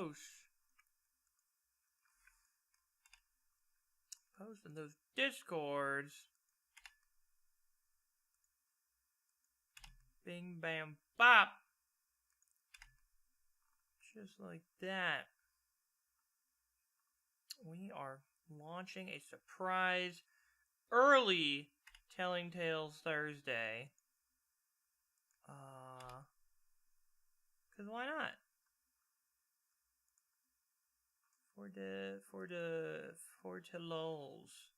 posts. Post in those Discords. Bing, bam, bop. Just like that. We are launching a surprise early Telling Tales Thursday. 'Cause why not? For lulz.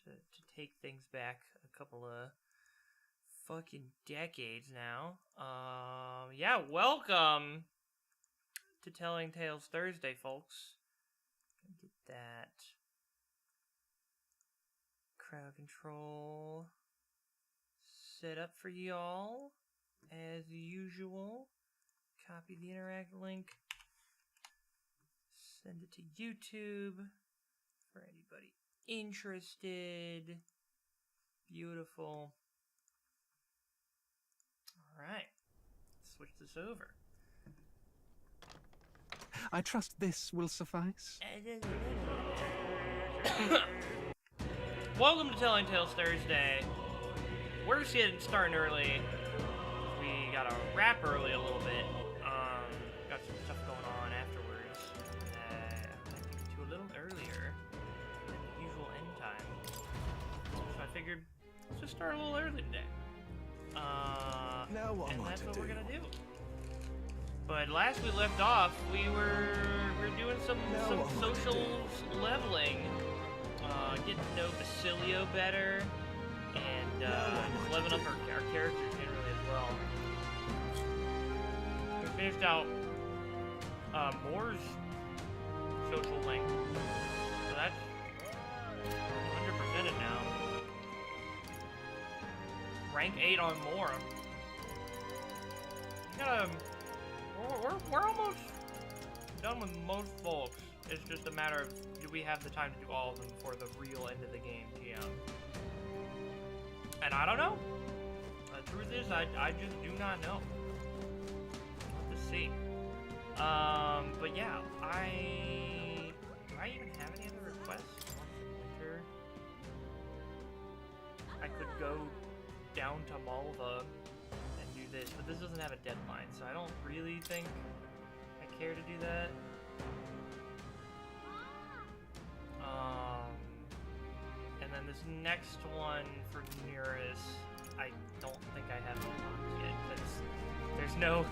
To take things back a couple of fucking decades now. Yeah, welcome to Telling Tales Thursday, folks. Get that crowd control set up for y'all as usual. Copy the interact link. Send it to YouTube for anybody interested. Beautiful. Alright. Switch this over. I trust this will suffice. Welcome to Telling Tales Thursday. We're just starting early. We got to wrap early a little bit. Got some stuff going on afterwards. I'd like to get to a little earlier than the usual end time. So I figured let's just start a little early today. And that's what we're gonna do. But last we left off, we're doing some socials leveling, getting to know Basilio better, and just leveling up our characters generally as well. We finished out Moore's social link, so that's 100%ed now. Rank 8 on Moore. You gotta. We're almost done with most folks. It's just a matter of do we have the time to do all of them before the real end of the game, GM. And I don't know. The truth is, I just do not know. We'll have to see. But yeah, do I even have any other requests? Winter. I could go down to Malva and do this, but this doesn't have a deadline, so I don't really think I care to do that. And then this next one for Nearest, I don't think I have unlocked yet, because there's no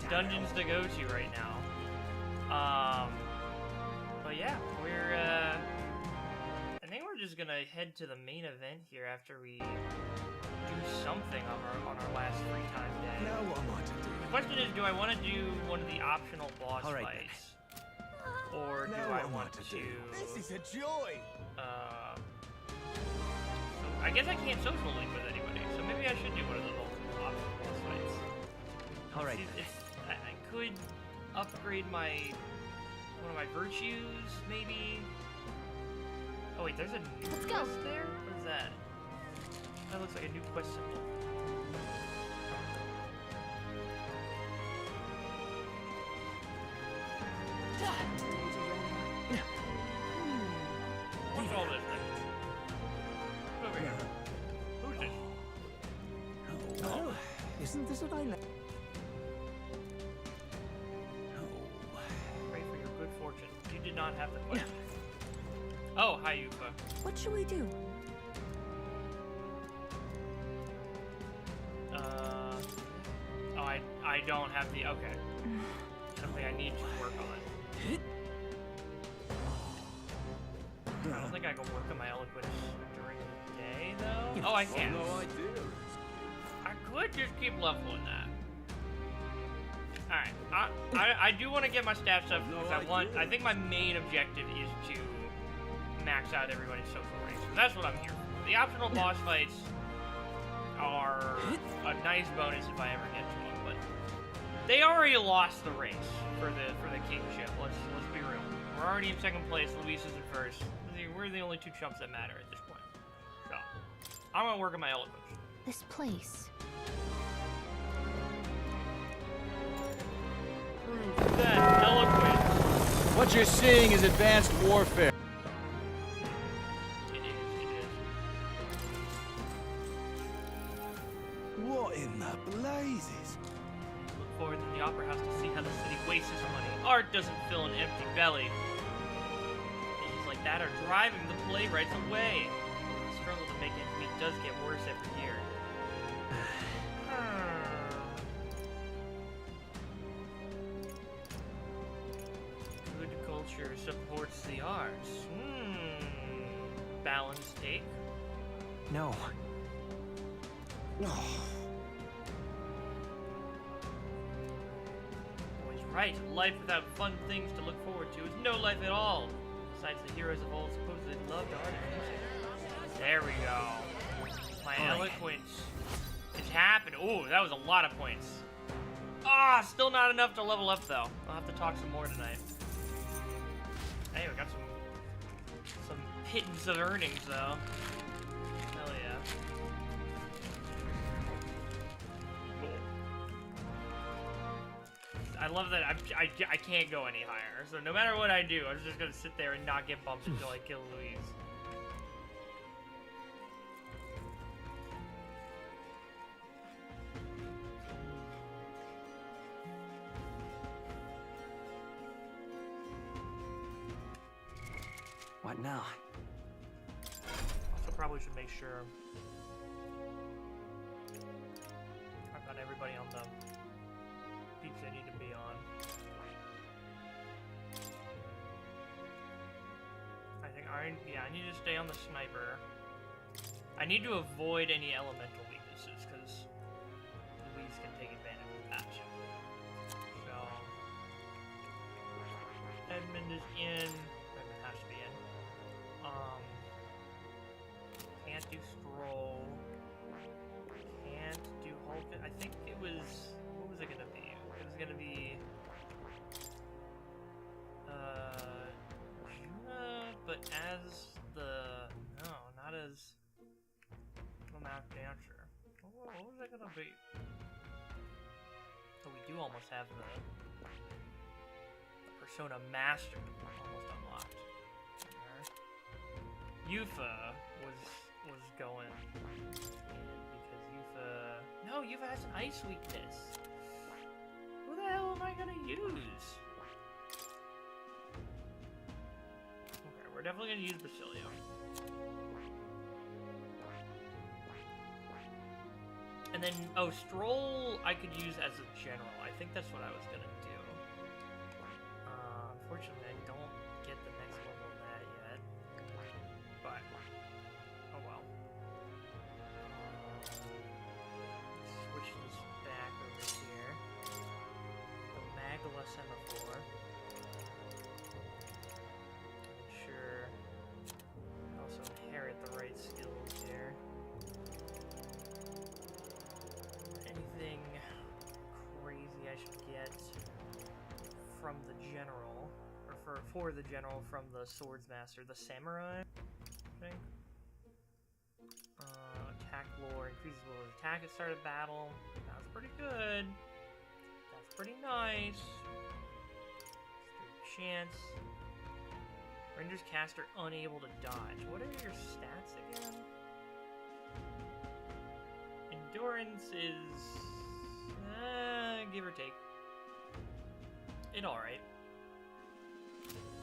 dungeons to go to right now. But yeah, I think we're just gonna head to the main event here after we do something on our last free time day. Now what am I to do? The question is, do I want to do one of the optional boss fights? Or do I want to... This is a joy! So I guess I can't social link with anybody, so maybe I should do one of those optional boss fights. Alright. I could upgrade one of my virtues, maybe? Oh wait, there's a new quest there? What is that? That looks like a new quest symbol. What's all this thing? Over here. Who's this? Oh, isn't this what I like? Pray for your good fortune. You did not have the quest. Oh, hi, Yufa. What should we do? I don't have the... Okay. Something I need to work on. I don't think I can work on my eloquence during the day, though. Oh, I can. No idea. I could just keep leveling that. Alright. I do want to get my stats up because I think my main objective is to max out everybody's social range. So that's what I'm here for. The optional boss fights are a nice bonus if I ever get to them, but they already lost the race for the kingship. Let's be real. We're already in second place. Luis is in first. We're the only two chumps that matter at this point. So I'm gonna work on my eloquence. This place. That eloquence. What you're seeing is advanced warfare. It is. What in the blazes? Look forward to the Opera House to see how the city wastes its money. Art doesn't fill an empty belly. Things like that are driving the playwrights away. The struggle to make ends meet does get worse every year. Good culture supports the arts. Balanced take. No. No. Boy's right. Life without fun things to look forward to is no life at all. Besides, the heroes of old supposedly loved art and music. There we go. My eloquence is happening. Ooh, that was a lot of points. Ah, still not enough to level up though. I'll have to talk some more tonight. Hey, we got some pittance of earnings though. Hell yeah. Cool. I love that I can't go any higher. So no matter what I do, I'm just gonna sit there and not get bumps until I kill Louise. What now? Also probably should make sure I've got everybody on the beats I need to be on. I think I need to stay on the sniper. I need to avoid any elemental weaknesses because Louise can take advantage of that. So Edmund is in. Edmund has to be in. Can't do Stroll. Can't do Hulk. I think it was. What was it gonna be? It was gonna be. But as the. No, not as. The map dancer. What was it gonna be? So we do almost have the Persona Master almost unlocked. Yufa was going in because Yufa. No, Yufa has an ice weakness. Who the hell am I gonna use? Okay, we're definitely gonna use Basilio. And then, oh, Stroll I could use as a general. I think that's what I was gonna do. Unfortunately, I don't get the next level of that yet. But, oh well. Switch this back over here. The Magala Semaphore. Sure. Also inherit the right skills here. Anything crazy I should get from the general, or for the general from the swords master, the samurai, I think. Attack lore increases will attack at start of battle. That's pretty good. That's pretty nice. Chance. Renders caster unable to dodge. What are your stats again? Endurance is give or take. It's alright. Increases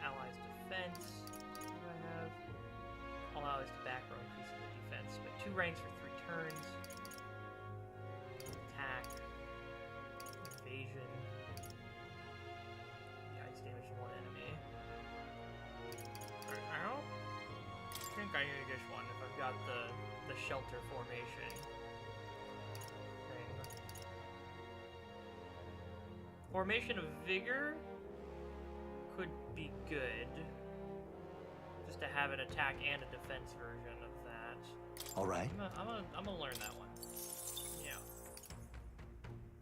allies' defense. What do I have? All allies to back row increases the defense, but 2 ranks for 3 turns. Attack. Evasion. The ice damage to 1 enemy. I don't think I need this one if I've got the shelter formation thing. Formation of Vigor could be good. Just to have an attack and a defense version of that. All right. I'm gonna learn that one. Yeah.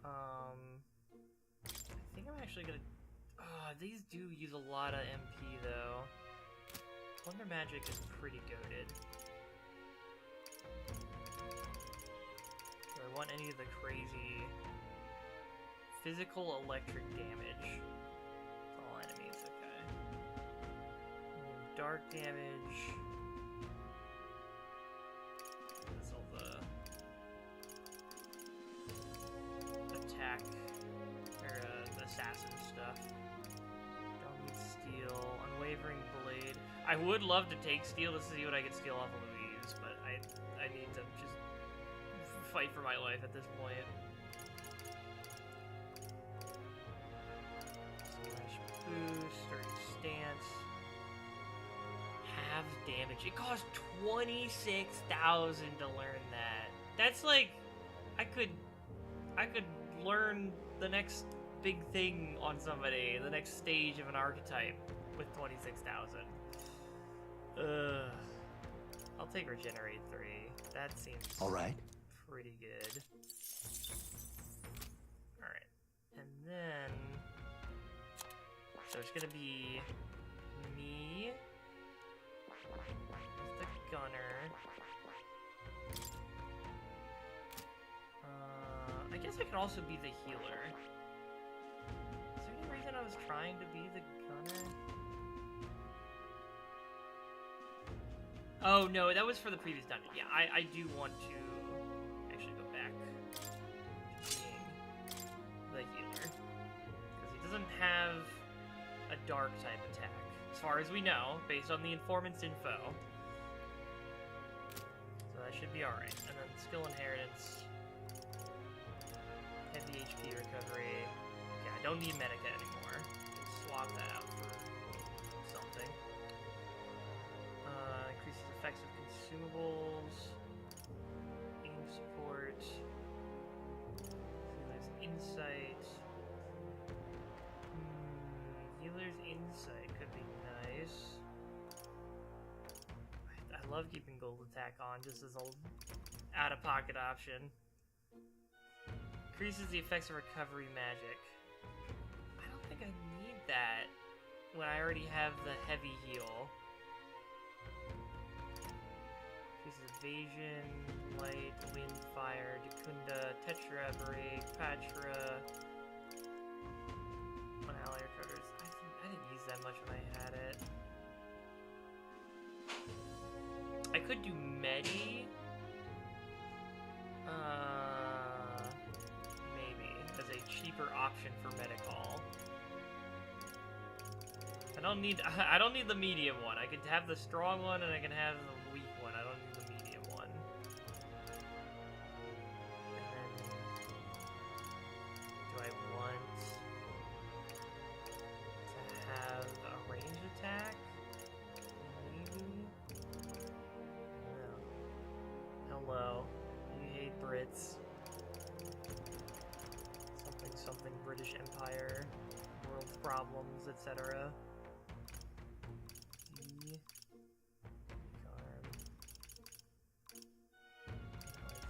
I think I'm actually gonna. These do use a lot of MP though. Plunder Magic is pretty goated. Do I want any of the crazy physical electric damage. All enemies, okay. Dark damage. That's all the attack, or assassin stuff. Don't need steel. Unwavering blade. I would love to take steel to see what I can steal off of L-ise, but I need to just fight for my life at this point. Slash boost, sturdy stance. Half damage. It costs 26,000 to learn that. That's like, I could learn the next big thing on somebody, the next stage of an archetype with 26,000. I'll take regenerate 3. That seems All right. pretty good. All right, and then so it's gonna be me, the gunner. I guess I could also be the healer. Is there any reason I was trying to be the gunner? Oh no, that was for the previous dungeon. Yeah, I do want to actually go back to being the healer. Because he doesn't have a dark type attack, as far as we know, based on the informant's info. So that should be alright. And then skill inheritance. Heavy HP recovery. Okay, I don't need Medica anymore. Swap that out for something. Increases effects of consumables. Aim support. Healer's insight. Healer's insight could be nice. I love keeping gold attack on just as an out-of-pocket option. Increases the effects of recovery magic. I don't think I need that when I already have the heavy heal. Increases evasion, light, wind, fire, Dicunda, Tetra, break, Patra. One ally recovers. I didn't use that much when I had it. I could do Medi. Maybe as a cheaper option for Medical. I don't need the medium one. I could have the strong one and I can have the weak one. I don't need the medium one. And then do I want to have a range attack? Maybe? No. Hello. You hate Brits. Something British Empire, world problems, etc.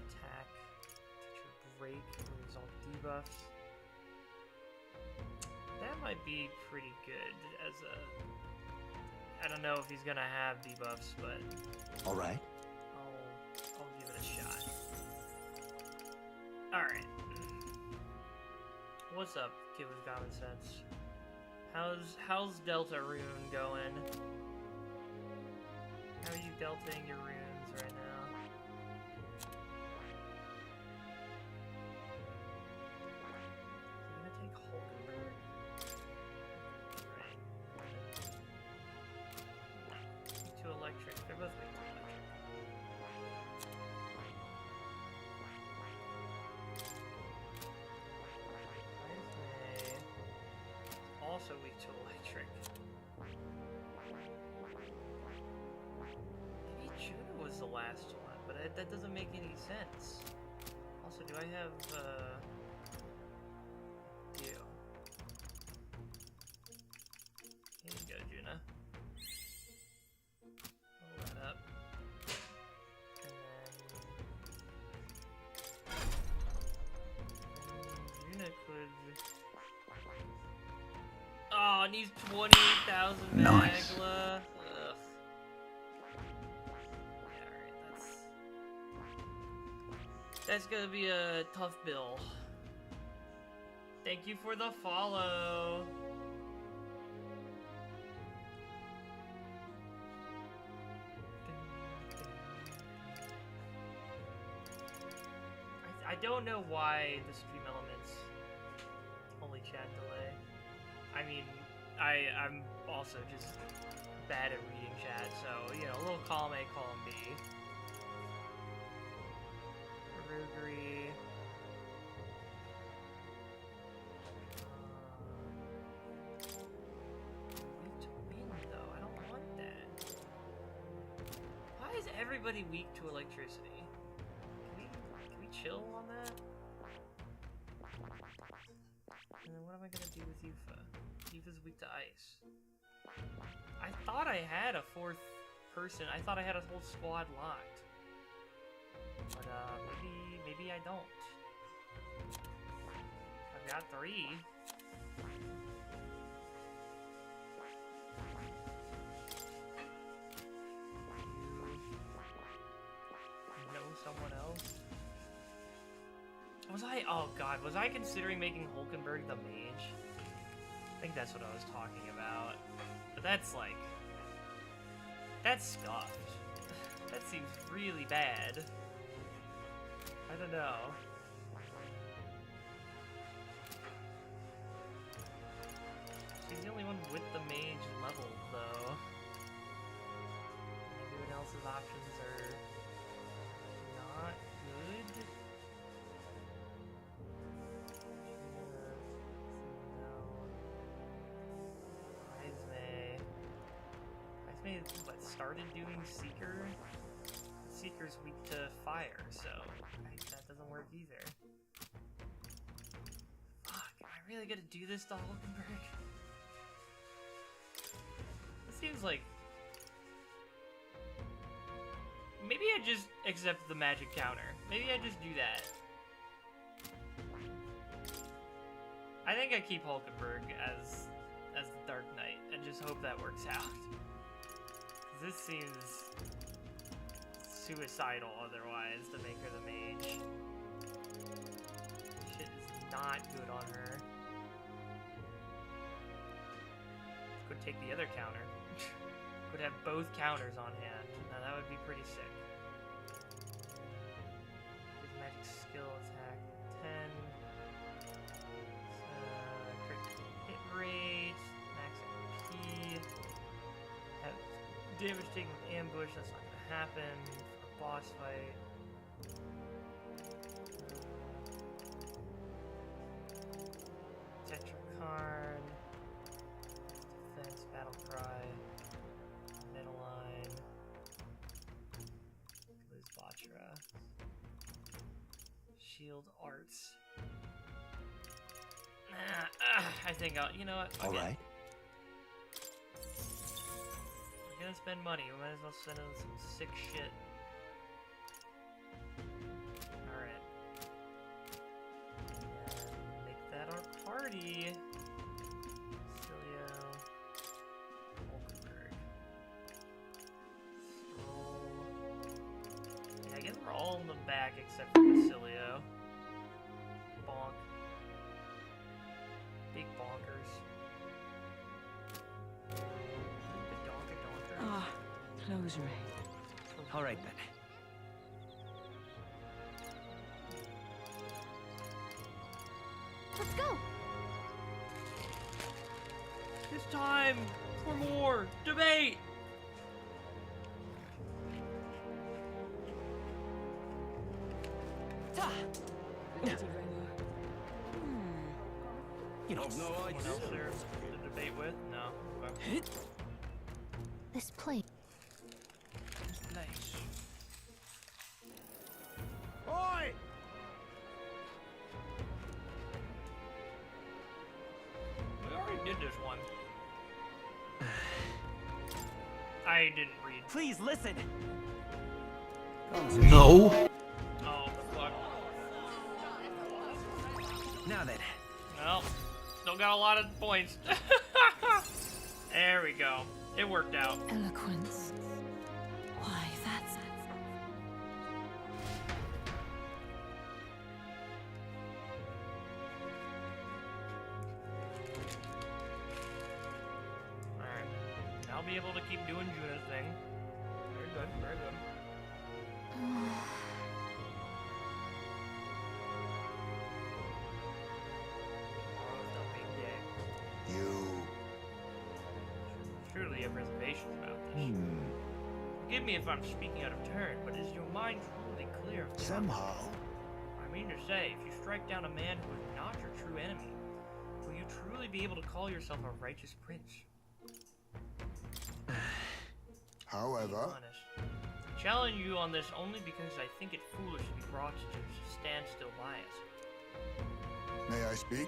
Attack, break, removes all debuffs. That might be pretty good as a... I don't know if he's gonna have debuffs, but... Alright. I'll give it a shot. Alright. What's up, kid with common sense? How's Delta Rune going? How are you delting your runes right now? I'm gonna take Hulkenberg. Right. Weak to electric. They're both weak to electric. Also weak to electric. Maybe Juno was the last one, but that doesn't make any sense. Also, do I have, you? Here you go, Juno. Roll that up. And then... Juno could... Oh, it needs 28,000 Nice. Magla. Ugh. Yeah, alright, that's gonna be a tough bill. thank you for the follow. I don't know why the stream elements only chat delay. I mean, I'm also just bad at reading chat, so, you know, a little column A, column B. Roguery. Weak to wind, though. I don't want that. Why is everybody weak to electricity? Can we chill on that? And then what am I gonna do with Yufa? Yufa's weak to ice. I thought I had a fourth person. I thought I had a whole squad locked. But, maybe I don't. I've got 3. You know someone else? Was I? Oh god, was I considering making Hulkenberg the mage? I think that's what I was talking about. But that's like... That's scuffed. That seems really bad. I don't know. She's the only one with the mage level, though. Everyone else's options are not good. Isme, what, started doing Seeker? Seeker's weak to fire, so that doesn't work either. Fuck, am I really gonna do this to Hulkenberg? It seems like... Maybe I just accept the magic counter. Maybe I just do that. I think I keep Hulkenberg as the Dark Knight and just hope that works out. 'Cause this seems suicidal otherwise to make her the mage. Shit is not good on her. Could take the other counter. Could have both counters on hand. Now that would be pretty sick. His magic skill attack 10. Crit hit rate. Max MP. Have damage taken with ambush. That's not gonna happen. Boss fight. Tetrakarn. Defense, battle cry. Middle line. Liz Batra. Shield arts. I think I'll, you know what? All right. We're gonna spend money. We might as well send in some sick shit. Alright. And make that our party. Cilio. Hulkenberg. Stroll. Yeah, I guess we're all in the back except for Cilio. Bonk. Big bonkers. The donker. Ah, close ray. All right then. Let's go. It's time for more debate. You know, Someone else there to debate with? No. Okay. This place. Nice. Oi! We already did this one. I didn't read. Please listen. No. Oh, fuck. Now then. Well, still got a lot of points. There we go. It worked out. Eloquence. Why, that's... I'll be able to keep doing Juna's thing. Very good, very good. Tomorrow's no big day. You. Surely you have reservations about this. Forgive me if I'm speaking out of turn, but is your mind truly clear of the Somehow. I mean to say, if you strike down a man who is not your true enemy, will you truly be able to call yourself a righteous prince? However, Honest. I challenge you on this only because I think it foolish to be brought to standstill by us. may I speak?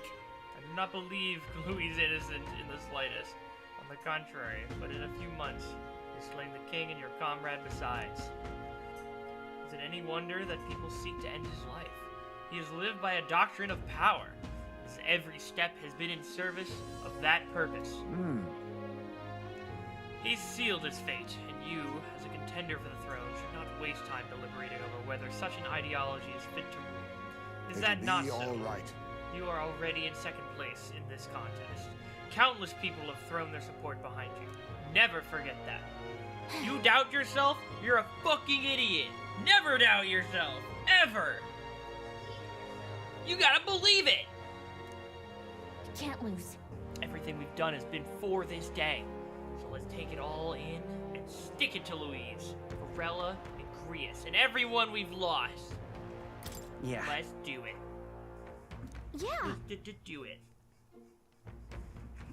I do not believe Louis is innocent in the slightest. On the contrary, but in a few months, he has slain the king and your comrade besides. Is it any wonder that people seek to end his life? He has lived by a doctrine of power. His every step has been in service of that purpose. He's sealed his fate, and you, as a contender for the throne, should not waste time deliberating over whether such an ideology is fit to rule. Is that not so? All right. You are already in second place in this contest. Countless people have thrown their support behind you. Never forget that. You doubt yourself? You're a fucking idiot. Never doubt yourself. Ever. You gotta believe it. You can't lose. Everything we've done has been for this day. So let's take it all in and stick it to Louise, Varela, and Grius, and everyone we've lost. Yeah. Let's do it. Yeah. Do it.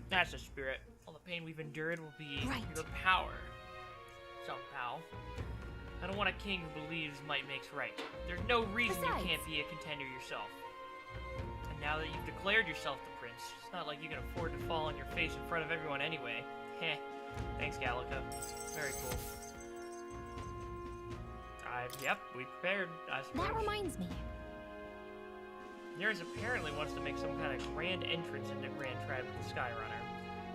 That's the spirit. All the pain we've endured will be Right. your power. Somehow. I don't want a king who believes might makes right. There's no reason Besides. you can't be a contender yourself. And now that you've declared yourself the prince, it's not like you can afford to fall on your face in front of everyone anyway. Heh. Thanks, Gallica. Very cool. Yep, we prepared, I suppose. That reminds me. Nereus apparently wants to make some kind of grand entrance into Grand Tribe with the Skyrunner.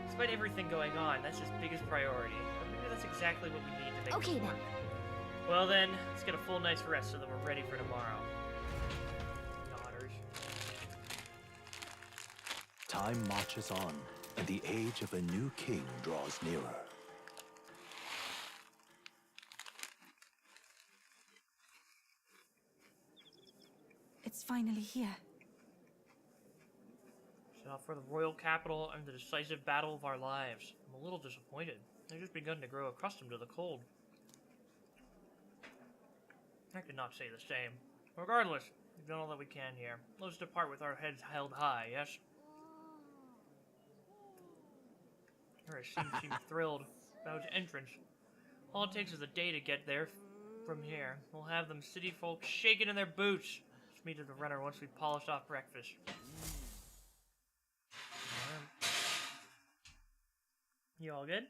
Despite everything going on, that's his biggest priority. But maybe that's exactly what we need to make Okay this then. work. Well then, let's get a full night's rest so that we're ready for tomorrow. Daughters. Time marches on, and the age of a new king draws nearer. It's finally here. Set off for the royal capital and the decisive battle of our lives. I'm a little disappointed. I've just begun to grow accustomed to the cold. I could not say the same. Regardless, we've done all that we can here. Let's depart with our heads held high, yes? Nereus seemed thrilled about his entrance. All it takes is a day to get there from here. We'll have them city folk shaking in their boots. Let's meet at the runner once we've polished off breakfast. You all good?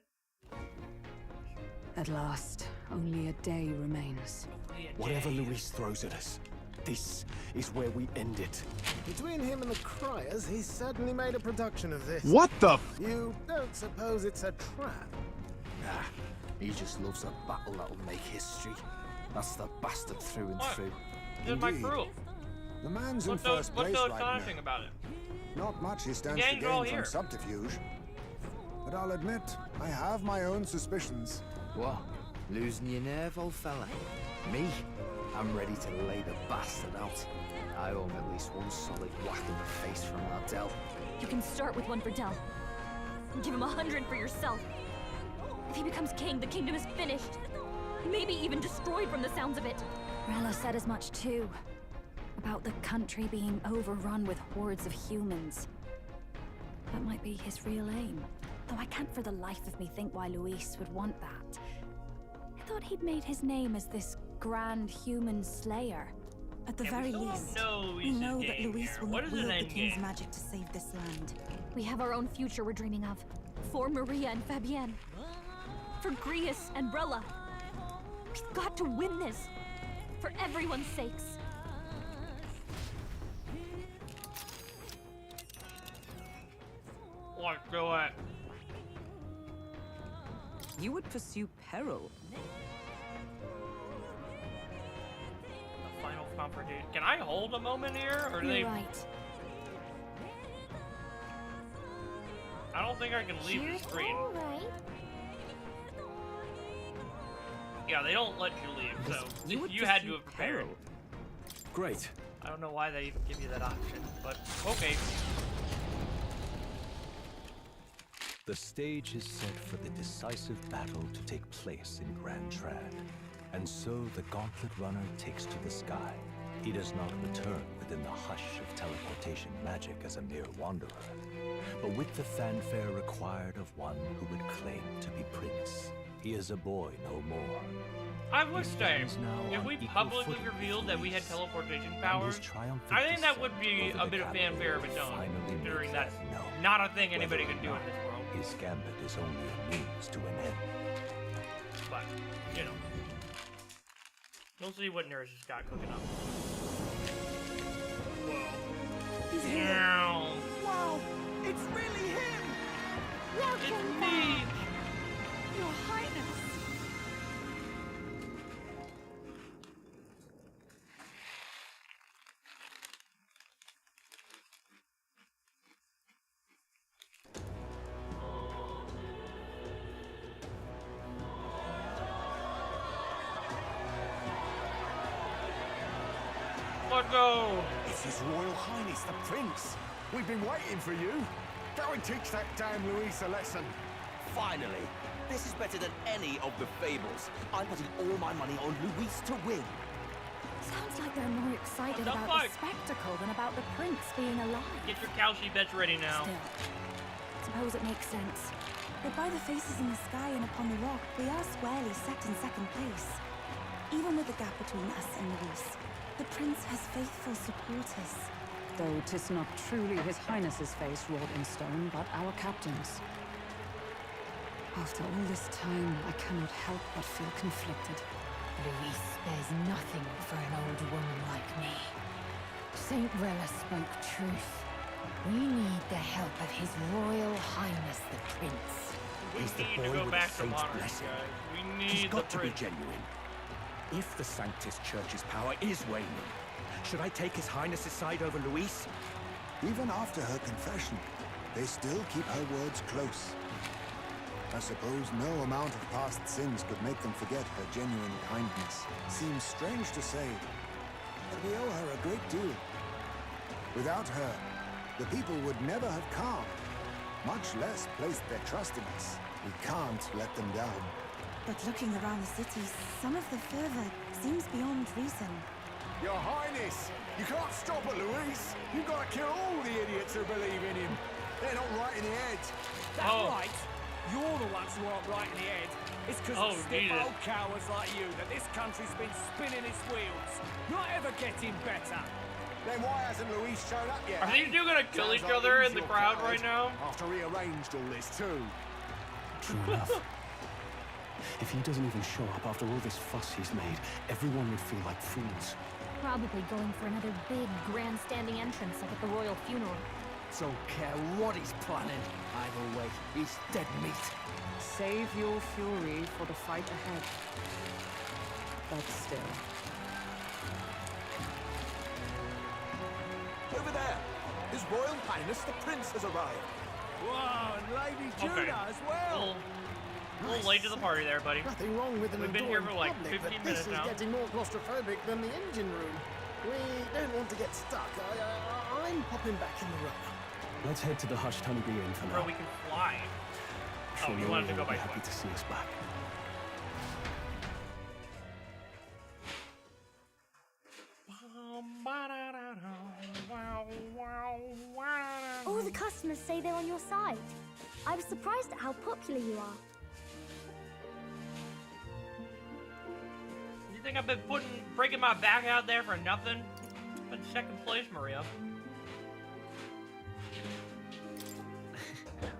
At last, only a day remains. Only a Whatever day. Louis throws at us, this is where we end it. Between him and the Criers, he's certainly made a production of this. What the f- You don't suppose it's a trap? Nah, he just loves a battle that'll make history. That's the bastard through and What? through. This is my Indeed. crew. The man's in What's so, first what's place so right astonishing now. about it? Not much he stands to gang's all gain here. from subterfuge. But I'll admit, I have my own suspicions. What? Losing your nerve, old fella? Me? I'm ready to lay the bastard out. I owe him at least one solid whack in the face from Ardell. You can start with one for Del. And give him 100 for yourself. If he becomes king, the kingdom is finished. Maybe even destroyed from the sounds of it. Rella said as much too. About the country being overrun with hordes of humans. That might be his real aim. Though I can't for the life of me think why Luis would want that. I thought he'd made his name as this grand human slayer. At the Yeah, very we still least, don't know we Luis's know that game Luis here. will What not is his wield the end king's game? magic to save this land. We have our own future we're dreaming of. For Maria and Fabienne. For Grius and Rella. We've got to win this. For everyone's sakes. Let's do it. You would pursue peril. The final confrontation. Can I hold a moment here, or do You're they? right. I don't think I can leave the screen. All right. Yeah, they don't let you leave, so You would you had to pursue have prepared. peril. Great. I don't know why they even give you that option, but okay. The stage is set for the decisive battle to take place in Grand Trad. And so the Gauntlet Runner takes to the sky. He does not return within the hush of teleportation magic as a mere wanderer, but with the fanfare required of one who would claim to be prince. He is a boy no more. I would say, stands now if on we equal publicly footing with revealed that we had Luis, teleportation and powers, his triumphant I think that descent would be over a the bit of capital fanfare of its own, finally considering makes that's that known. not a thing anybody Whether can or do in this not world. His gambit is only a means to an end. But, you know. We'll see what Nurse has got cooking up. Whoa. He's here. Meow. Wow, it's really him! It's me! Your Highness. Let's go! It's His Royal Highness the Prince. We've been waiting for you. Go and teach that damn Louise a lesson. Finally! This is better than any of the fables. I'm putting all my money on Luis to win. Sounds like they're more excited What the about fuck? the spectacle than about the prince being alive. Get your cow sheep beds ready now. Still, suppose it makes sense. But by the faces in the sky and upon the rock, we are squarely set in second place. Even with the gap between us and Luis, the prince has faithful supporters. Though 'tis not truly His Highness's face wrought in stone, but our captain's. After all this time, I cannot help but feel conflicted. Luis spares nothing for an old woman like me. Saint Rella spoke truth. We need the help of His Royal Highness the Prince. We He's the need to boy go with back the to saint's monarchy, blessing. guys. We He's need got the to be prince. genuine. If the Sanctus Church's power is waning, should I take His Highness's side over Louise? Even after her confession, they still keep her words close. I suppose no amount of past sins could make them forget her genuine kindness. Seems strange to say, but we owe her a great deal. Without her, the people would never have come, much less placed their trust in us. We can't let them down. But looking around the city, some of the fervor seems beyond reason. Your Highness, you can't stop at Louise. You've got to kill all the idiots who believe in him. They're not right in the head. That's right. You're the ones who aren't right in the head. It's because of stiff Jesus. old cowards like you that this country's been spinning its wheels. Not ever getting better. Then why hasn't Louise shown up yet? Are these two gonna kill Sounds each like other he's in the your crowd coward right now? After he arranged all this too. True enough. If he doesn't even show up after all this fuss he's made, everyone would feel like fools. Probably going for another big, grandstanding entrance like at the royal funeral. Don't care what he's planning. Either way, he's dead meat. Save your fury for the fight ahead. But still. Over there! His Royal Highness the Prince has arrived. Whoa, and Lady Okay. Judah as well. A little late to the party there, buddy. Nothing wrong with an We've been here adoring for like public, 15 but minutes this now. is getting more claustrophobic than the engine room. We don't want to get stuck. I'm popping back in the room. Let's head to the hushed honeybee inn for Bro, now. we can fly. Sure Oh, you no wanted to one go will be by happy foot. to see us back. All the customers say they're on your side. I was surprised at how popular you are. You think I've been breaking my back out there for nothing? I'm in second place, Maria.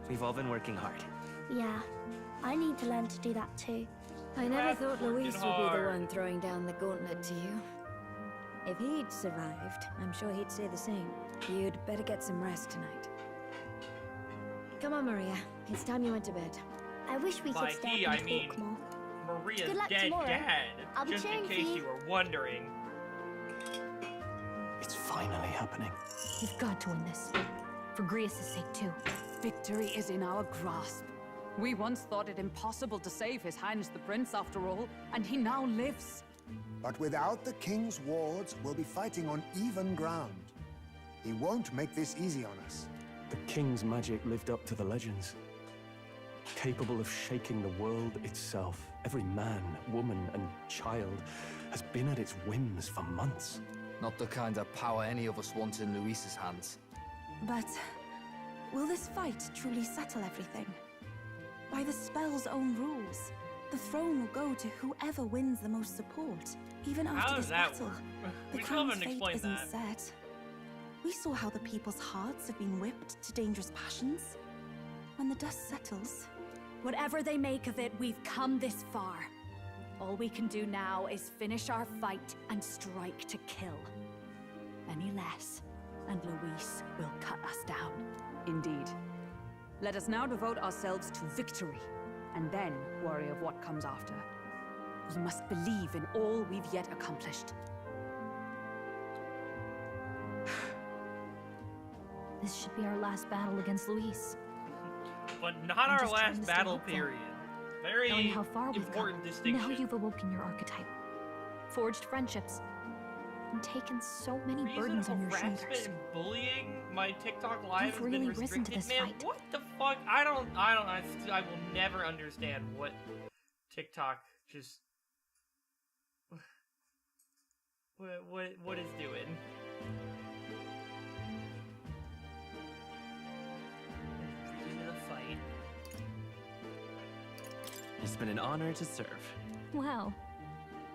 We've all been working hard. Yeah, I need to learn to do that too. I never thought working Luis would be the hard. one throwing down the gauntlet to you. If he'd survived, I'm sure he'd say the same. You'd better get some rest tonight. Come on, Maria. It's time you went to bed. I wish we By could stay he, up I and mean talk more. Maria's Good luck dead tomorrow. dad. I'll be Just in cheering for case you. you were wondering. It's finally happening. You've got to win this. For Grius' sake too. Victory is in our grasp. We once thought it impossible to save His Highness the Prince, after all, and he now lives. But without the king's wards, we'll be fighting on even ground. He won't make this easy on us. The king's magic lived up to the legends. Capable of shaking the world itself. Every man, woman, and child has been at its whims for months. Not the kind of power any of us want in Luis's hands. But will this fight truly settle everything? By the spell's own rules, the throne will go to whoever wins the most support. Even How after does this that battle, work? the We still crown's haven't fate explained isn't that. set. We saw how the people's hearts have been whipped to dangerous passions. When the dust settles, Whatever they make of it, we've come this far. All we can do now is finish our fight and strike to kill. Any less, and Luis will cut us down. Indeed. Let us now devote ourselves to victory, and then worry of what comes after. We must believe in all we've yet accomplished. This should be our last battle against Luis. But not I'm our just trying last to stay battle hopeful. period. Very Knowing how far we've important come, distinction. now you've awoken your archetype, forged friendships, and taken so many Reason burdens on your harassment shoulders. and bullying my TikTok live You've has really been risen to restricted. this Man, fight. what the fuck? I will never understand what TikTok just what is doing. Into the fight. It's been an honor to serve. Wow.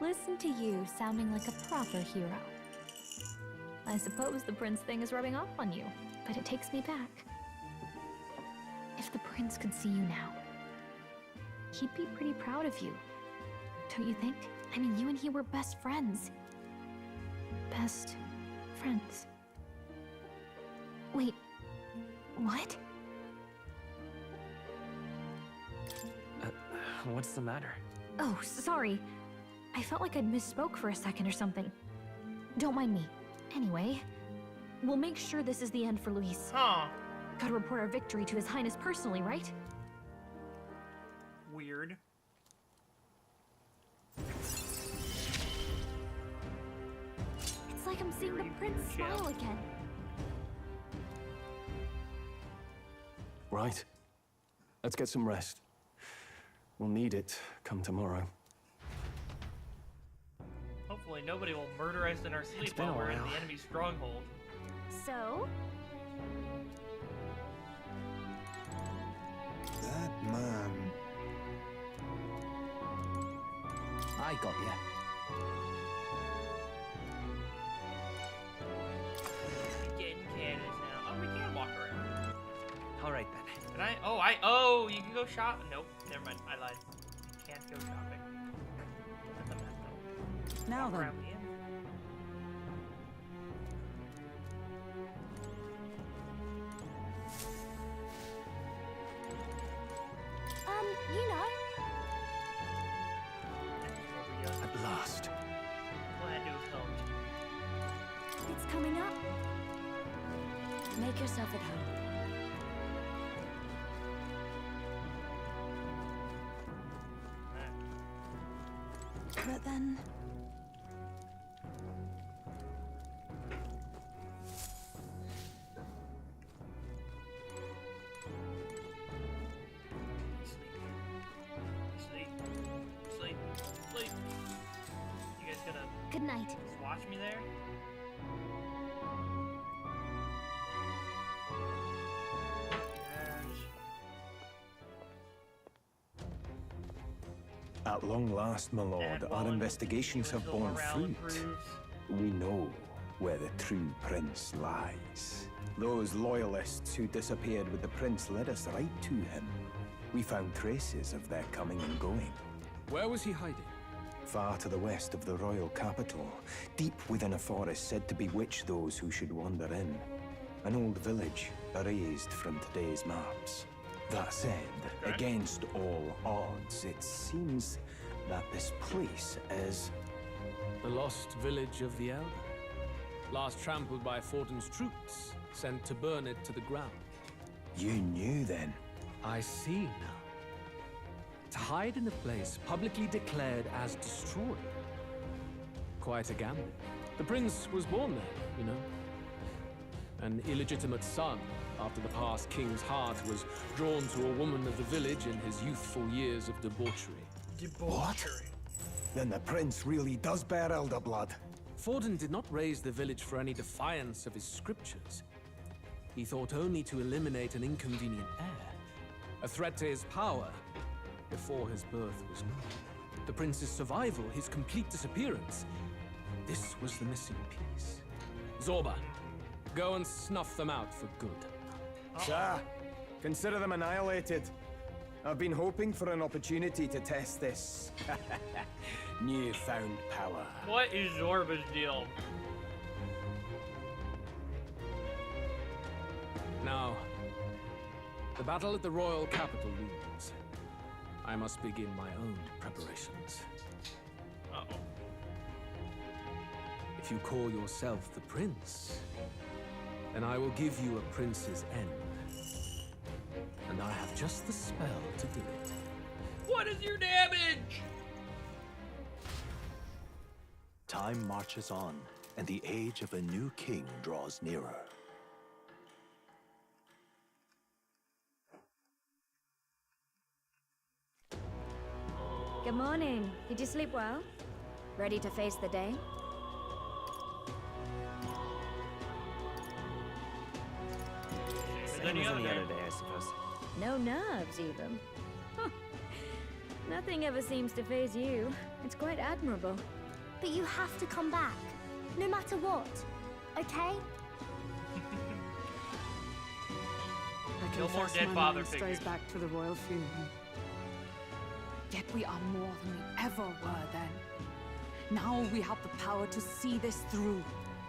Listen to you sounding like a proper hero. I suppose the prince thing is rubbing off on you, but it takes me back. If the prince could see you now, he'd be pretty proud of you. Don't you think? I mean, you and he were best friends. Best friends. Wait, what? What's the matter? Oh, sorry. I felt like I'd misspoke for a second or something. Don't mind me. Anyway, we'll make sure this is the end for Luis. Huh. Gotta report our victory to His Highness personally, right? Weird. It's like I'm seeing the prince smile again. Right. Let's get some rest. We'll need it come tomorrow. Hopefully nobody will murder us in our sleep been while a we're in while. the enemy stronghold. So? That man. I got you. Getting cannons now. Oh, we can walk around. All right then. Can I? Oh, you can go shop. Nope, never mind. I lied. You can't go shopping. That's a mess, though. Now Walk then. around the inn. You know. At last. Glad to have helped. It's coming up. Make yourself at home. but then... Sleep. Sleep. Sleep. You guys gonna Good night. just watch me there? At long last, my lord, our investigations have borne fruit. We know where the true prince lies. Those loyalists who disappeared with the prince led us right to him. We found traces of their coming and going. Where was he hiding? Far to the west of the royal capital, deep within a forest said to bewitch those who should wander in. An old village, erased from today's maps. That said, against all odds, it seems that this place is... The lost village of the Elder. Last trampled by Fortin's troops, sent to burn it to the ground. You knew then? I see now. to hide in a place publicly declared as destroyed. Quite a gamble. The prince was born there, you know. An illegitimate son, after the past king's heart was drawn to a woman of the village in his youthful years of debauchery. What? Then the prince really does bear elder blood. Forden did not raise the village for any defiance of his scriptures. He thought only to eliminate an inconvenient heir, a threat to his power, before his birth was known. The prince's survival, his complete disappearance, this was the missing piece. Zorba, go and snuff them out for good. Sir, consider them annihilated. I've been hoping for an opportunity to test this newfound power. What is Zorba's deal? Now, the battle at the royal capital looms. I must begin my own preparations. Uh-oh. If you call yourself the prince, then I will give you a prince's end. And I have just the spell to do it. What is your damage? Time marches on, and the age of a new king draws nearer. Good morning. Did you sleep well? Ready to face the day? Same as any other day, I suppose. No nerves, even. Huh. Nothing ever seems to faze you. It's quite admirable. But you have to come back, no matter what, okay? I No more confess dead my father mind strays figures. back to the royal funeral. Yet we are more than we ever were then. Now we have the power to see this through.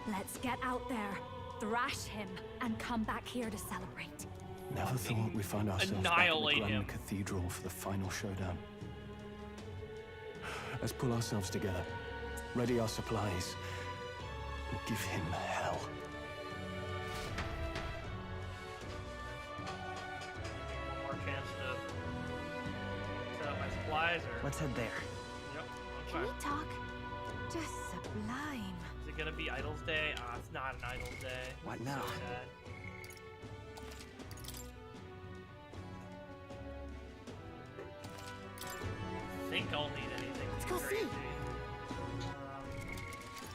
Let's get out there, thrash him, and come back here to celebrate. Never thought we'd find ourselves back in the Annihilate Grand him. Cathedral for the final showdown. Let's pull ourselves together, ready our supplies, and give him hell. One more chance to set up my supplies, or... Let's head there. Yep, Can okay. we talk? Just sublime. Is it gonna be Idol's Day? Ah, it's not an Idol's Day. What So now? sad. I think I'll need anything Let's go see. crazy.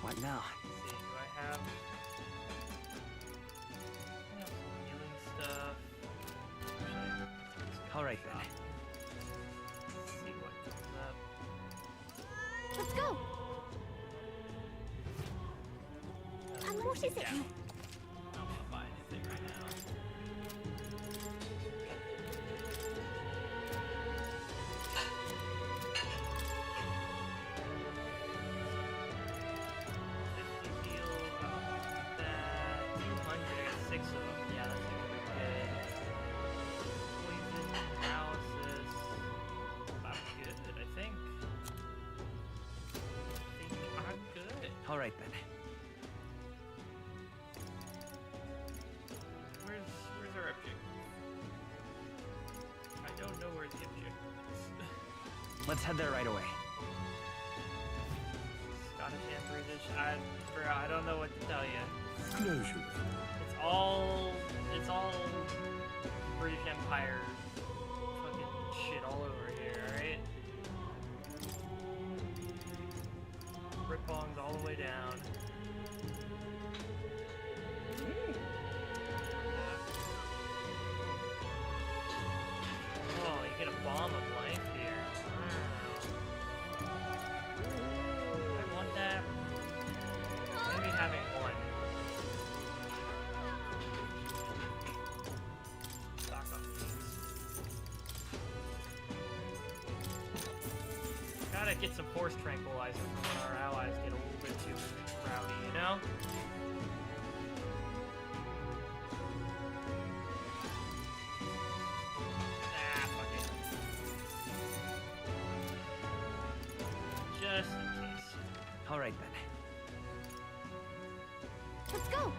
What now? Let's see, do I have some healing stuff? Actually, All right, then. let's see what comes up. Let's go! And what is it? Yeah. I don't want to buy anything right now. All right, then. Where's our object? I don't know where the object is. Let's head there right away. Scottish and British. I don't know what to tell you. Closure. It's all British Empire fucking shit all over here, alright? Brick bongs all the way down. Oh, you get a bomb of life here. I want that. Maybe having one. Stock up these. Gotta get some horse tranquilizer for when our allies get a little bit too rowdy, you know? Ah, fuck it. Just in case. All right, then. Let's go!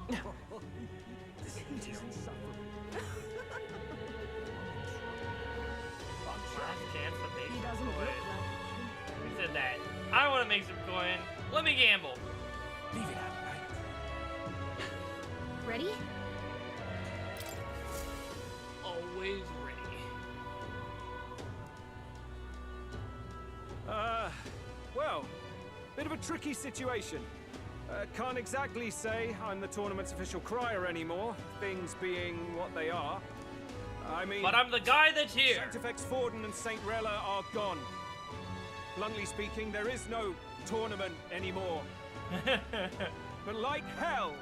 This heat is insufferable. Last chance to make He some doesn't look coin. like Who said that? I want to make some coin. Let me gamble. Leave it out, right? Ready? Always ready. Well, bit of a tricky situation. Can't exactly say I'm the tournament's official crier anymore, things being what they are. I mean... But I'm the guy that's here. Sanctifex Forden and St. Rella are gone. Bluntly speaking, there is no tournament anymore. But like hell,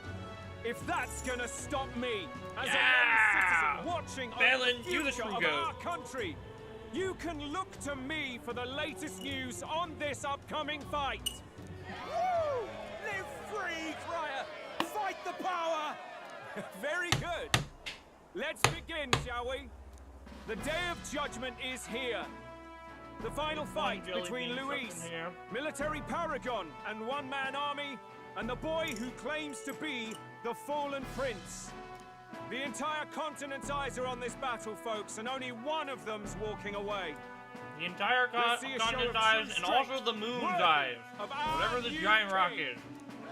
if that's gonna stop me as a young citizen watching Balin, on the you the future true of goat. our country, you can look to me for the latest news on this upcoming fight. Woo! Live free, crier! Fight the power! Very good. Let's begin, shall we? The day of judgment is here. The final fight between Luis, military paragon and one-man army, and the boy who claims to be the fallen prince. The entire continent's eyes are on this battle, folks, and only one of them's walking away. The entire continent's eyes and also the moon's eyes. Whatever the giant rock is.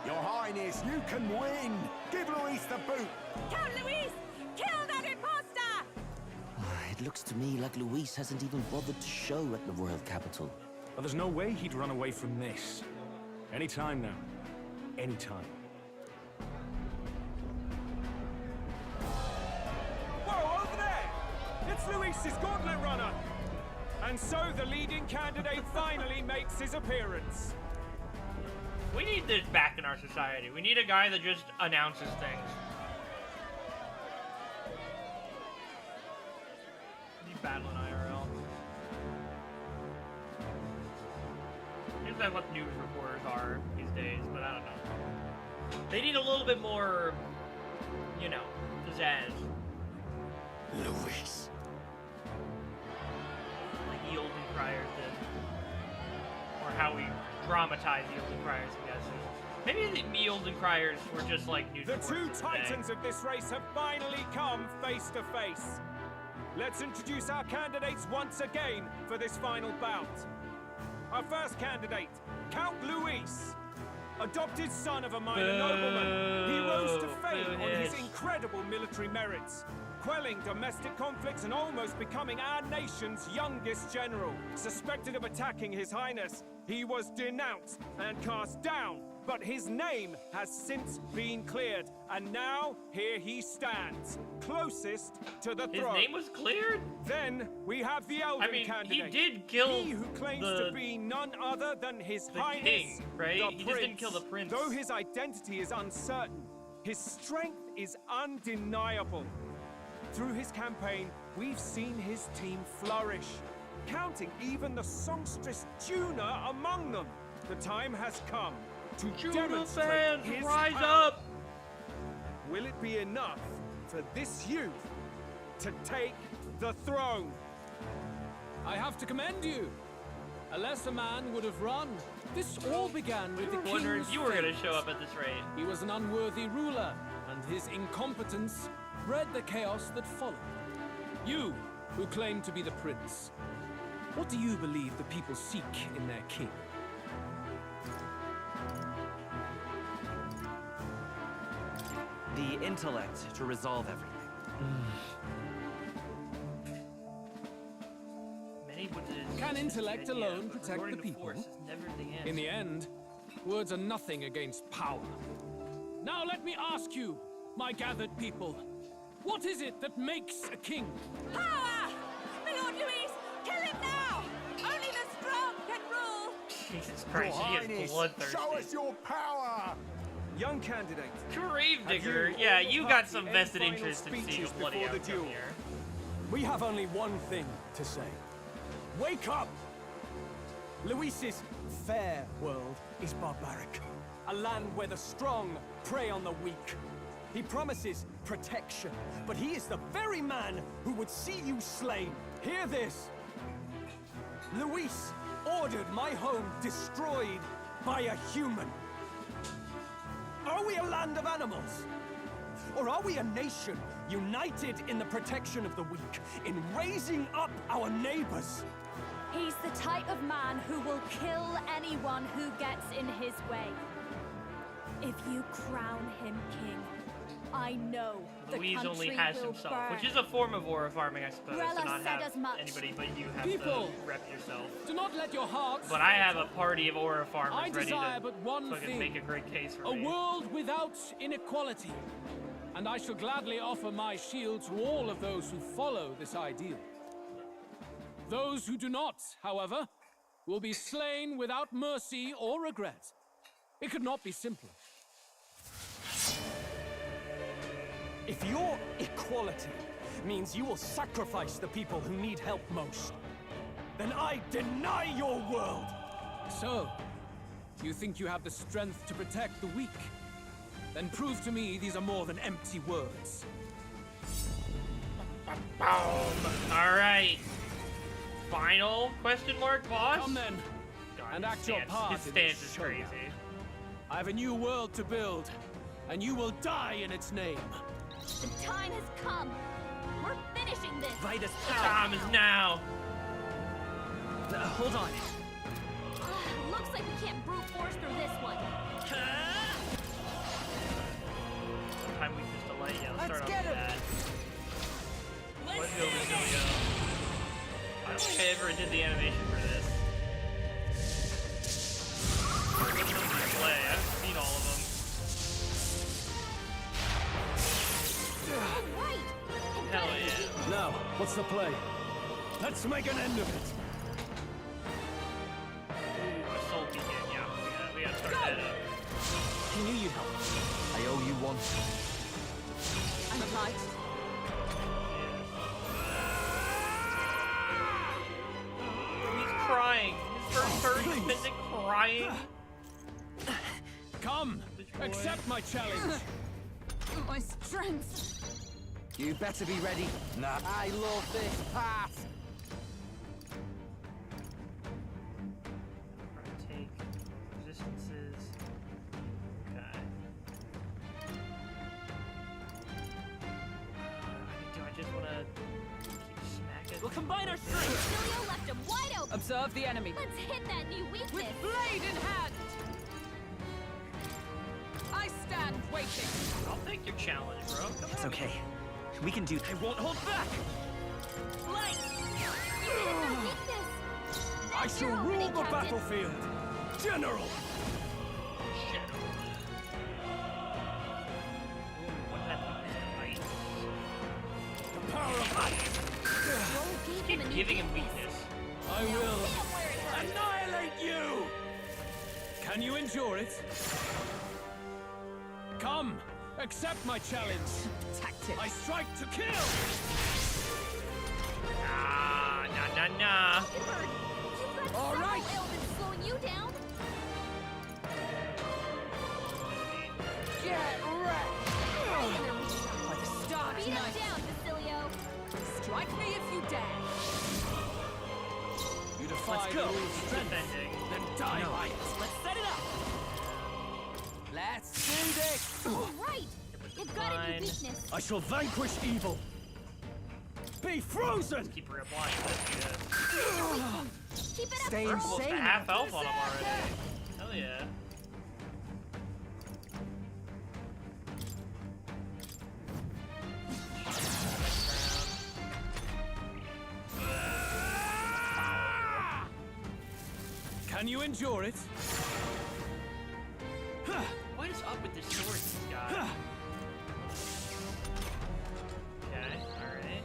Your Highness, you can win. Give Luis the boot. Count Luis! Kill that imposter! It looks to me like Luis hasn't even bothered to show at the royal capital. Well, there's no way he'd run away from this. Any time now. Any time. Whoa, over there! It's Luis's gauntlet runner! And so the leading candidate finally makes his appearance. We need this back in our society. We need a guy that just announces things. Need battling IRL. Seems like what news reporters are these days, but I don't know. They need a little bit more, you know, pizzazz. Luis. Like the olden criers did. Or how we dramatize the olden criers, I guess. Maybe the olden criers were just like news The reporters two of the day. titans of this race have finally come face to face. Let's introduce our candidates once again for this final bout. Our first candidate, Count Luis. Adopted son of a minor nobleman, he rose to fame on his incredible military merits, quelling domestic conflicts and almost becoming our nation's youngest general. Suspected of attacking His Highness, he was denounced and cast down, but his name has since been cleared, and now here he stands, closest to the throne. His name was cleared? Then we have the elven candidate. he did kill he who claims to be none other than His Highness, king, right? the He prince. just didn't kill the prince. Though his identity is uncertain, his strength is undeniable. Through his campaign, we've seen his team flourish, counting even the songstress Juna among them. The time has come to demonstrate fans, his rise power. up! Will it be enough for this youth to take the throne? I have to commend you. A lesser man would have run. This all began with the I wonder king's if you were going to failures. show up at this rate. He was an unworthy ruler, and his incompetence bred the chaos that followed. You, who claim to be the prince, what do you believe the people seek in their king? The intellect to resolve everything. Many witnesses Can intellect idea, alone but protect the resorting to people? force is never the answer. In the end, words are nothing against power. Now let me ask you, my gathered people, what is it that makes a king? Power! My Lord Luis, kill him now! Only the strong can rule! Jesus Christ, he is bloodthirsty. Show us your power! Young candidate. Gravedigger, yeah, you got some vested interest in seeing a bloody outcome here. We have only one thing to say. Wake up! Luis's fair world is barbaric. A land where the strong prey on the weak. He promises protection, but he is the very man who would see you slain. Hear this. Luis ordered my home destroyed by a human. Are we a land of animals? Or are we a nation united in the protection of the weak, in raising up our neighbors? He's the type of man who will kill anyone who gets in his way. If you crown him king, I know the Louise country only has will himself, burn. which is a form of aura farming, I suppose, Rella to not said have as much. anybody but you have People, to rep yourself. do not let your hearts... But I have a party of aura I farmers ready desire to but one fucking thing. make a great case for A me. world without inequality. And I shall gladly offer my shield to all of those who follow this ideal. Those who do not, however, will be slain without mercy or regret. It could not be simpler. If your equality means you will sacrifice the people who need help most, then I deny your world! So, you think you have the strength to protect the weak? Then prove to me these are more than empty words. Boom! Alright. Final question mark, boss? Come then, God, and his act your stance- part His in stance this is showdown. crazy. I have a new world to build, and you will die in its name. The time has come. We're finishing this. Right as The time is now. Hold on. Looks like we can't brute force through this one. Time we just delay. Yeah, let's start off get with him. that. Let's go, Resilio. I don't think I ever did the animation for this. Which ones do you play? I haven't seen all of them. Oh, right. Hell yeah. Now, what's the play? Let's make an end of it! Ooh, a soul beacon. Yeah, we gotta start that up. I knew you'd help. I owe you one. I'm obliged. He's crying. His first turn, he's been crying. Come, accept my challenge. My strength. You better be ready. Nah. I love this part. Take resistances. Okay. Do I just want to keep smacking? We'll combine our strength. Julio left him wide open. Observe the enemy. Let's hit that new weakness. With blade in hand. I stand waiting. I'll take your challenge, bro. Come It's on. okay. We can do. I won't hold back. Light. You hit that weakness. I That's shall your rule opening, the Captain. battlefield! General! What happened to ice? The power of ice! Keep giving him weakness. I will Hit him where it hurts. Annihilate you! Can you endure it? Come, accept my challenge. Tactics. I strike to kill. Nah. Mockingbird, you've got All several right. ailments slowing you down. Get wrecked! By the stars Beat him tonight. down, Basilio. Strike me if you dare. You defy Let's go. Louis' strength, Defending. then die by it. Let's set it up. Let's do this. All right. You've got a Fine. new weakness. I shall vanquish evil! Be frozen! Keep reapplying this. Keep it up. Stay girl. Almost a insane. half health on him already. Hell yeah. Can you endure it? What is up with this sword, this guy? Okay, alright.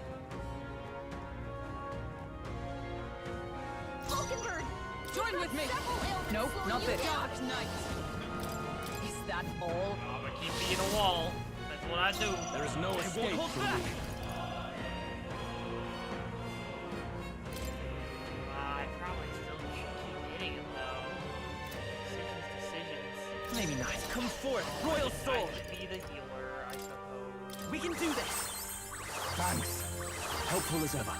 Mockingbird, Join with me. several ailments No, slowing not you this. down. Dark Knight. Is that all? Oh, I'm gonna keep being a wall. That's what I do. There is no escape hold from back. me. I probably still should keep hitting him though. Decisions. Maybe not. Come forth, Royal I Soul. should be the healer, I suppose. We can do this. Thanks. Helpful as ever.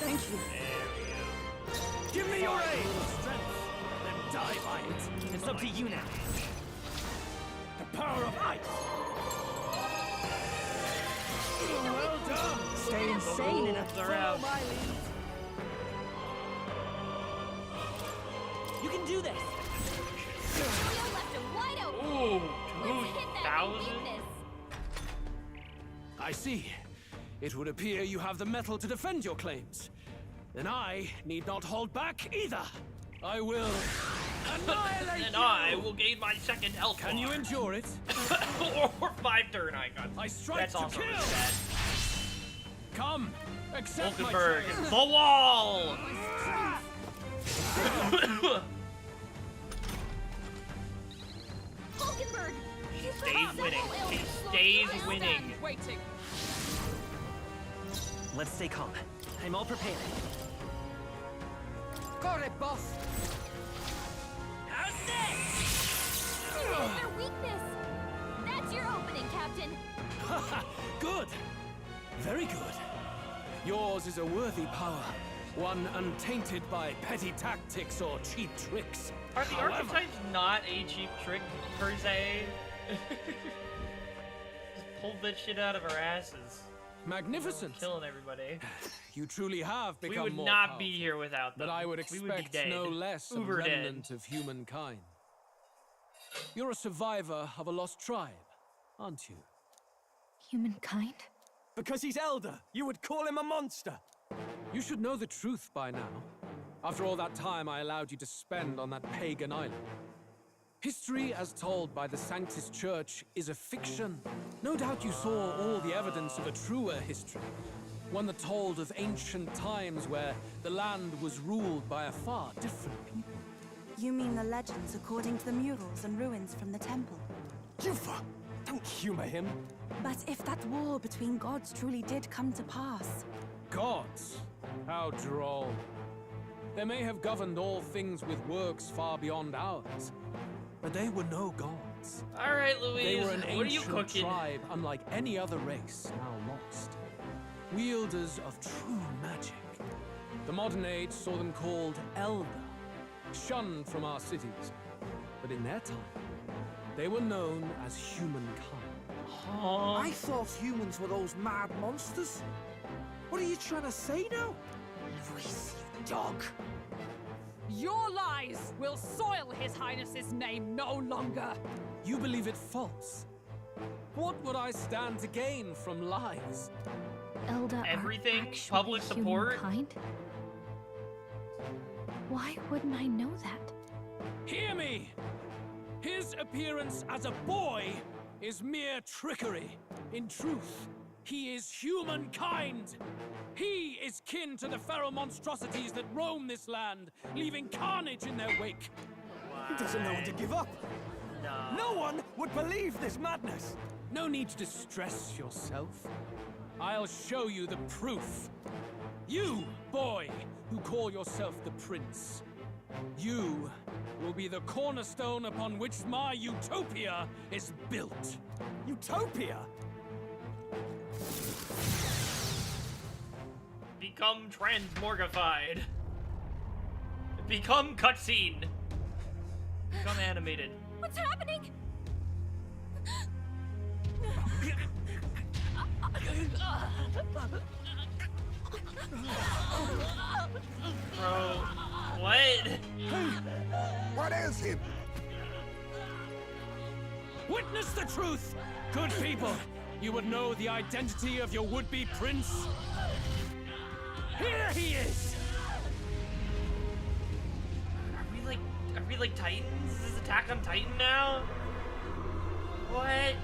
Thank you. There we go. Give me your aid! Strength, then die by it. It's up to you now. The power of ice! insane enough to Wolves are follow out. my lead. You can do this! Leo left him wide open. Ooh, Let's hit that 2,000? weakness. I see. It would appear you have the metal to defend your claims. Then I need not hold back either. I will annihilate And I will gain my second health Can you bar. endure it? or 5 turn icons. I strike That's to also kill. really bad. Come, accept my Hulkenberg, challenge. the wall! Hulkenberg, She stays winning. She stays winning. Waiting. Let's stay calm. I'm all prepared. Got it, boss. How's this? Their weakness. That's your opening, Captain. Good. Very good. Yours is a worthy power. One untainted by petty tactics or cheap tricks. Are the However, archetypes not a cheap trick, per se? Just pulled that shit out of our asses. magnificent. Killing everybody. You truly have become We would more not powerful. be here without them. But I would We would be expect dead. no less of a Uber dead. remnant of humankind. You're a survivor of a lost tribe, aren't you? Humankind? Because he's elder, you would call him a monster. You should know the truth by now. After all that time I allowed you to spend on that pagan island. History, as told by the Sanctus Church, is a fiction. No doubt you saw all the evidence of a truer history. One that told of ancient times where the land was ruled by a far different people. You mean the legends according to the murals and ruins from the temple? Yufa, don't humor him. But if that war between gods truly did come to pass... Gods? How droll. They may have governed all things with works far beyond ours, but they were no gods. All right, Louise. They were an what are you ancient cooking? tribe unlike any other race now lost. Wielders of true magic. The modern age saw them called Elder, shunned from our cities. But in their time, they were known as humankind. I thought humans were those mad monsters. What are you trying to say now? Luis, you dog. Your lies will soil His Highness's name no longer. You believe it false? What would I stand to gain from lies? Elda Everything? are actually Public support? humankind? Why wouldn't I know that? Hear me! His appearance as a boy is mere trickery. In truth, he is humankind. He is kin to the feral monstrosities that roam this land, leaving carnage in their wake. He doesn't know when to give up. No one would believe this madness. No need to distress yourself. I'll show you the proof. You, boy, who call yourself the prince. You will be the cornerstone upon which my utopia is built. Utopia? Become transmorgified. Become cutscene. Become animated. What's happening? Bro, what? What is him? Witness the truth! Good people, you would know the identity of your would-be prince. Here he is! Are we like Titans? Is this Attack on Titan now? What?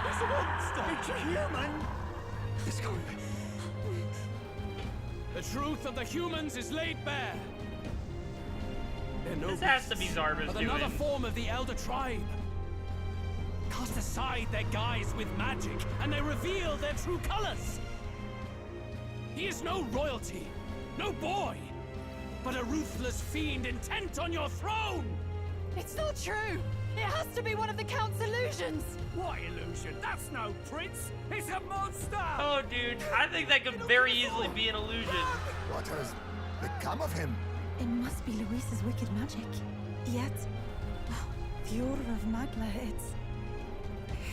He's a monster! It's a human! It's going. The truth of the humans is laid bare. They're no This has to be beasts, Zarba's but doing. another form of the Elder Tribe. Cast aside their guise with magic, and they reveal their true colors. He is no royalty, no boy, but a ruthless fiend intent on your throne! It's not true! It has to be one of the Count's illusions! What illusion? That's no prince! It's a monster! Oh, dude, I think that could very easily be an illusion. What has become of him? It must be Luis's wicked magic. Yet, the aura of Magla,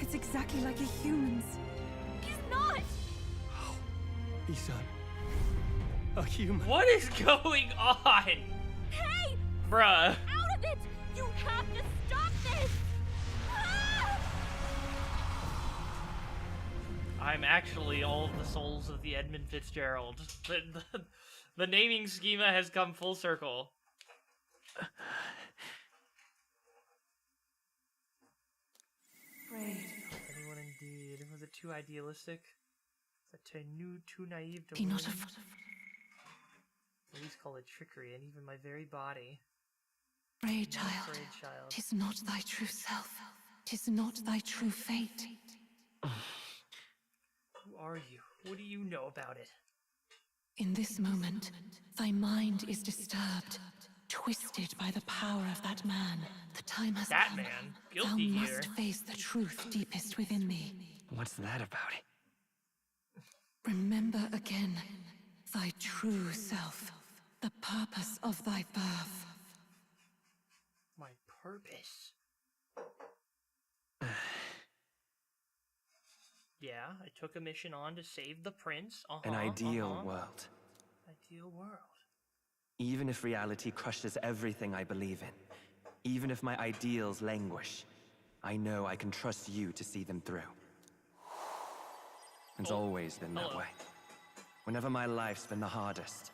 it's exactly like a human's. He's not! He's a human. What is going on? Hey! Bruh. Out of it! You have to stop this! Ah! I'm actually all of the souls of the Edmund Fitzgerald. The naming schema has come full circle. Anyone indeed. Was it too idealistic? Was it too naive to Be win? not Please call it trickery, and even my very body. Afraid, Not child. afraid, child. Tis not thy true self. Tis not thy true fate. Who are you? What do you know about it? In this moment, thy mind is disturbed, twisted by the power of that man. The time has That come. man? Thou Guilty here. must face the truth deepest within thee. What's that about? Remember again thy true self, the purpose of thy birth. My purpose? Yeah, I took a mission on to save the prince. An ideal world. Ideal world. Even if reality crushes everything I believe in, even if my ideals languish, I know I can trust you to see them through. It's always been that way. Whenever my life's been the hardest,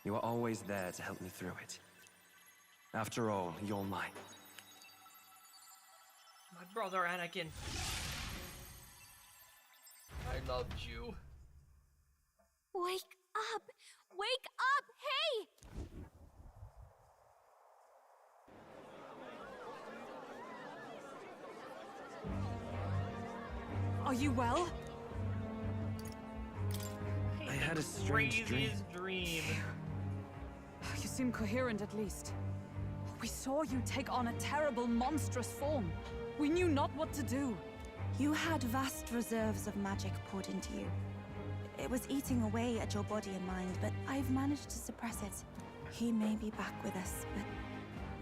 you are always there to help me through it. After all, you're mine. My brother Anakin. I loved you. Wake up! Wake up! Hey! Are you well? I had a strange dream. Craziest dream. You seem coherent at least. We saw you take on a terrible, monstrous form. We knew not what to do. You had vast reserves of magic poured into you. It was eating away at your body and mind, but I've managed to suppress it. He may be back with us, but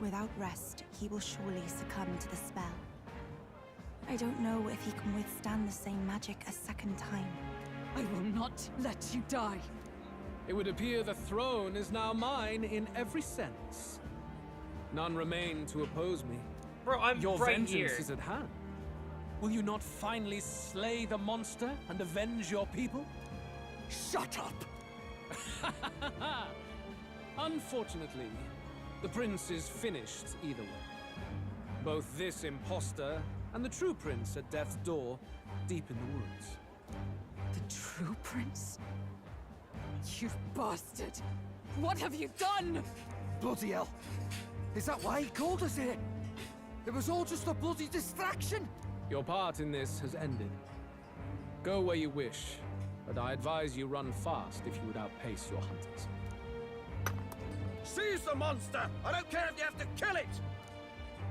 without rest, he will surely succumb to the spell. I don't know if he can withstand the same magic a second time. I will not let you die. It would appear the throne is now mine in every sense. None remain to oppose me. Bro, I'm Your right vengeance here. is at hand. Will you not finally slay the monster and avenge your people? Shut up! Unfortunately, the prince is finished either way. Both this imposter and the true prince at death's door, deep in the woods. The true prince? You bastard! What have you done? Bloody hell! Is that why he called us here? It was all just a bloody distraction! Your part in this has ended. Go where you wish, but I advise you run fast if you would outpace your hunters. Seize the monster! I don't care if you have to kill it!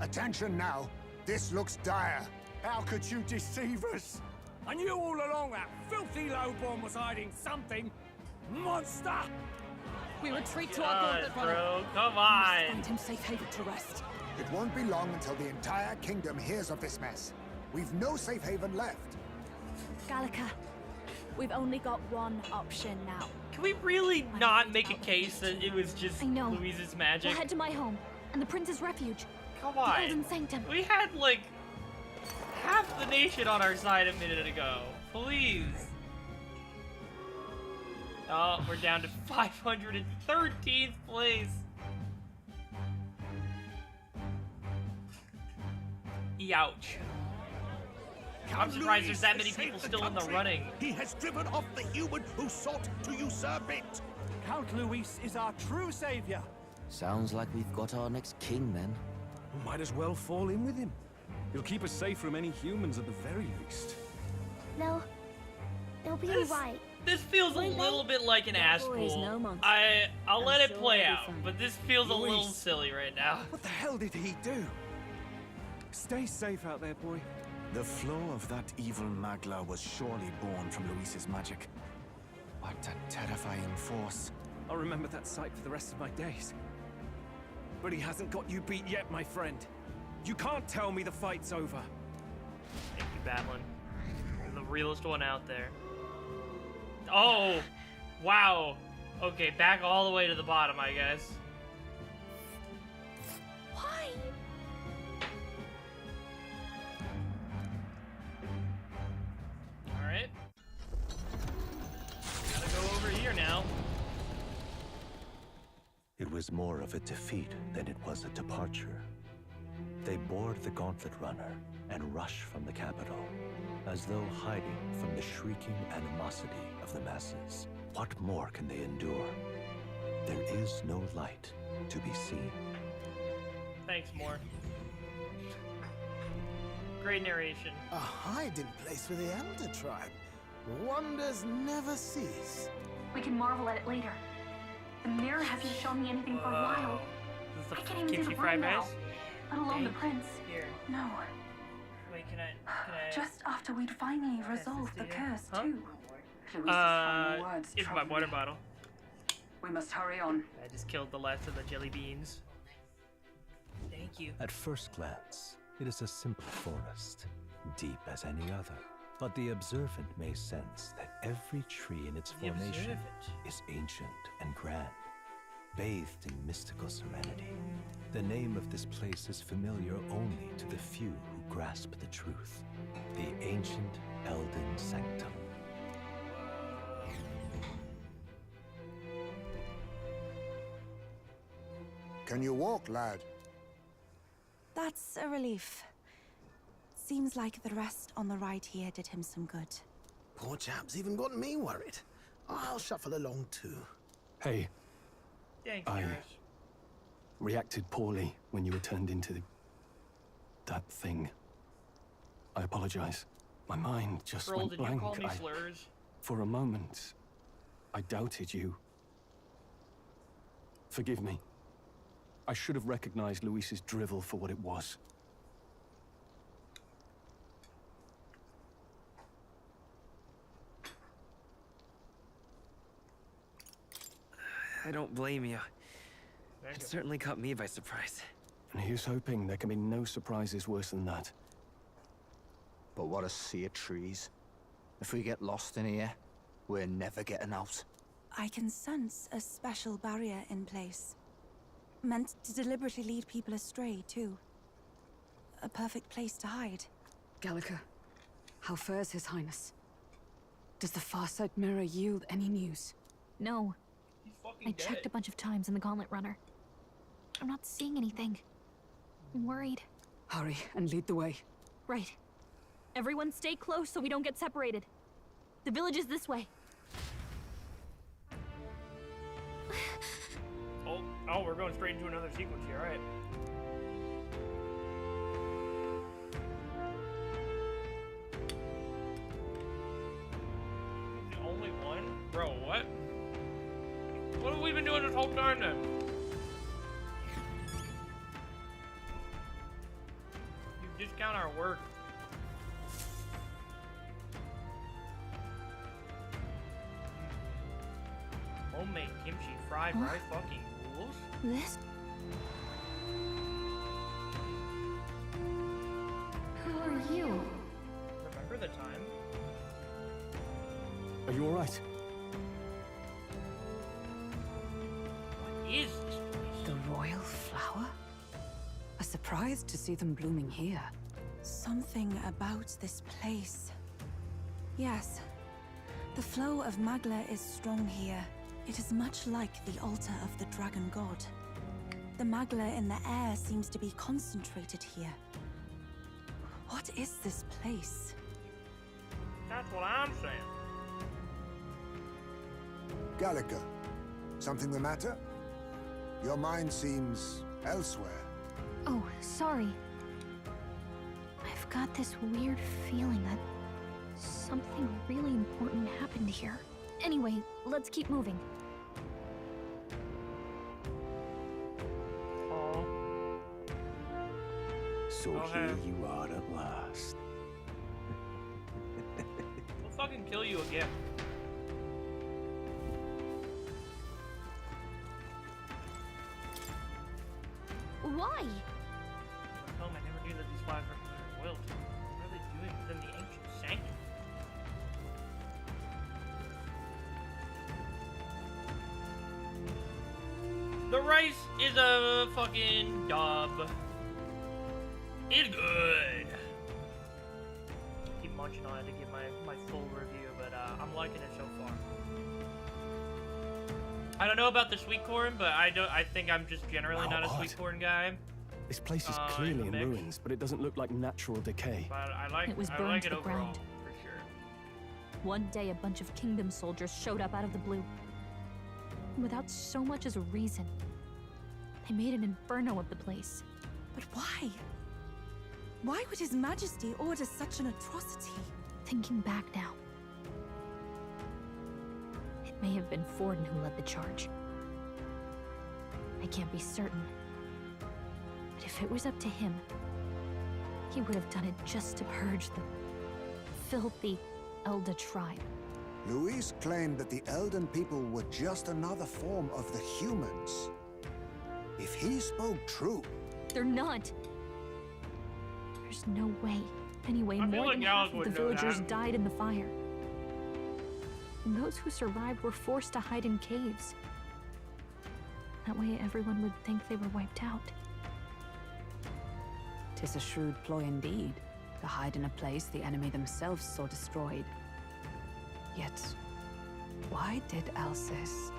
Attention now. This looks dire. How could you deceive us? I knew all along that filthy lowborn was hiding something. Monster! We retreat to our gauntlet runner. Bro, come We on. must find him safe haven to rest. It won't be long until the entire kingdom hears of this mess. We've no safe haven left. Gallica, we've only got one option now. Can we really not make a case that it was just I know. Louise's magic? We'll head to my home and the prince's refuge. Come The on. Elden Sanctum. We had like half the nation on our side a minute ago. Please. Oh, we're down to 513th place. Ouch. I'm surprised there's that many people still in the running. He has driven off the human who sought to usurp it. Count Luis is our true savior. Sounds like we've got our next king then. Might as well fall in with him. He'll keep us safe from any humans at the very least. They'll be alright. This feels a little bit like an ass boy's pool. no monster. I'll let it sure play it'll be out, fun. but this feels a little Luis. silly right now. What the hell did he do? Stay safe out there, boy. The flow of that evil Magla was surely born from Luis's magic. What a terrifying force. I'll remember that sight for the rest of my days. But he hasn't got you beat yet, my friend. You can't tell me the fight's over. Thank you, Batlin. You're the realest one out there. Oh! Wow. Okay, back all the way to the bottom, I guess. Why? Alright. Gotta go over here now. It was more of a defeat than it was a departure. They board the Gauntlet Runner and rush from the capital, as though hiding from the shrieking animosity of the masses. What more can they endure? There is no light to be seen. Thanks, Moore. Great narration. A hiding place for the Elder Tribe. Wonders never cease. We can marvel at it later. The mirror hasn't shown me anything for a while. Is this I the can't even see kimchi the fried room now, rice? let alone the prince. Here. No. Wait, can I... Just after we'd finally resolved the curse, Huh? too. Louise's final words It's my troubled water me. bottle. We must hurry on. I just killed the last of the jelly beans. Thank you. At first glance, it is a simple forest, deep as any other. But the observant may sense that every tree in its The formation observant. is ancient and grand, bathed in mystical serenity. The name of this place is familiar only to the few who grasp the truth. The ancient Elden Sanctum. Can you walk, lad? That's a relief. Seems like the rest on the ride here did him some good. Poor chap's even got me worried. I'll shuffle along too. Hey, Thanks, I Josh. reacted poorly when you were turned into that thing. I apologize. My mind just Girl, went did you blank. call me slurs? For a moment, I doubted you. Forgive me. I should have recognized Luis's drivel for what it was. I don't blame you. It certainly caught me by surprise. And here's hoping there can be no surprises worse than that. But what a sea of trees. If we get lost in here, we're never getting out. I can sense a special barrier in place. Meant to deliberately lead people astray, too. A perfect place to hide. Gallica, how fares His Highness? Does the Farsight mirror yield any news? No. I checked a bunch of times in the Gauntlet Runner. I'm not seeing anything. I'm worried. Hurry and lead the way. Right. Everyone stay close so we don't get separated. The village is this way. Oh, we're going straight into another sequence here, alright. The only one? Bro, what? What have we been doing this whole time then? You discount our work. Homemade kimchi fried Huh? rice fucking rules? This? Who are you? Remember the time? Are you alright? What is this place? The royal flower? A surprise to see them blooming here. Something about this place. Yes. The flow of Magla is strong here. It is much like the altar of the dragon god. The Magla in the air seems to be concentrated here. What is this place? That's what I'm saying. Gallica, something the matter? Your mind seems elsewhere. Oh, sorry. I've got this weird feeling that something really important happened here. Anyway, let's keep moving. So Okay. here you are at last. We'll fucking kill you again. Why? Oh, I never knew that these flags were considered wilt. What are they doing within the ancient sanctum? The rice is a fucking dub. It's good. Keep munching on it to get my full review, but I'm liking it so far. I don't know about the sweet corn, but I think I'm just generally not a sweet corn guy. This place is clearly in ruins, but it doesn't look like natural decay. But I like it overall, ground. for sure. One day, a bunch of kingdom soldiers showed up out of the blue. Without so much as a reason. They made an inferno of the place. But why? Why would His Majesty order such an atrocity? Thinking back now, it may have been Forden who led the charge. I can't be certain. But if it was up to him, he would have done it just to purge the filthy Elda tribe. Louise claimed that the Elden people were just another form of the humans. If he spoke true... They're not. There's no way. Anyway, more like than half of the villagers died in the fire. And those who survived were forced to hide in caves. That way everyone would think they were wiped out. 'Tis a shrewd ploy indeed, to hide in a place the enemy themselves saw destroyed. Yet, why did L-ise?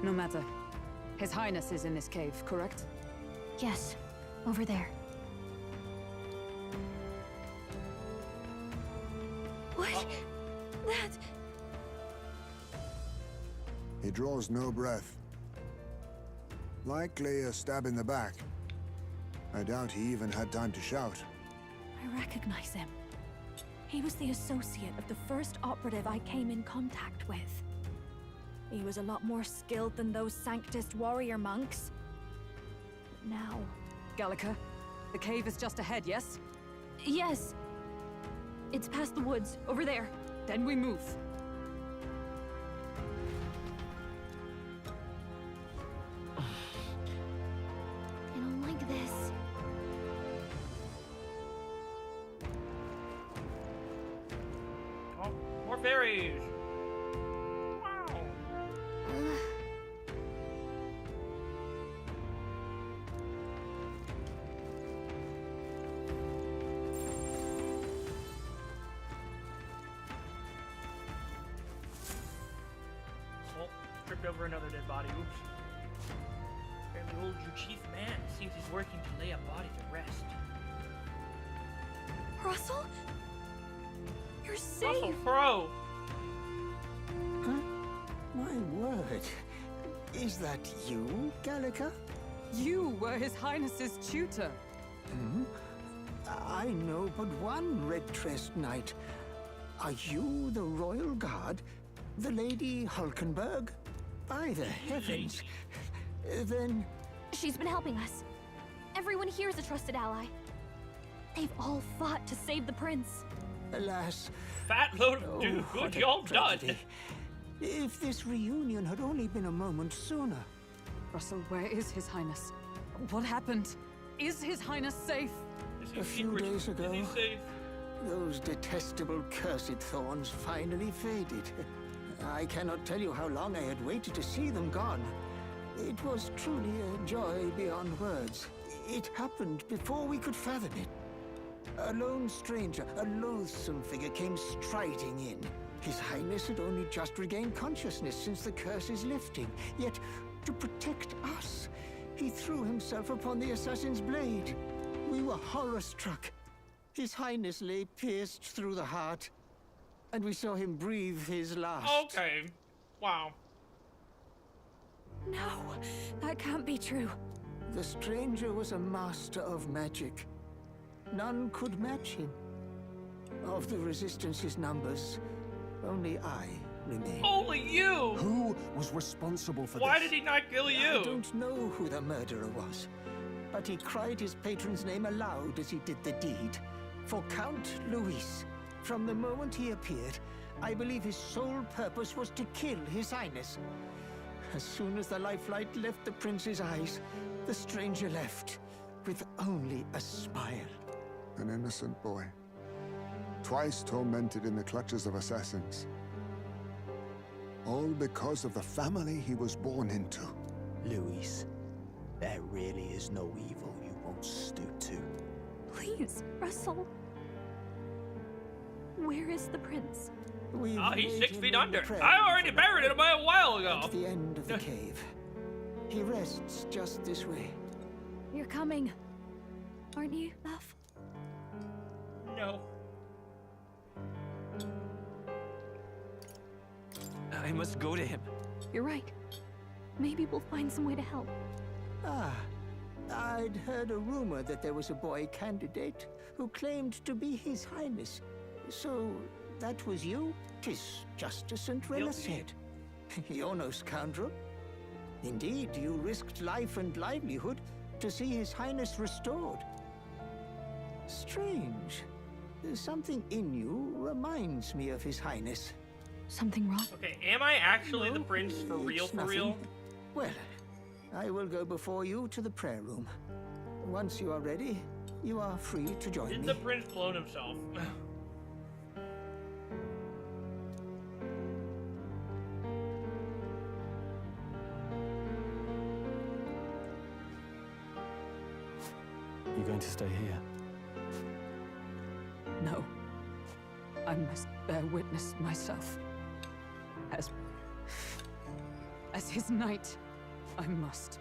No matter. His Highness is in this cave, correct? Yes, over there. What? That... He draws no breath. Likely a stab in the back. I doubt he even had time to shout. I recognize him. He was the associate of the first operative I came in contact with. He was a lot more skilled than those Sanctist warrior monks. But now... Gallica, the cave is just ahead, yes? Yes. It's past the woods, over there. Then we move. I don't like this. Oh, more fairies! Wow! Oh, tripped over another dead body. Oops. Apparently old your chief man seems he's working to lay a body to rest. Russell? You're safe! Russell Crowe! Huh? My word. Is that you, Gallica? You were His Highness's tutor. Hmm? I know but one red-tressed knight. Are you the royal guard? The Lady Hulkenberg? By the heavens. Then... She's been helping us. Everyone here is a trusted ally. They've all fought to save the prince. Alas... Fat load of dude, good y'all done! If this reunion had only been a moment sooner. Russell, where is His Highness? What happened? Is His Highness safe? A few days ago, those detestable cursed thorns finally faded. I cannot tell you how long I had waited to see them gone. It was truly a joy beyond words. It happened before we could fathom it. A lone stranger, a loathsome figure came striding in. His Highness had only just regained consciousness since the curse's lifting. Yet, to protect us, he threw himself upon the assassin's blade. We were horror-struck. His Highness lay pierced through the heart, and we saw him breathe his last. Okay. Wow. No, that can't be true. The stranger was a master of magic. None could match him. Of the Resistance's numbers, only I remain. Only you! Who was responsible for Why this? did he not kill you? I don't know who the murderer was, but he cried his patron's name aloud as he did the deed. For Count Louis, from the moment he appeared, I believe his sole purpose was to kill His Highness. As soon as the lifelight left the prince's eyes, the stranger left, with only a smile. An innocent boy. Twice tormented in the clutches of assassins. All because of the family he was born into. L-ise, there really is no evil you won't stoop to. Please, Russell. Where is the prince? Oh, he's 6 feet under. I already buried him a while ago. At the end of the cave. He rests just this way. You're coming, aren't you, love? No. I must go to him. You're right. Maybe we'll find some way to help. Ah, I'd heard a rumor that there was a boy candidate who claimed to be His Highness. So, that was you? 'Tis just as St. Rilla said. You're no scoundrel. Indeed, you risked life and livelihood to see His Highness restored. Strange. Something in you reminds me of His Highness. Something wrong? Okay, am I actually the prince for real, It's for nothing. real? Well, I will go before you to the prayer room. Once you are ready, you are free to join Did me. the prince clone himself? You going to stay here? No. I must bear witness myself. As his knight, I must.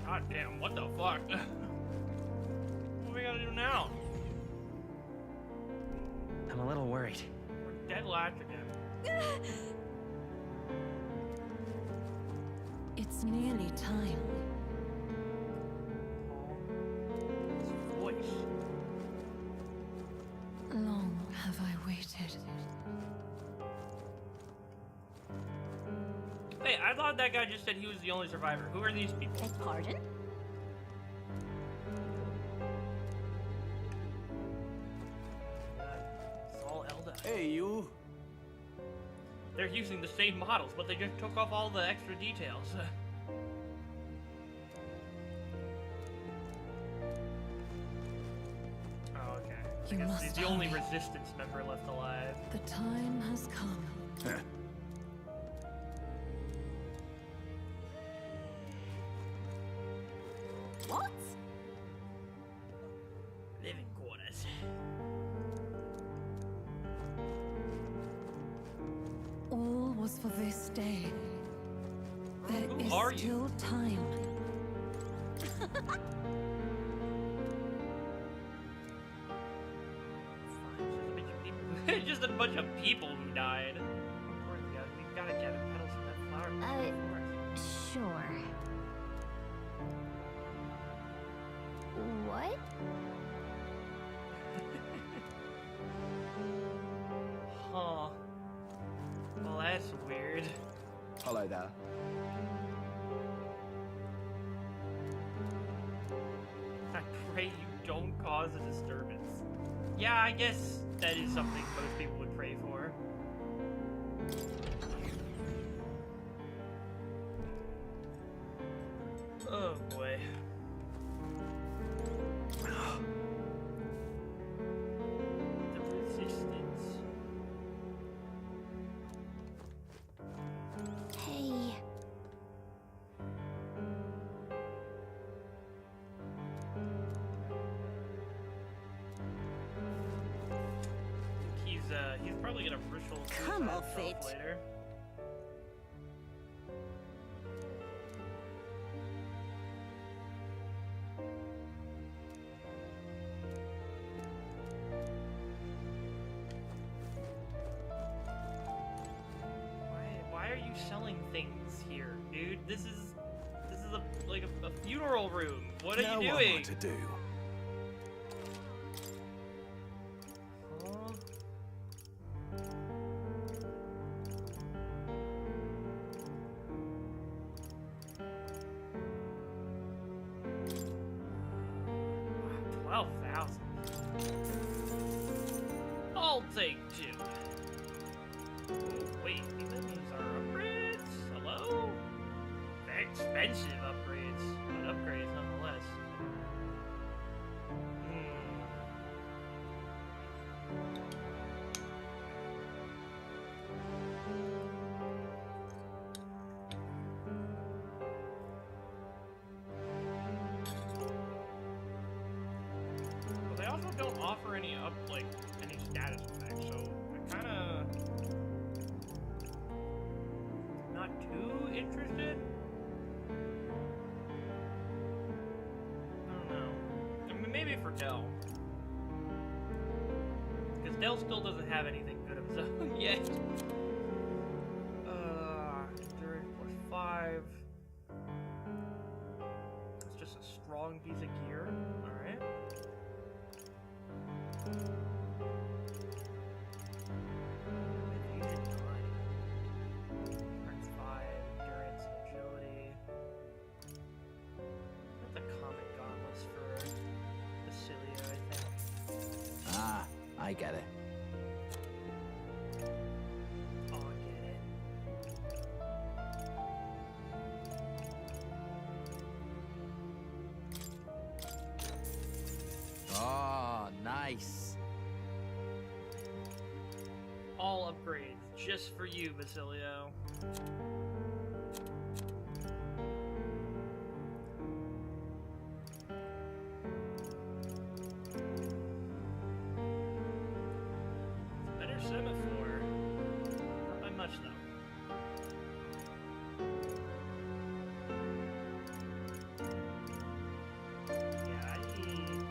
God damn, what the fuck? What do we gotta do now? I'm a little worried. We're dead last again. It's nearly time. Voice. Long have I waited. Hey, I thought that guy just said he was the only survivor. Who are these people? Beg pardon? It's all Elda. Hey, you. They're using the same models, but they just took off all the extra details. Oh, okay. I You guess must he's the tell only me. resistance member left alive. The time has come. What? Living quarters. All was for this day. There Who is are you? still time. It's just a bunch of people who died. Of course, we gotta get petals from that flower. Sure. What? Huh. Well, that's weird. Hello there. I pray you don't cause a disturbance. Yeah, I guess that is something most people would pray for. Oh boy. The resistance. Hey. He's probably gonna ritual Come suicide off himself it. later. Why are you selling things here, dude? This is like a funeral room. What are Now you what doing? am I to do? Huh? Wow, 12,000. I'll take 2. Oh, wait, these enemies are upgrades? Hello? Very expensive upgrades. Dell still doesn't have anything good of his own yet. Endurance +5. It's just a strong piece of gear. Alright. Strength 5, endurance, agility. That's the common gauntlets for Basilio, I think. Ah, I get it. Oh, I get it. Oh, nice. All upgrades just for you, Basilio. Better semaphore. Not by much, though. Yeah, I think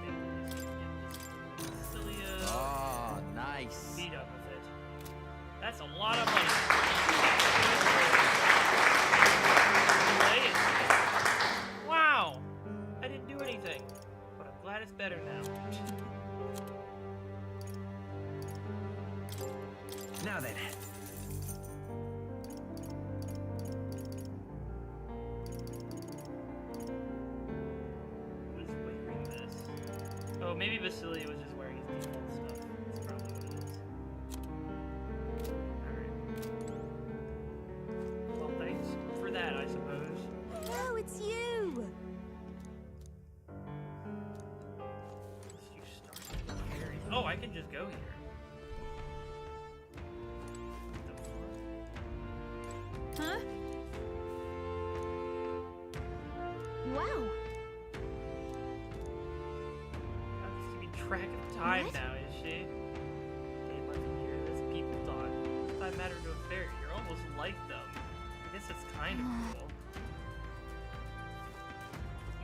Basilio. Oh, nice. Beat up with it. That's a lot of money. Wow! I didn't do anything, but I'm glad it's better now. Now then. Who's wearing this? Oh, maybe Basilio was just wearing his default stuff. That's probably what it is. Alright. Well, thanks for that, I suppose. Oh, it's you! You started carrying. Oh, I can just go here. Huh? Wow. I'm just keeping track of time now, is she? Day, month, and year. This people talk. Does time matter to a fairy? You're almost like them. I guess it's kind of cool.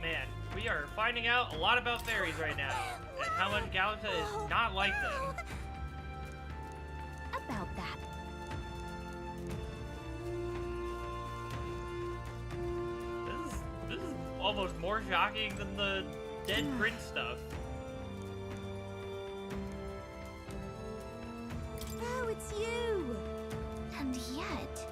Man, we are finding out a lot about fairies right now, and how much Galata is not like them. About that. This is almost more shocking than the dead prince stuff. Oh, it's you! And yet...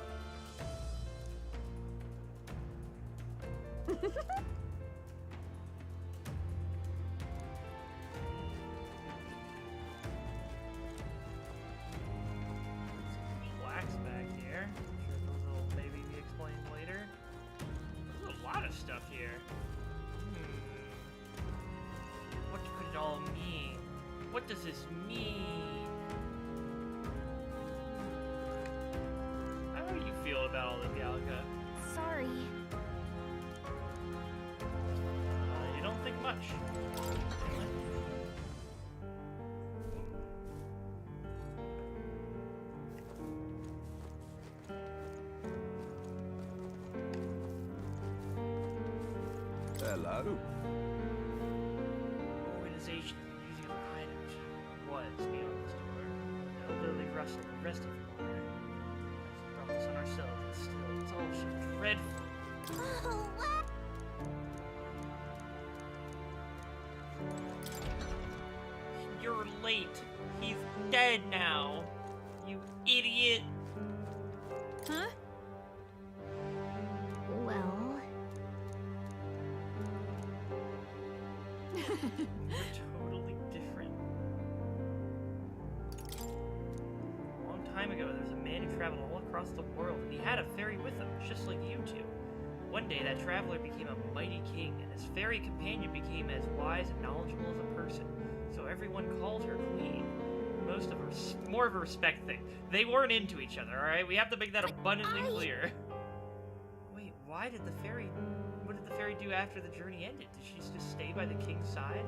Plaques back here. I'm sure those will maybe be explained later. There's a lot of stuff here. What could it all mean? What does this mean? How do you feel about all this, Gallica? Sorry. You don't think much. Hello. Organization using the hideout was beyond this door. Elderly Russell, the rest of them are. Let's brought this on ourselves, and still, it's all so dreadful. You're late. He's dead now. You idiot. Huh? Well... We're totally different. A long time ago, there was a man who traveled all across the world, and he had a fairy with him, just like you two. One day, that traveler became a mighty king, and his fairy companion became as wise and knowledgeable as a person. So everyone called her queen. Most of her, more of a respect thing. They weren't into each other, alright? We have to make that abundantly clear. Wait, why did the fairy... What did the fairy do after the journey ended? Did she just stay by the king's side?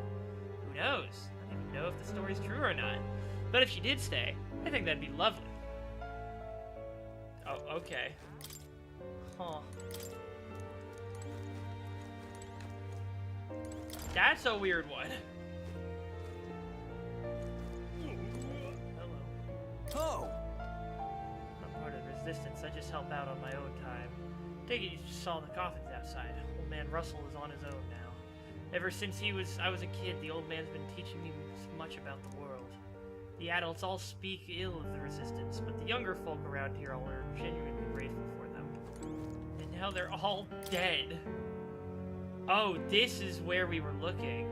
Who knows? I don't even know if the story's true or not. But if she did stay, I think that'd be lovely. Oh, okay. Huh. That's a weird one. resistance. I just help out on my own time. Take it you just saw the coffins outside. Old man Russell is on his own now. Ever since I was a kid, the old man's been teaching me much about the world. The adults all speak ill of the resistance, but the younger folk around here all are genuinely grateful for them. And now they're all dead. Oh, this is where we were looking.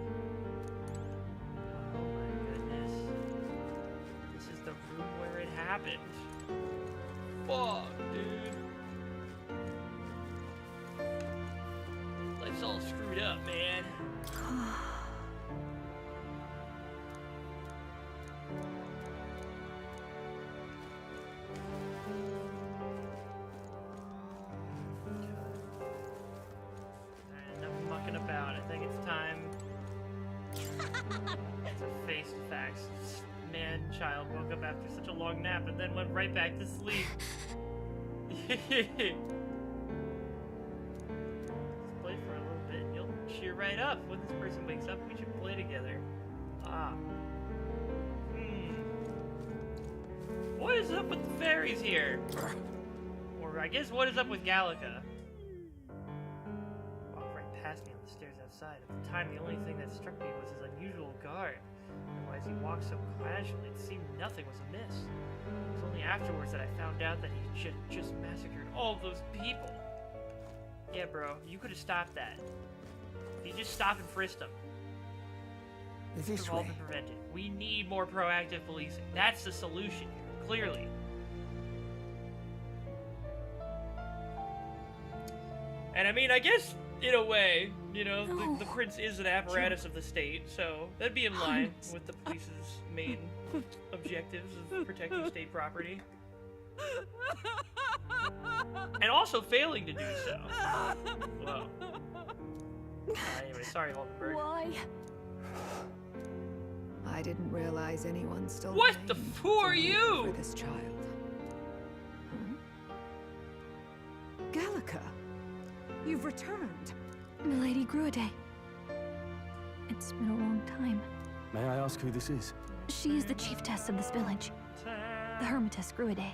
Oh my goodness. This is the room where it happened. Fuck, dude. Life's all screwed up, man. Enough mucking about. I think it's time to face the facts. This man-child woke up after such a long nap and then went right back to sleep. Let's play for a little bit and you'll cheer right up. When this person wakes up, we should play together. What is up with the fairies here? Or I guess what is up with Gallica? Walked right past me on the stairs outside. At the time, the only thing that struck me was his unusual guard. Otherwise, he walked so casually, it seemed nothing was amiss. It was only afterwards that I found out that he just massacred all of those people. Yeah, bro, you could have stopped that. You just stopped and frisked them. This This could have all way. been prevented. We need more proactive policing. That's the solution here, clearly. And I mean, I guess, in a way, you know, the prince is an apparatus of the state, so that'd be in line with the police's main objectives of protecting state property. And also failing to do so. Well. Anyway, sorry, Waldenberg. Why? I didn't realize anyone still. What the who are you? For this child. Gallica, you've returned. Milady Gruade. It's been a long time. May I ask who this is? She is the chiefess of this village. The Hermitess Gruade.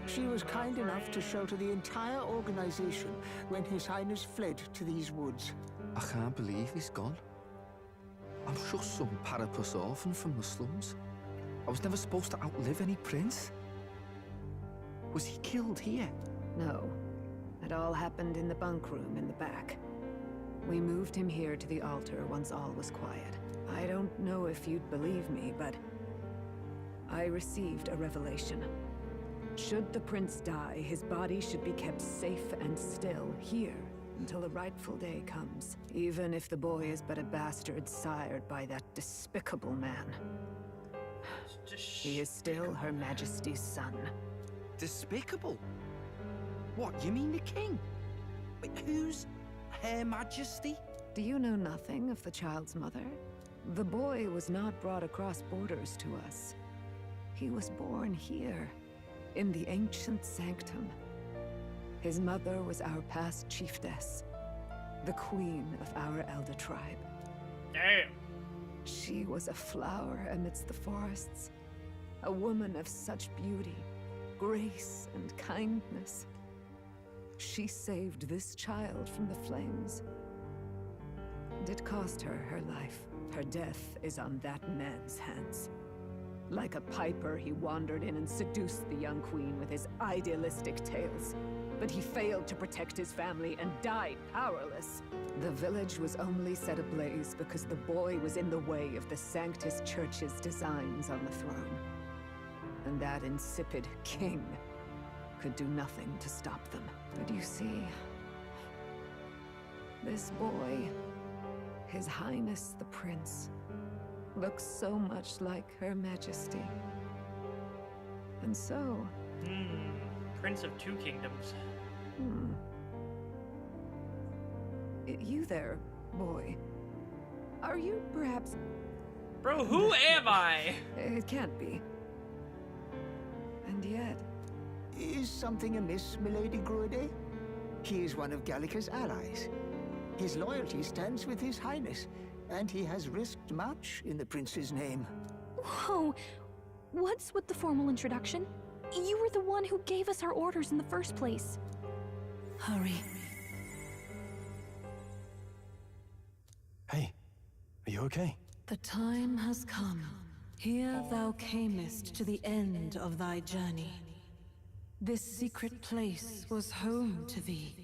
She was kind enough to shelter the entire organization when His Highness fled to these woods. I can't believe he's gone. I'm just some parapus orphan from the slums. I was never supposed to outlive any prince. Was he killed here? No. It all happened in the bunk room in the back. We moved him here to the altar once all was quiet. I don't know if you'd believe me, but I received a revelation. Should the prince die, his body should be kept safe and still here until the rightful day comes, even if the boy is but a bastard sired by that despicable man. He is still Her Majesty's son. Despicable? What, you mean the king? Wait, who's Her Majesty? Do you know nothing of the child's mother? The boy was not brought across borders to us. He was born here, in the ancient sanctum. His mother was our past chiefess, the queen of our elder tribe. Damn. She was a flower amidst the forests, a woman of such beauty, grace, and kindness. She saved this child from the flames. And it cost her her life. Her death is on that man's hands. Like a piper, he wandered in and seduced the young queen with his idealistic tales. But he failed to protect his family and died powerless. The village was only set ablaze because the boy was in the way of the Sanctus Church's designs on the throne. And that insipid king could do nothing to stop them. But you see, this boy, His Highness the Prince, looks so much like Her Majesty. And so... Prince of Two Kingdoms. You there, boy. Are you perhaps... Bro, who am I? It can't be. And yet... Is something amiss, Milady Gruade? He is one of Gallica's allies. His loyalty stands with His Highness, and he has risked much in the prince's name. Whoa! What's with the formal introduction? You were the one who gave us our orders in the first place. Hurry. Hey, are you okay? The time has come. Here thou camest to the end of thy journey. This secret place was home to thee.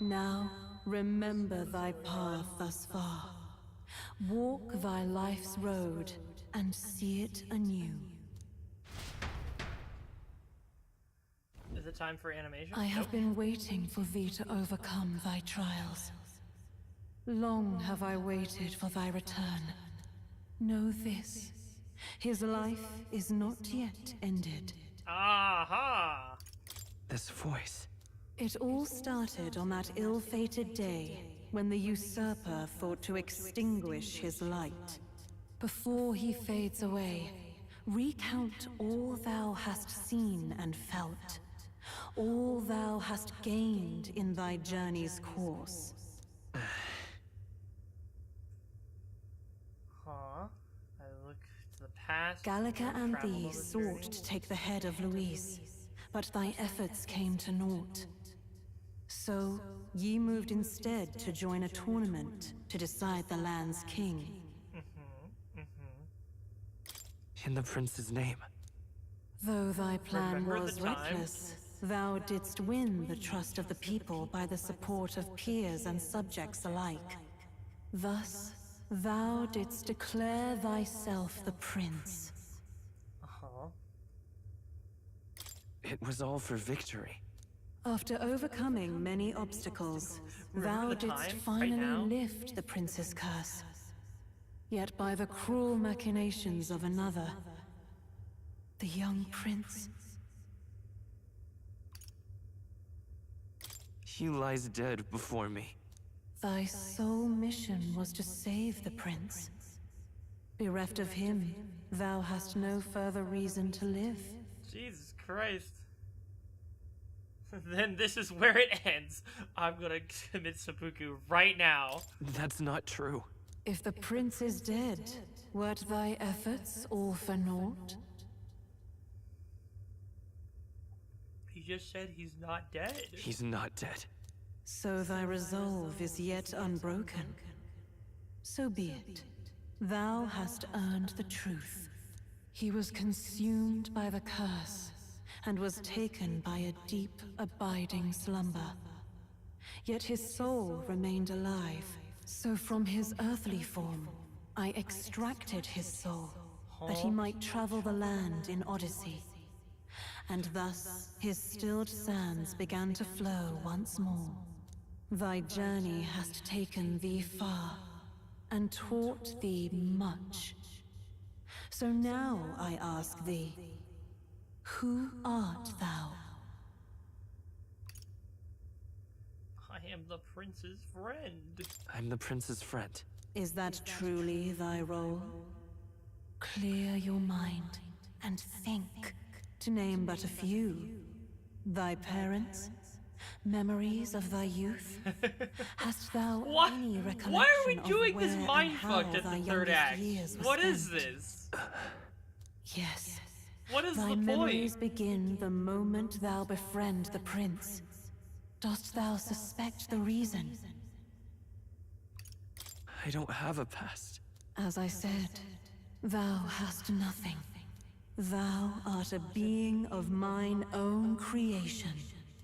Now, remember thy path thus far. Walk thy life's road and see it anew. Is it time for animation? I have been waiting for thee to overcome thy trials. Long have I waited for thy return. Know this, his life is not yet ended. Aha! This voice. It all started on that ill-fated day when the usurper thought to extinguish his light. Before he fades away, recount all thou hast seen and felt, all thou hast gained in thy journey's course. Huh? I look to the past. Gallica and travel thee over the sought journey. to take the head of L-ise, but thy efforts came to naught. So, ye moved instead to join a tournament to decide the land's king. In the prince's name. Though thy plan Remember was the time? reckless, thou didst win the trust of the people by the support of peers and subjects alike. Thus, thou didst declare thyself the prince. Uh-huh. It was all for victory. After overcoming many obstacles, thou the didst time? Right finally now? lift the prince's curse. Yet by the cruel machinations of another, the young prince, He lies dead before me. thy sole mission was to save the prince. Bereft of him, thou hast no further reason to live. Jesus Christ. Then this is where it ends. I'm gonna commit seppuku right now. That's not true. If the prince is dead, wert thy efforts all for naught? He just said he's not dead. He's not dead. So thy resolve is yet unbroken. So be it. Thou hast earned the truth. He was consumed by the curse, and was taken by a deep, abiding slumber. Yet his soul remained alive, so from his earthly form, I extracted his soul, that he might travel the land in Odyssey. And thus, his stilled sands began to flow once more. Thy journey hast taken thee far, and taught thee much. So now I ask thee, who art thou? I am the prince's friend. I'm the prince's friend. Is that truly thy role? Clear your mind and think, to name but a few. Thy parents? Memories of thy youth? Hast thou any recollection Why are we doing of this where and mindfuck how at the thy third youngest act? years were What is spent? this? Yes. What is Thy the memories point? begin the moment thou befriend the prince. Dost thou suspect the reason? I don't have a past. As I said, thou hast nothing. Thou art a being of mine own creation.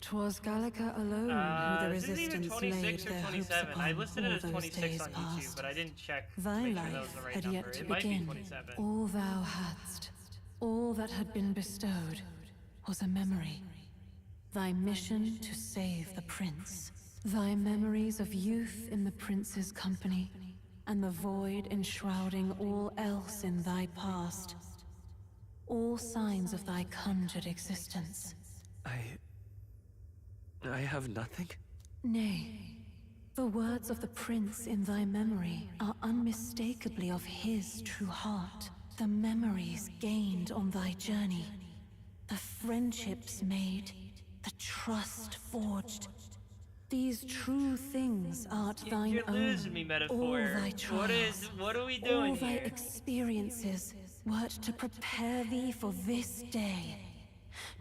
'Twas Gallica alone who the Is it either resistance 26 laid or their hopes 27? upon I listed it all as those 26 days on YouTube, past. but I didn't check to Thy make sure that was life the right had number. yet to It might be begin. 27. All thou hadst, all that had been bestowed, was a memory. Thy mission to save the prince. Thy memories of youth in the prince's company, and the void enshrouding all else in thy past. All signs of thy conjured existence. I have nothing? Nay, the words of the prince in thy memory are unmistakably of his true heart. The memories gained on thy journey, the friendships made, the trust forged. These true things art thine You're own. losing me, metaphor. All thy trials, What are we doing all thy here? experiences, wert to prepare thee for this day,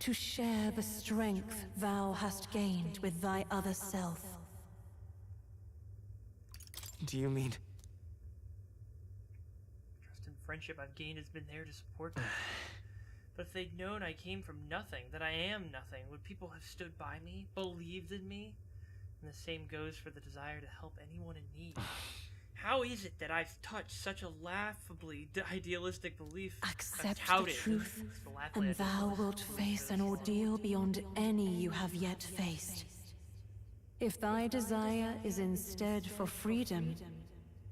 to share the strength thou hast gained with thy other self. Do you mean... Trust and friendship I've gained has been there to support me. But if they'd known I came from nothing, that I am nothing, would people have stood by me, believed in me? And the same goes for the desire to help anyone in need. How is it that I've touched such a laughably idealistic belief? Accept the truth, and thou wilt face an ordeal beyond any you have yet faced. If thy desire is instead for freedom,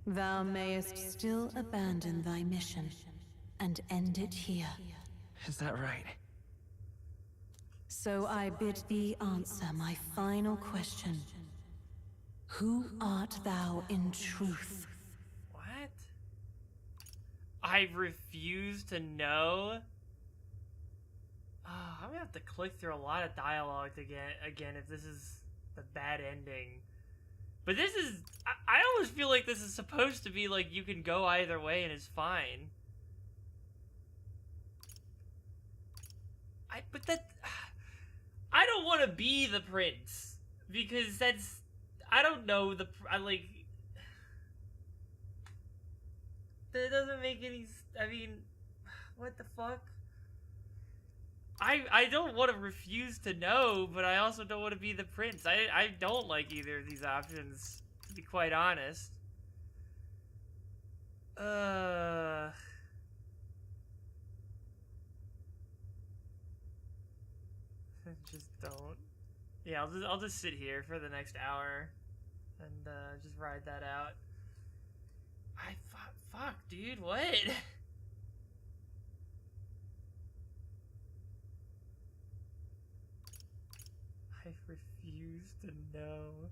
thou mayest still abandon thy mission and end it here. Is that right? So I bid thee answer my final question. Who art thou in truth? What? I refuse to know? Oh, I'm gonna have to click through a lot of dialogue again if this is the bad ending. But this is... I almost feel like this is supposed to be like you can go either way and it's fine. I don't want to be the prince because that's... I don't know the... that doesn't make any... I mean, what the fuck? I don't want to refuse to know, but I also don't want to be the prince. I don't like either of these options, to be quite honest. I just don't. Yeah, I'll just sit here for the next hour and just ride that out. Fuck, dude, what? I refuse to know.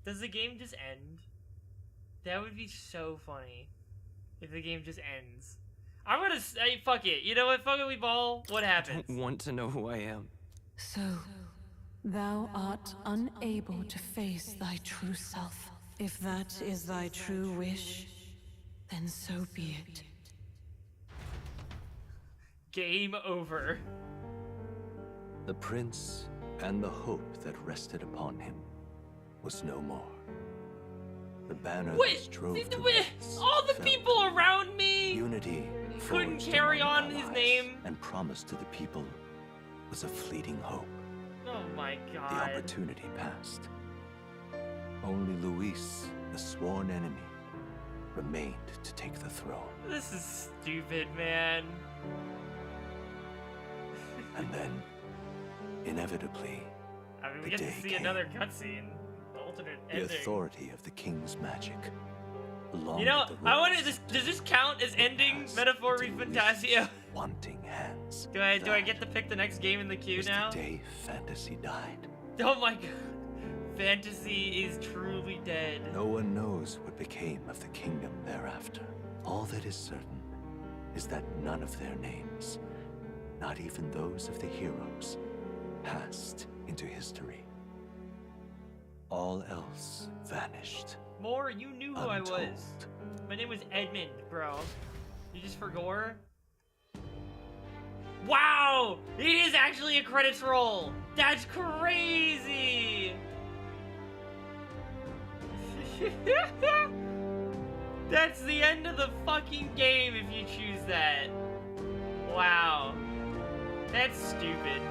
Does the game just end? That would be so funny if the game just ends. I'm gonna say, fuck it. You know what? Fuck it, we ball. What happens? I don't want to know who I am. So, thou art unable to face thy true self. If that is thy true wish, then so be it. Game over. The prince and the hope that rested upon him was no more. The banner that strove to rise all the fell. people around me Unity couldn't forged carry among on his allies name. and promised to the people was a fleeting hope. Oh my The god. opportunity passed. Only Luis, the sworn enemy, remained to take the throne. This is stupid, man. And then, inevitably, I mean, we the get to day see came. another cutscene. The alternate The ending. authority of the king's magic. along You know, with the I want rose to. Does this count as ending Metaphor Fantasio? wanting hands. Do I get to pick the next game in the queue now? The day fantasy died. Oh my god. Fantasy is truly dead. No one knows what became of the kingdom thereafter. All that is certain is that none of their names, not even those of the heroes, passed into history. All else vanished. More, you knew who I was. My name was Edmund, bro. You just forgot? Wow! It is actually a credits roll! That's crazy! That's the end of the fucking game if you choose that. Wow. That's stupid.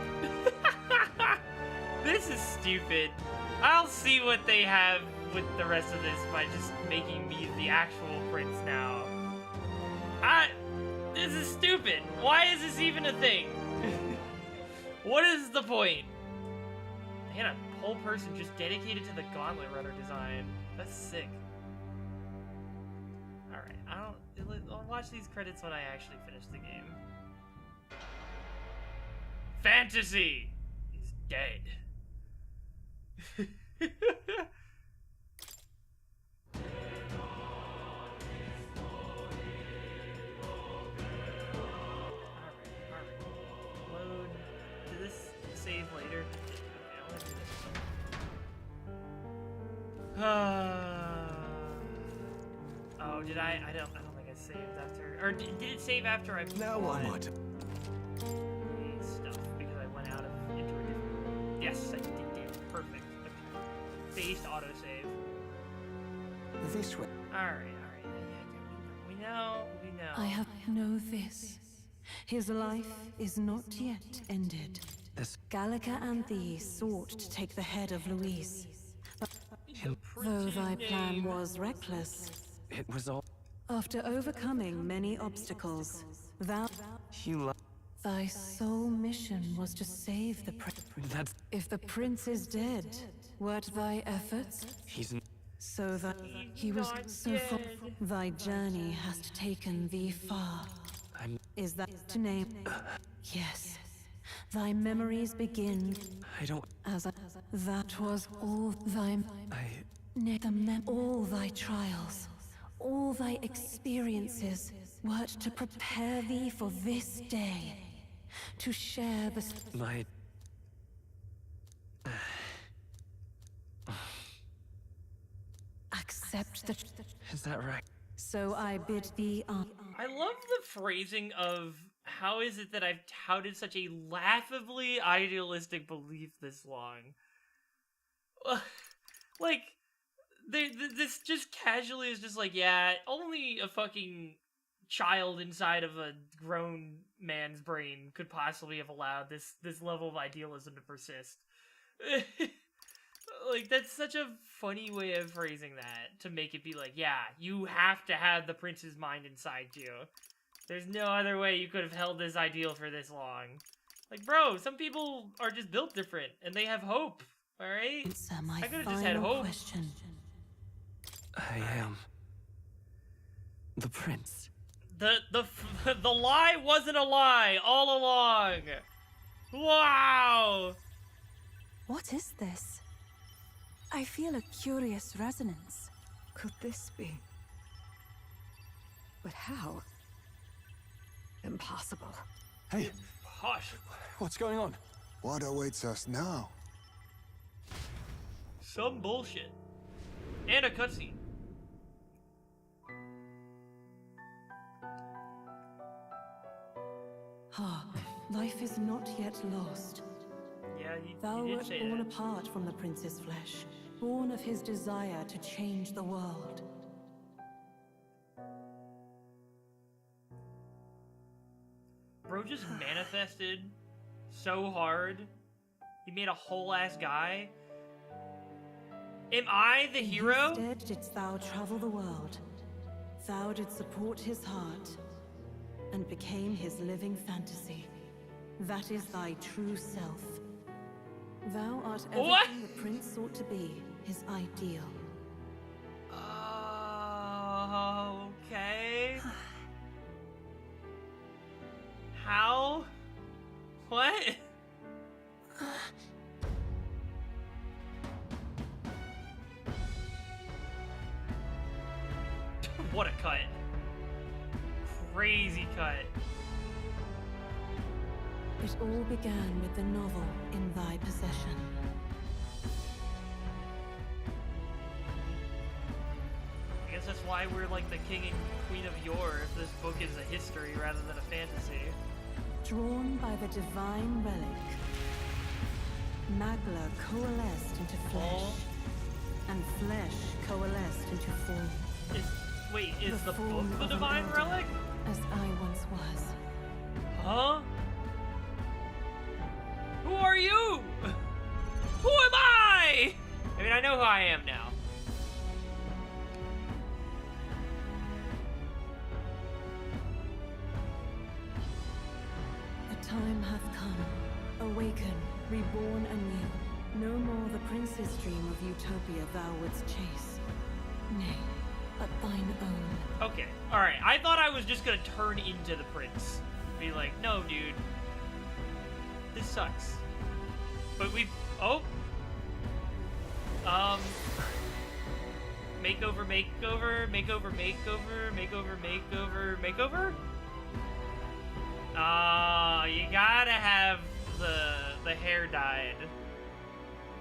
This is stupid. I'll see what they have with the rest of this by just making me the actual prince now. This is stupid. Why is this even a thing? What is the point? They had a whole person just dedicated to the Gauntlet Runner design. That's sick. Alright, I'll watch these credits when I actually finish the game. Fantasy is dead. Load. Did this save later? Okay, I want to do this. Oh, did I? I don't think I it saved after, or did it save after I Now bought what? stuff because I went out of into a different. Yes, I did. Perfect. Okay. Phased autosave. This way. All right. We know. I have know this. His life is not yet ended. Gallica and thee sought to take the head of Louise. But though thy plan was reckless, It was all after overcoming many obstacles, thy sole mission was to save the prince. That's... If the prince is dead, wert thy efforts? He's... So that he was so far. Thy journey has taken thee far. Is that to name? Yes. Thy memories begin. I don't... That was all thy... all thy trials, all thy experiences, wert to prepare thee for this day. To share the... My... Accept the... Is that right? So I bid thee on. I love the phrasing of how is it that I've touted such a laughably idealistic belief this long? Like, this just casually is just like, yeah, only a fucking child inside of a grown man's brain could possibly have allowed this level of idealism to persist. Like, that's such a funny way of phrasing that, to make it be like, yeah, you have to have the prince's mind inside you. There's no other way you could have held this ideal for this long. Like, bro, some people are just built different, and they have hope, alright? I could have just had hope. Question. I am... the prince. The lie wasn't a lie all along! Wow! What is this? I feel a curious resonance. Could this be? But how? Impossible. Hey, Hush. What's going on? What awaits us now? Some bullshit. And a cutscene. Life is not yet lost. Yeah, Thou you did wert say born that. apart from the prince's flesh, born of his desire to change the world. Bro just manifested so hard. He made a whole ass guy. Am I the hero? Instead didst thou travel the world. Thou didst support his heart, and became his living fantasy. That is thy true self. Thou art everything the prince sought to be, his ideal. Okay. How? What? What a cut. Crazy cut. It all began with the novel in thy possession. I guess that's why we're like the king and queen of yore, if this book is a history rather than a fantasy. Drawn by the divine relic, Magla coalesced into flesh, and flesh coalesced into form. Wait, is the book form the of divine an relic? As I once was. Huh? Who are you? Who am I? I mean, I know who I am now. The time hath come. Awaken, reborn anew. No more the prince's dream of utopia thou wouldst chase. Nay, but thine own. Okay, alright. I thought I was just gonna turn into the prince. Be like, no, dude. This sucks. But we... Oh! Makeover, makeover, makeover, makeover, makeover, makeover, makeover? You gotta have the hair dyed.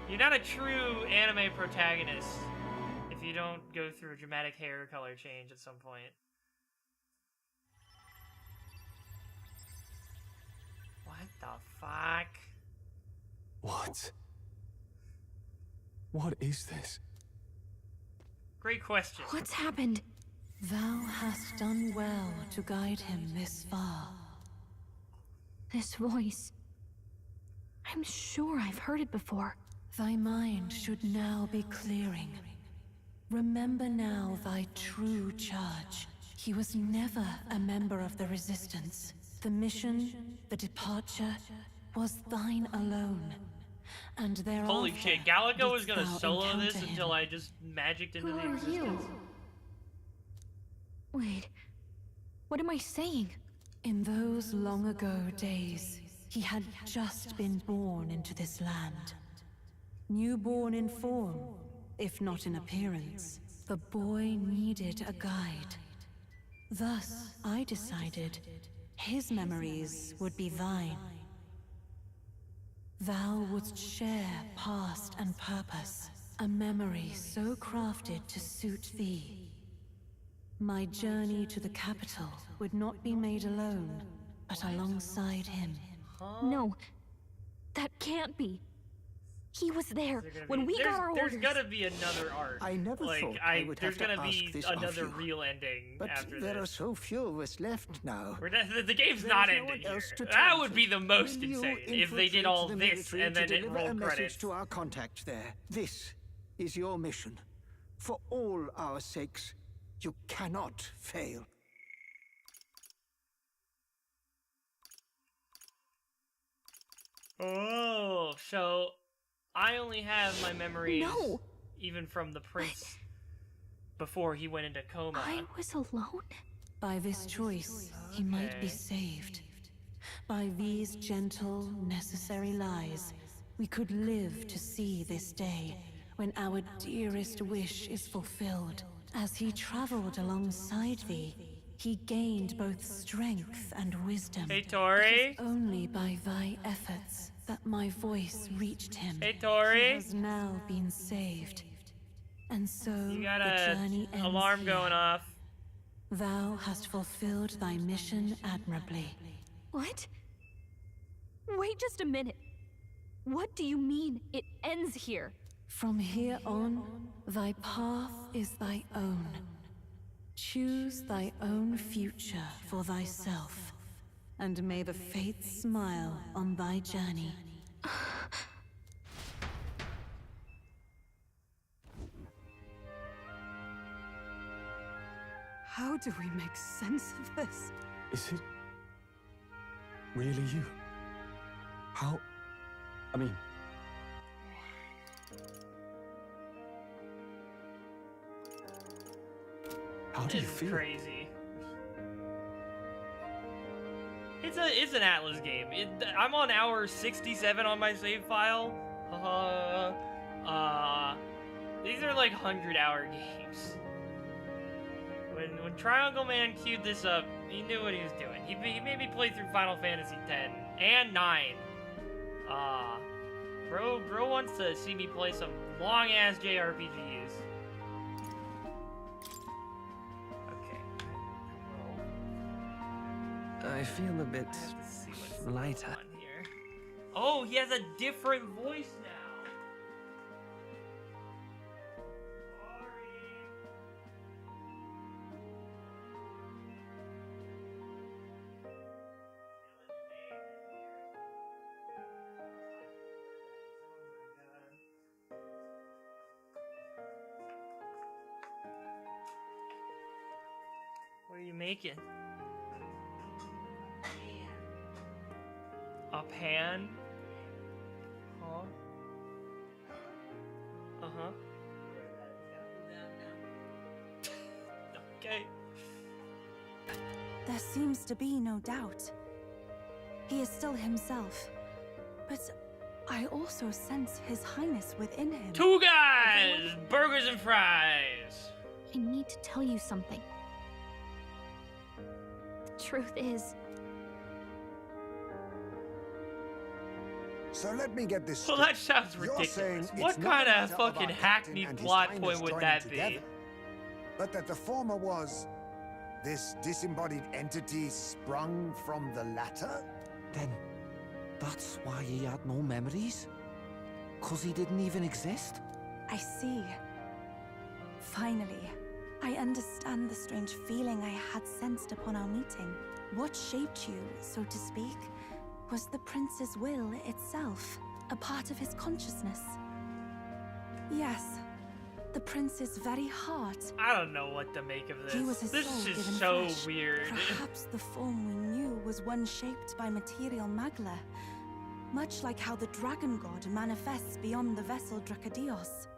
You're not a true anime protagonist if you don't go through a dramatic hair color change at some point. the fuck? What? What is this? Great question. What's happened? Thou hast done well to guide him this far. This voice. I'm sure I've heard it before. Thy mind should now be clearing. Remember now thy true charge. He was never a member of the Resistance. The mission, the departure, was thine alone. And thereafter, Holy shit, Galaga was gonna didst thou solo this encounter until him. I just magicked into Who the are existence. you? Wait, what am I saying? In those long ago days, he had just been born into this land. Newborn in form, if not in appearance, the boy needed a guide. Thus, I decided his memories would be thine. Thou wouldst share past and purpose, a memory so crafted to suit thee. My journey to the capital would not be made alone, but alongside him. No, that can't be. He was there when we got our orders. There's gotta be another arc. I never like, thought I would there's have to gonna ask be this of another you. real ending But after there this. are so few of us left now. The game's There not is no one ending here. else to That turn would to. be the most Will you insane if they did infiltrate all the this military and then to it deliver rolled a message credits. to our contact there. This is your mission. For all our sakes, you cannot fail. Oh, so I only have my memories No. even from the prince before he went into coma. I was alone? By this choice, he might be Okay. saved. By these gentle, necessary lies, we could live to see this day when our dearest wish is fulfilled. As he traveled alongside thee, he gained both strength and wisdom. Hey, Tori. It is only by thy efforts that my voice reached him. Hey, Tori. He has now been saved. And so You got the a journey ends alarm here. going off. Thou hast fulfilled thy mission admirably. What? Wait just a minute. What do you mean it ends here? From here on, thy path is thy own. Choose thy own future for thyself, and may the fates smile on thy journey. How do we make sense of this? Is it really you? How? I mean, how do you This is feel? crazy. It's an Atlas game. I'm on hour 67 on my save file. These are like 100-hour games. When Triangle Man queued this up, he knew what he was doing. He made me play through Final Fantasy X and 9. Bro wants to see me play some long-ass JRPGs. Okay. I feel a bit lighter. Oh, he has a different voice now. What are you making? A pan? Huh? Uh-huh. Okay. There seems to be no doubt. He is still himself. But I also sense His Highness within him. Two guys! Burgers and fries! I need to tell you something. The truth is, So let me get this well, straight. that sounds You're ridiculous. saying it's What not kind a of matter of fucking our hackneyed captain and His plot Highness point would joining that be? together, but that the former was this disembodied entity sprung from the latter? Then That's why he had no memories? 'Cause he didn't even exist? I see. Finally, I understand the strange feeling I had sensed upon our meeting. What shaped you, so to speak, was the prince's will itself, a part of his consciousness. Yes, the prince's very heart. I don't know what to make of this. He was a This soul is given so flesh. weird. Perhaps the form we knew was one shaped by material magla, much like how the dragon god manifests beyond the vessel Dracadios.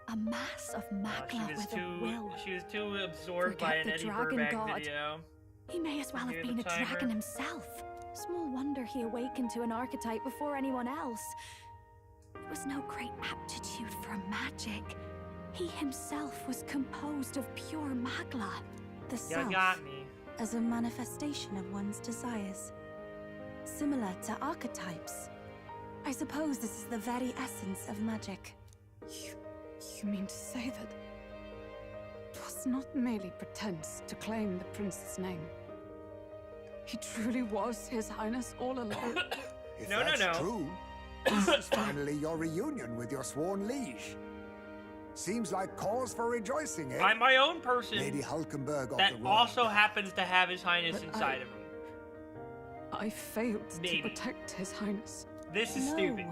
A mass of magla with a will. She was too absorbed by Forget an the Eddie dragon Burback god. video. He may as well have Near been the a timer. dragon himself. Small wonder he awakened to an archetype before anyone else. It was no great aptitude for magic. He himself was composed of pure magla. The You self, got me. as a manifestation of one's desires. Similar to archetypes. I suppose this is the very essence of magic. You mean to say that it was not merely pretense to claim the prince's name? He truly was His Highness all along. If No, no, that's no. true, this is finally your reunion with your sworn liege. Seems like cause for rejoicing, eh? I'm my own person Lady Hulkenberg of that the Royal also Guard. happens to have His Highness But inside of him. I failed Maybe. to protect His Highness. This is No. stupid.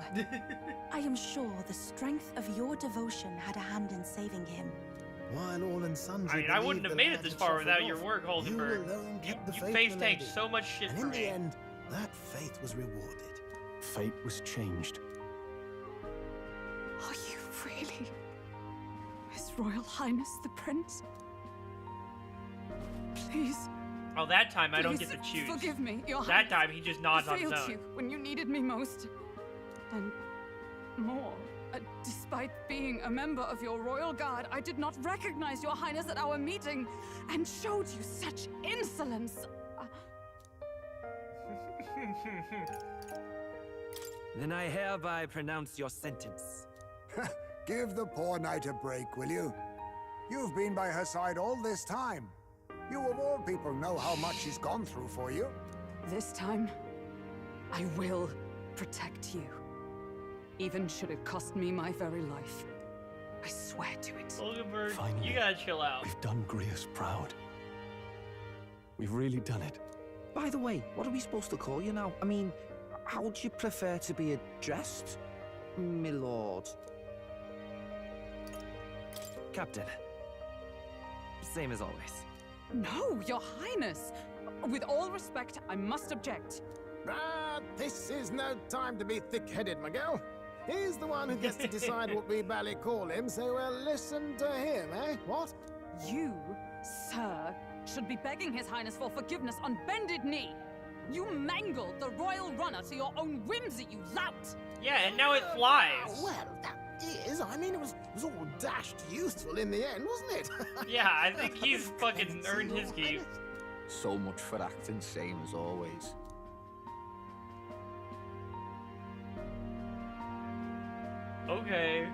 I am sure the strength of your devotion had a hand in saving him. While all and sundry I mean, I wouldn't believed have the made lad it this had far shuffled without your off, work, Holdenberg. You alone kept the You faith, face my tanked lady. so much shit And for in the me. end, that faith was rewarded. Fate was changed. Are you really His Royal Highness the Prince? Please. Oh, that time I don't please get to choose. Forgive me, Your That Highness. time he just nods I on his failed own. you when you needed me most. And more. Despite being a member of your royal guard, I did not recognize Your Highness at our meeting and showed you such insolence. Then I hereby pronounce your sentence. Give the poor knight a break, will you? You've been by her side all this time. You of all people know how much she's gone through for you. This time, I will protect you. Even should it cost me my very life. I swear to it. Holdenberg, Finally. you gotta chill out. We've done Grius proud. We've really done it. By the way, what are we supposed to call you now? I mean, how would you prefer to be addressed, my lord? Captain. Same as always. No, Your Highness! With all respect, I must object. Ah, this is no time to be thick-headed, Miguel. He's the one who gets to decide what we bally call him, so we'll listen to him, eh? What? You, sir, should be begging His Highness for forgiveness on bended knee. You mangled the royal runner to your own whimsy, you lout! Yeah, and now it flies. Well, that is. I mean, it was all dashed useful in the end, wasn't it? Yeah, I think he's fucking earned his keep. So much for acting same as always. Okay.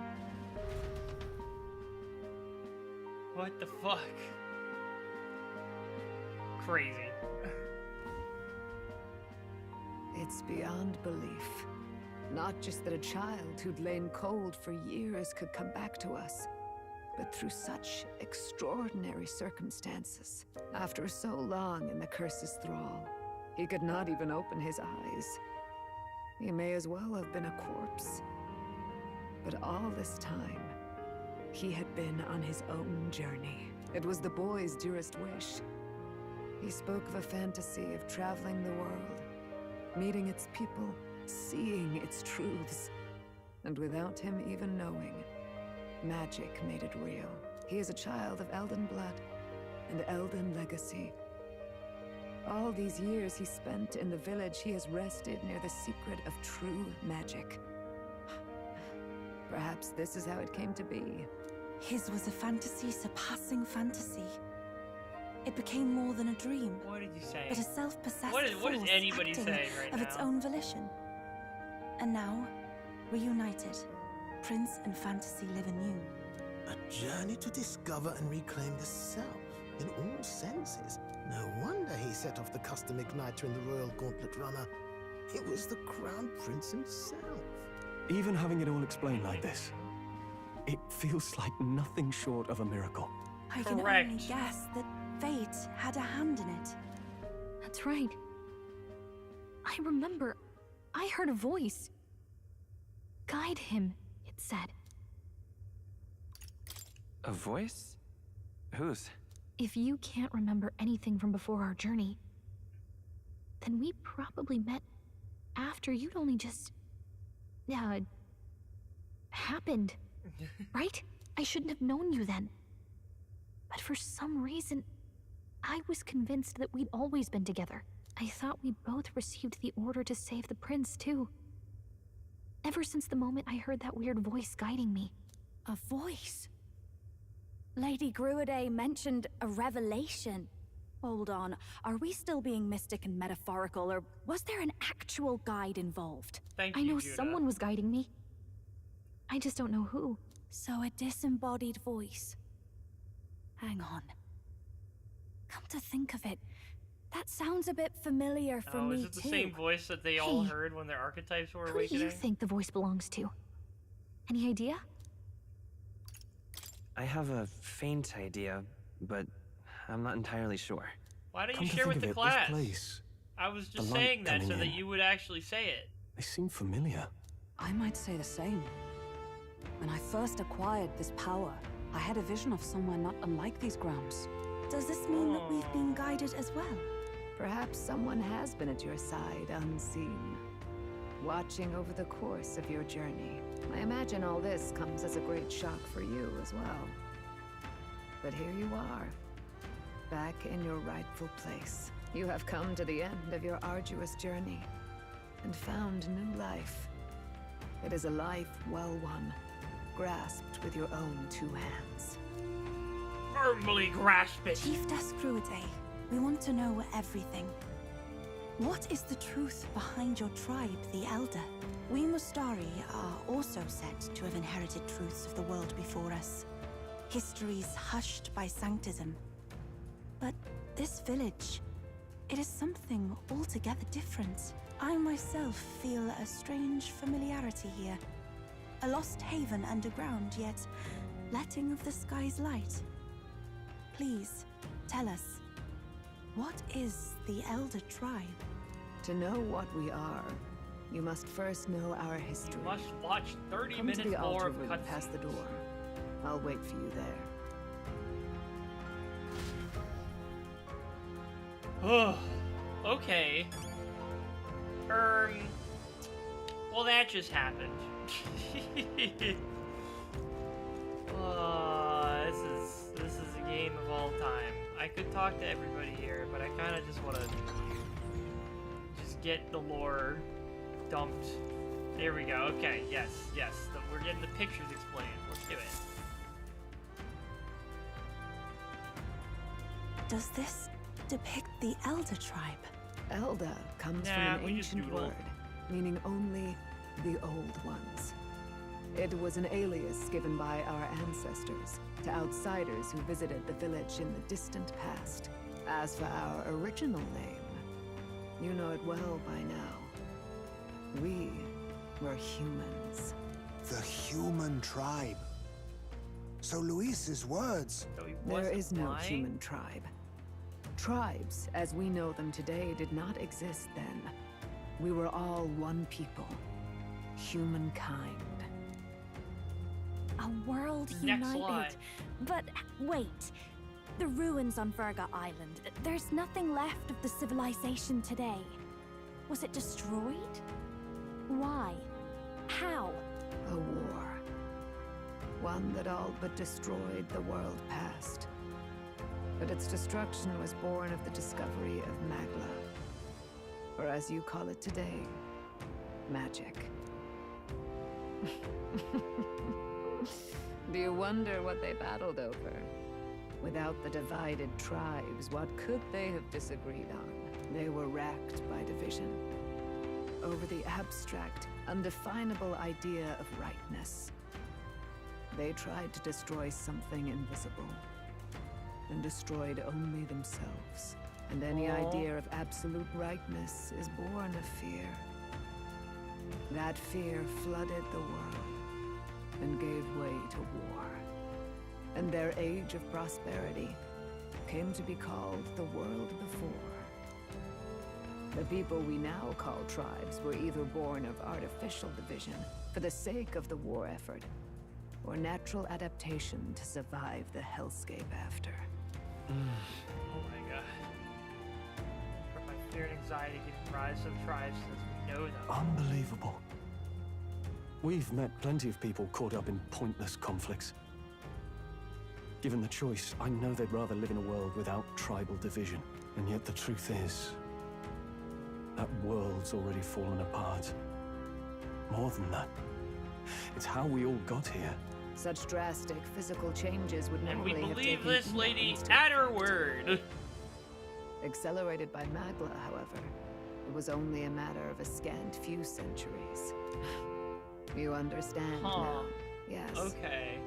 What the fuck? Crazy. It's beyond belief. Not just that a child who'd lain cold for years could come back to us, but through such extraordinary circumstances. After so long in the curse's thrall, he could not even open his eyes. He may as well have been a corpse. But all this time, he had been on his own journey. It was the boy's dearest wish. He spoke of a fantasy of traveling the world, meeting its people, seeing its truths. And without him even knowing, magic made it real. He is a child of Elden blood and Elden legacy. All these years he spent in the village, he has rested near the secret of true magic. Perhaps this is how it came to be. His was a fantasy surpassing fantasy. It became more than a dream. What did you say? But a self-possessed What is force anybody acting saying right of now? its own volition. And now, reunited, Prince and fantasy live anew. A journey to discover and reclaim the self, in all senses. No wonder he set off the custom igniter in the Royal Gauntlet Runner. It was the Crown Prince himself. Even having it all explained like this, it feels like nothing short of a miracle. I can only guess that fate had a hand in it. That's right. I remember. I heard a voice. Guide him, it said. A voice? Whose? If you can't remember anything from before our journey, then we probably met after you'd only just... happened. Right? I shouldn't have known you then. But for some reason, I was convinced that we'd always been together. I thought we both received the order to save the prince, too. Ever since the moment I heard that weird voice guiding me. A voice? Lady Gruaday mentioned a revelation. Hold on, are we still being mystic and metaphorical, or was there an actual guide involved? I know someone was guiding me. I just don't know who. So a disembodied voice. Hang on. Come to think of it, that sounds a bit familiar for me, is it the same voice that they all heard when their archetypes were Who do awakening? you think the voice belongs to? Any idea? I have a faint idea, but I'm not entirely sure. Why don't Come you to share think with of the it, class? this place, I was the just light saying that so coming that in. you would actually say it. They seem familiar. I might say the same. When I first acquired this power, I had a vision of somewhere not unlike these grounds. Does this mean that we've been guided as well? Perhaps someone has been at your side unseen, watching over the course of your journey. I imagine all this comes as a great shock for you as well. But here you are, back in your rightful place. You have come to the end of your arduous journey and found new life. It is a life well won, grasped with your own two hands. Firmly grasp it. Chief Gruaday, we want to know everything. What is the truth behind your tribe, the Elder? We Mustari are also said to have inherited truths of the world before us. Histories hushed by sanctism. But this village, it is something altogether different. I myself feel a strange familiarity here. A lost haven underground, yet letting of the sky's light. Please, tell us, what is the Elder tribe? To know what we are, you must first know our history. You must watch 30 Come minutes to the more altar of room cutscenes. past the door. I'll wait for you there. Oh, okay. Well, that just happened. This is a game of all time. I could talk to everybody here, but I kind of just want to just get the lore dumped. There we go. Okay, yes. We're getting the pictures explained. Let's do it. Does this depict the Elder tribe? Elder comes from an ancient word, meaning only the old ones. It was an alias given by our ancestors to outsiders who visited the village in the distant past. As for our original name, you know it well by now. We were humans. The human tribe. So Luis's words... There is no human tribe. Tribes, as we know them today, did not exist then. We were all one people. Humankind. A world Next united. slide. But wait. The ruins on Verga Island. There's nothing left of the civilization today. Was it destroyed? Why? How? A war. One that all but destroyed the world past. But its destruction was born of the discovery of Magla. Or as you call it today, magic. Do you wonder what they battled over? Without the divided tribes, what could they have disagreed on? They were racked by division. Over the abstract, undefinable idea of rightness. They tried to destroy something invisible, and destroyed only themselves. And any idea of absolute rightness is born of fear. That fear flooded the world and gave way to war. And their age of prosperity came to be called the world before. The people we now call tribes were either born of artificial division for the sake of the war effort, or natural adaptation to survive the hellscape after. Oh my god. From my fear and anxiety giving rise to the tribes as we know them. Unbelievable. We've met plenty of people caught up in pointless conflicts. Given the choice, I know they'd rather live in a world without tribal division. And yet the truth is, that world's already fallen apart. More than that, it's how we all got here. Such drastic physical changes would And we normally have believe taken this lady eons to at her word. Accelerated by Magla, however, it was only a matter of a scant few centuries. You understand now? Yes. Okay.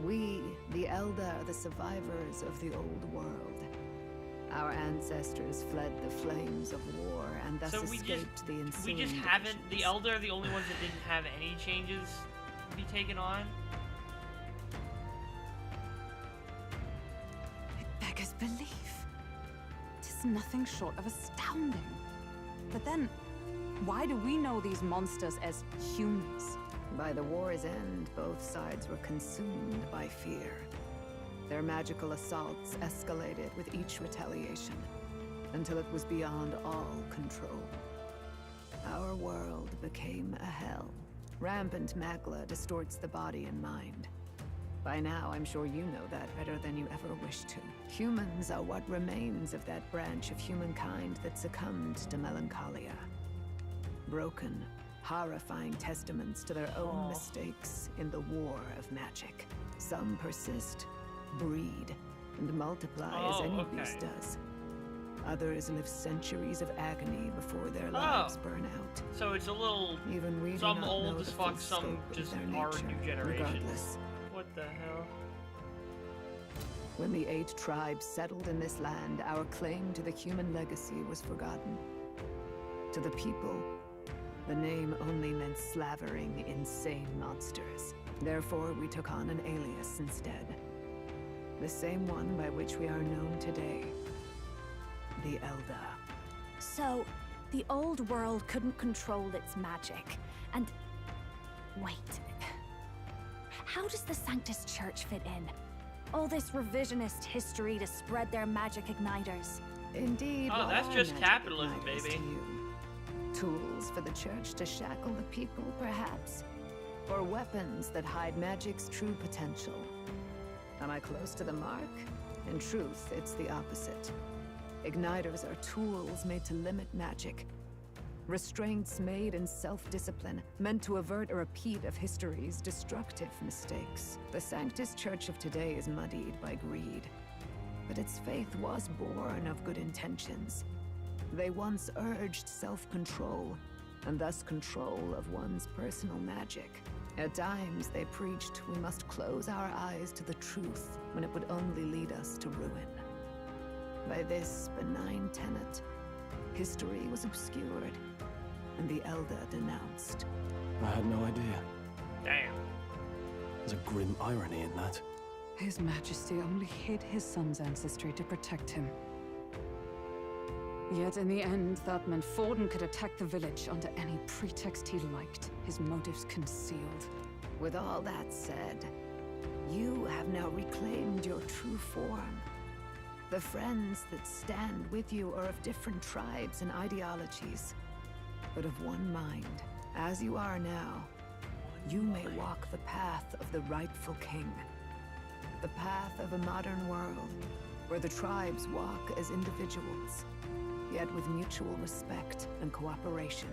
We, the Elder, are the survivors of the old world. Our ancestors fled the flames of war and thus escaped the ensuing we just haven't. The Elder are the only ones that didn't have any changes to be taken on. It beggars belief. It is nothing short of astounding. But then, why do we know these monsters as humans? By the war's end, both sides were consumed by fear. Their magical assaults escalated with each retaliation, until it was beyond all control. Our world became a hell. Rampant Magla distorts the body and mind. By now, I'm sure you know that better than you ever wished to. Humans are what remains of that branch of humankind that succumbed to melancholia. Broken, horrifying testaments to their own mistakes in the war of magic. Some persist, breed, and multiply as any beast does. Others live centuries of agony before their lives burn out. So it's a little. Even we some do not old know as the fuck, full some scope of just their are nature, new generations. regardless. What the hell? When the 8 tribes settled in this land, our claim to the human legacy was forgotten. To the people, the name only meant slavering, insane monsters. Therefore, we took on an alias instead. The same one by which we are known today. The Elder. So, the old world couldn't control its magic, and... Wait. How does the Sanctus Church fit in? All this revisionist history to spread their magic igniters. Indeed. Oh, that's just capitalism, baby. Tools for the church to shackle the people, perhaps? Or weapons that hide magic's true potential? Am I close to the mark? In truth, it's the opposite. Igniters are tools made to limit magic. Restraints made in self-discipline, meant to avert a repeat of history's destructive mistakes. The Sanctus Church of today is muddied by greed. But its faith was born of good intentions. They once urged self-control, and thus control of one's personal magic. At times, they preached we must close our eyes to the truth when it would only lead us to ruin. By this benign tenet, history was obscured, and the Elder denounced. I had no idea. Damn. There's a grim irony in that. His Majesty only hid his son's ancestry to protect him. Yet in the end, that meant Forden could attack the village under any pretext he liked, his motives concealed. With all that said, you have now reclaimed your true form. The friends that stand with you are of different tribes and ideologies, but of one mind. As you are now, you may walk the path of the rightful king. The path of a modern world, where the tribes walk as individuals, yet with mutual respect and cooperation.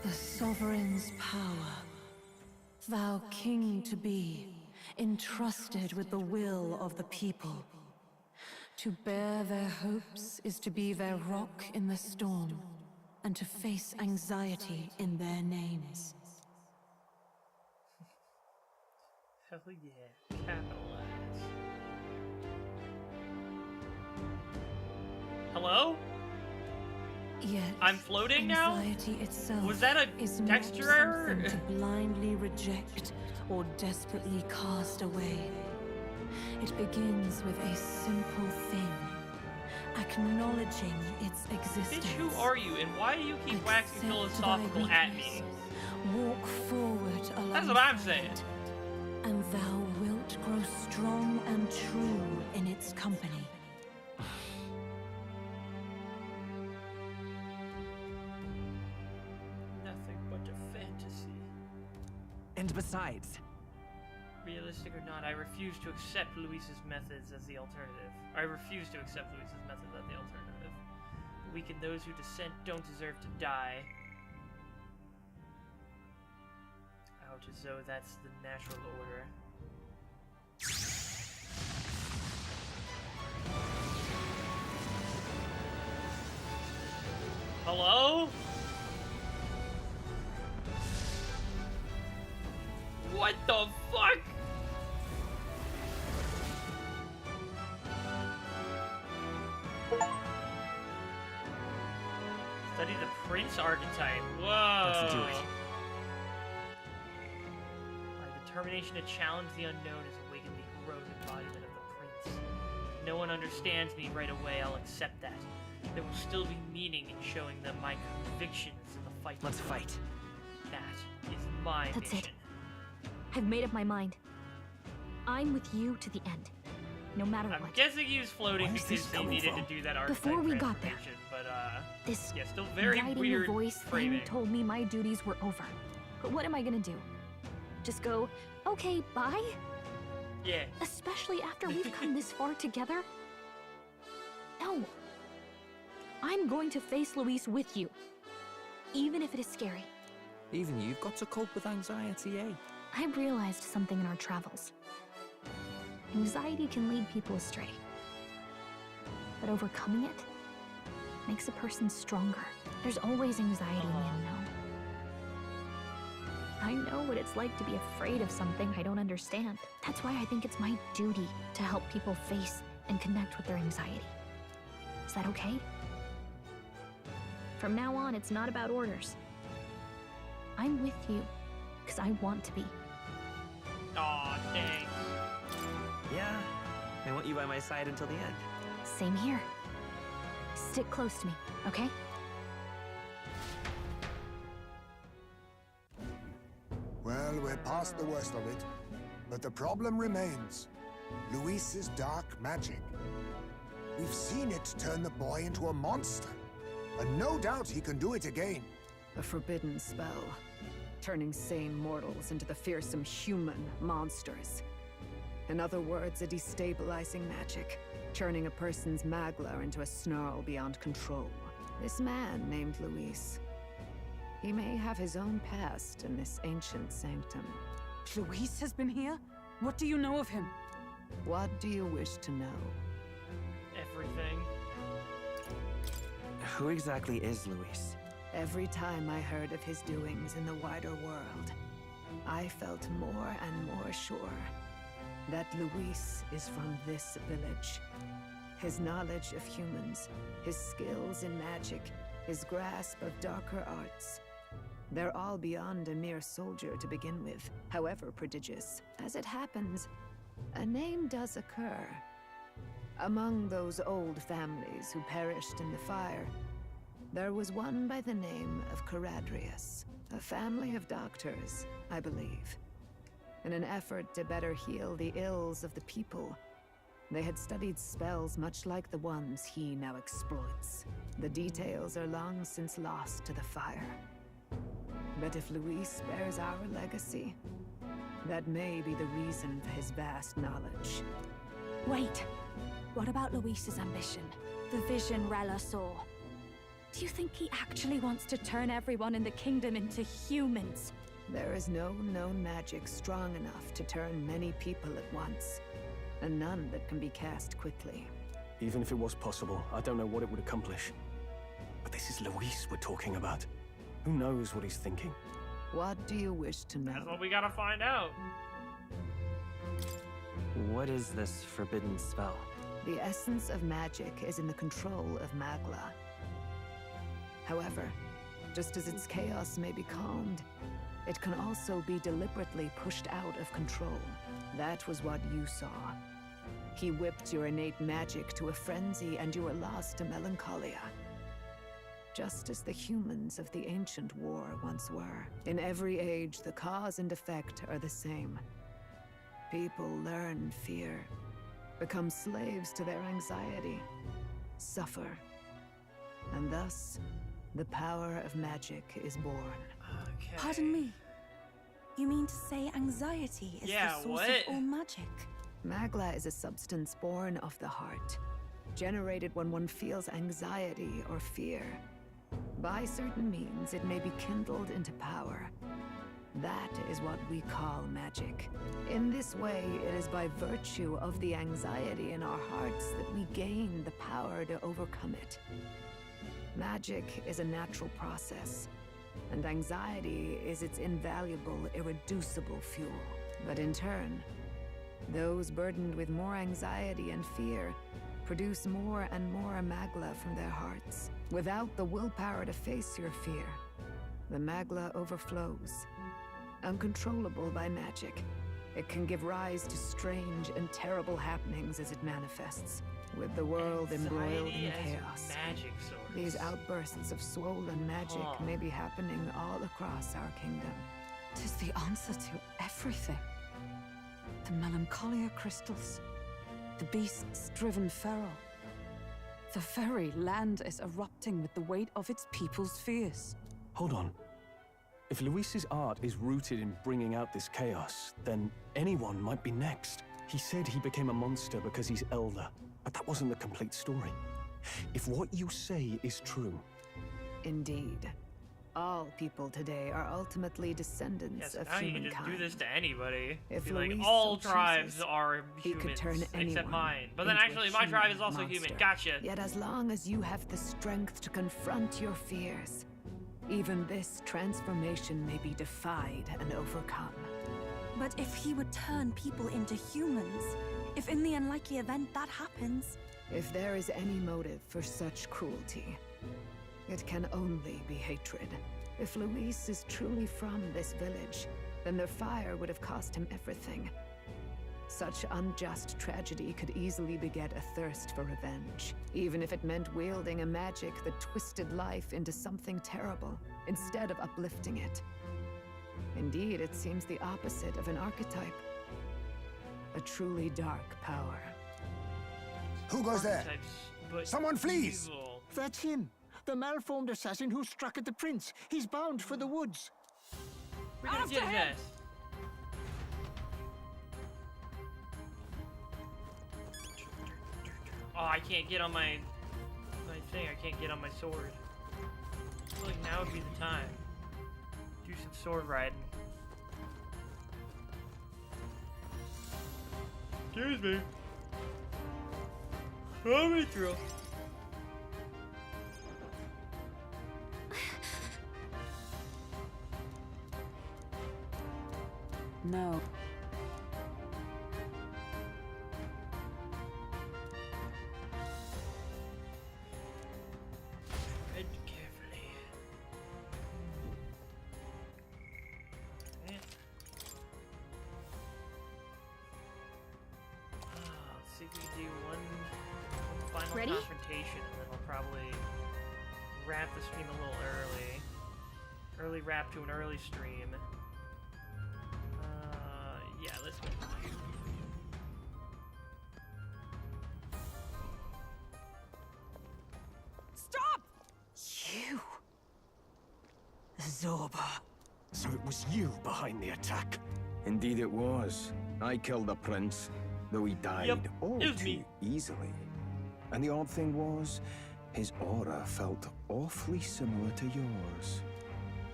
The sovereign's power, thou king to be, entrusted with the will of the people. To bear their hopes is to be their rock in the storm, and to face anxiety in their names. Hell yeah, capitalize. Hello? Yet, I'm floating now? anxiety itself Was that a is texture not error? something to blindly reject or desperately cast away. It begins with a simple thing, acknowledging its existence. Bitch, who are you, and why do you keep waxing Accept philosophical thy at me? Walk forward alongside That's what I'm saying. it, and thou wilt grow strong and true in its company. Nothing but a fantasy. And besides, Realistic or not, I refuse to accept Luis's methods as the alternative. I refuse to accept Luis's methods as the alternative. The weak and those who dissent don't deserve to die. Ouch, as though that's the natural order. Hello? What the fuck? Study the prince archetype. Whoa. let's do it. My determination to challenge the unknown has awakened the heroic embodiment of the prince. If no one understands me right away, I'll accept that. There will still be meaning in showing them my convictions in the fight. Let's fight. That is my That's mission. it. I've made up my mind. I'm with you to the end, no matter I'm what. guessing he was floating Where's because this he coming needed from? to do that archetype Before we got there, transformation, but This yeah, still very guiding weird voice framing. thing told me my duties were over. But what am I gonna do? Just go, okay, bye? Yeah. Especially after we've come this far together? No. I'm going to face Luis with you. Even if it is scary. Even you've got to cope with anxiety, eh? I've realized something in our travels. Anxiety can lead people astray. But overcoming it makes a person stronger. There's always anxiety in the unknown. I know what it's like to be afraid of something I don't understand. That's why I think it's my duty to help people face and connect with their anxiety. Is that okay? From now on, it's not about orders. I'm with you, because I want to be. Aw, thanks. Yeah, I want you by my side until the end. Same here. Stick close to me, okay? Well, we're past the worst of it. But the problem remains. Luis's dark magic. We've seen it turn the boy into a monster. And no doubt he can do it again. A forbidden spell, turning sane mortals into the fearsome human monsters. In other words, a destabilizing magic, turning a person's magla into a snarl beyond control. This man named Luis, he may have his own past in this ancient sanctum. Luis has been here? What do you know of him? What do you wish to know? Everything. Who exactly is Luis? Every time I heard of his doings in the wider world, I felt more and more sure that Luis is from this village. His knowledge of humans, his skills in magic, his grasp of darker arts, they're all beyond a mere soldier to begin with, however prodigious. As it happens, a name does occur. Among those old families who perished in the fire, there was one by the name of Caradrius, a family of doctors, I believe. In an effort to better heal the ills of the people, they had studied spells much like the ones he now exploits. The details are long since lost to the fire. But if Luis bears our legacy, that may be the reason for his vast knowledge. Wait. What about Luis's ambition? The vision Rella saw? Do you think he actually wants to turn everyone in the kingdom into humans? There is no known magic strong enough to turn many people at once, and none that can be cast quickly. Even if it was possible, I don't know what it would accomplish. But this is Luis we're talking about. Who knows what he's thinking? What do you wish to know? That's what we gotta find out. What is this forbidden spell? The essence of magic is in the control of magla. However, just as its chaos may be calmed, it can also be deliberately pushed out of control. That was what you saw. He whipped your innate magic to a frenzy and you were lost to melancholia. Just as the humans of the ancient war once were. In every age, the cause and effect are the same. People learn fear, become slaves to their anxiety, suffer, and thus, the power of magic is born. Okay. Pardon me. You mean to say anxiety is the source of all magic? Magla is a substance born of the heart, generated when one feels anxiety or fear. By certain means, it may be kindled into power. That is what we call magic. In this way, it is by virtue of the anxiety in our hearts that we gain the power to overcome it. Magic is a natural process, and anxiety is its invaluable, irreducible fuel. But in turn, those burdened with more anxiety and fear produce more and more magla from their hearts. Without the willpower to face your fear, the magla overflows. Uncontrollable by magic, it can give rise to strange and terrible happenings as it manifests. With the world embroiled in chaos, these outbursts of swollen magic may be happening all across our kingdom. 'Tis the answer to everything. The melancholia crystals, the beasts driven feral. The very land is erupting with the weight of its people's fears. Hold on. If Luis's art is rooted in bringing out this chaos, then anyone might be next. He said he became a monster because he's elder, but that wasn't the complete story. If what you say is true... Indeed. All people today are ultimately descendants of now you humankind. can just do this to anybody. If Be like, Luis all so tribes chooses, are he could humans, turn except anyone mine. But then into a actually, my tribe is also human human. monster. Gotcha. Yet as long as you have the strength to confront your fears, even this transformation may be defied and overcome. But if he would turn people into humans, if in the unlikely event that happens... If there is any motive for such cruelty, it can only be hatred. If Luis is truly from this village, then their fire would have cost him everything. Such unjust tragedy could easily beget a thirst for revenge, even if it meant wielding a magic that twisted life into something terrible, instead of uplifting it. Indeed, it seems the opposite of an archetype. A truly dark power. Who goes there? Someone flees! That's him. The malformed assassin who struck at the prince. He's bound for the woods. We're gonna get his ass. Oh, I can't get on my thing. I can't get on my sword. I feel like now would be the time. Do some sword riding. Excuse me. Let me through. No. Tread carefully. Yeah. Let's see if we do one final Ready? confrontation, and then I'll probably wrap the stream a little early. Early wrap to an early stream. Yeah, let's go. Stop! You! Zorba. So it was you behind the attack? Indeed it was. I killed the prince, though he died all too easily. And the odd thing was, his aura felt awfully similar to yours.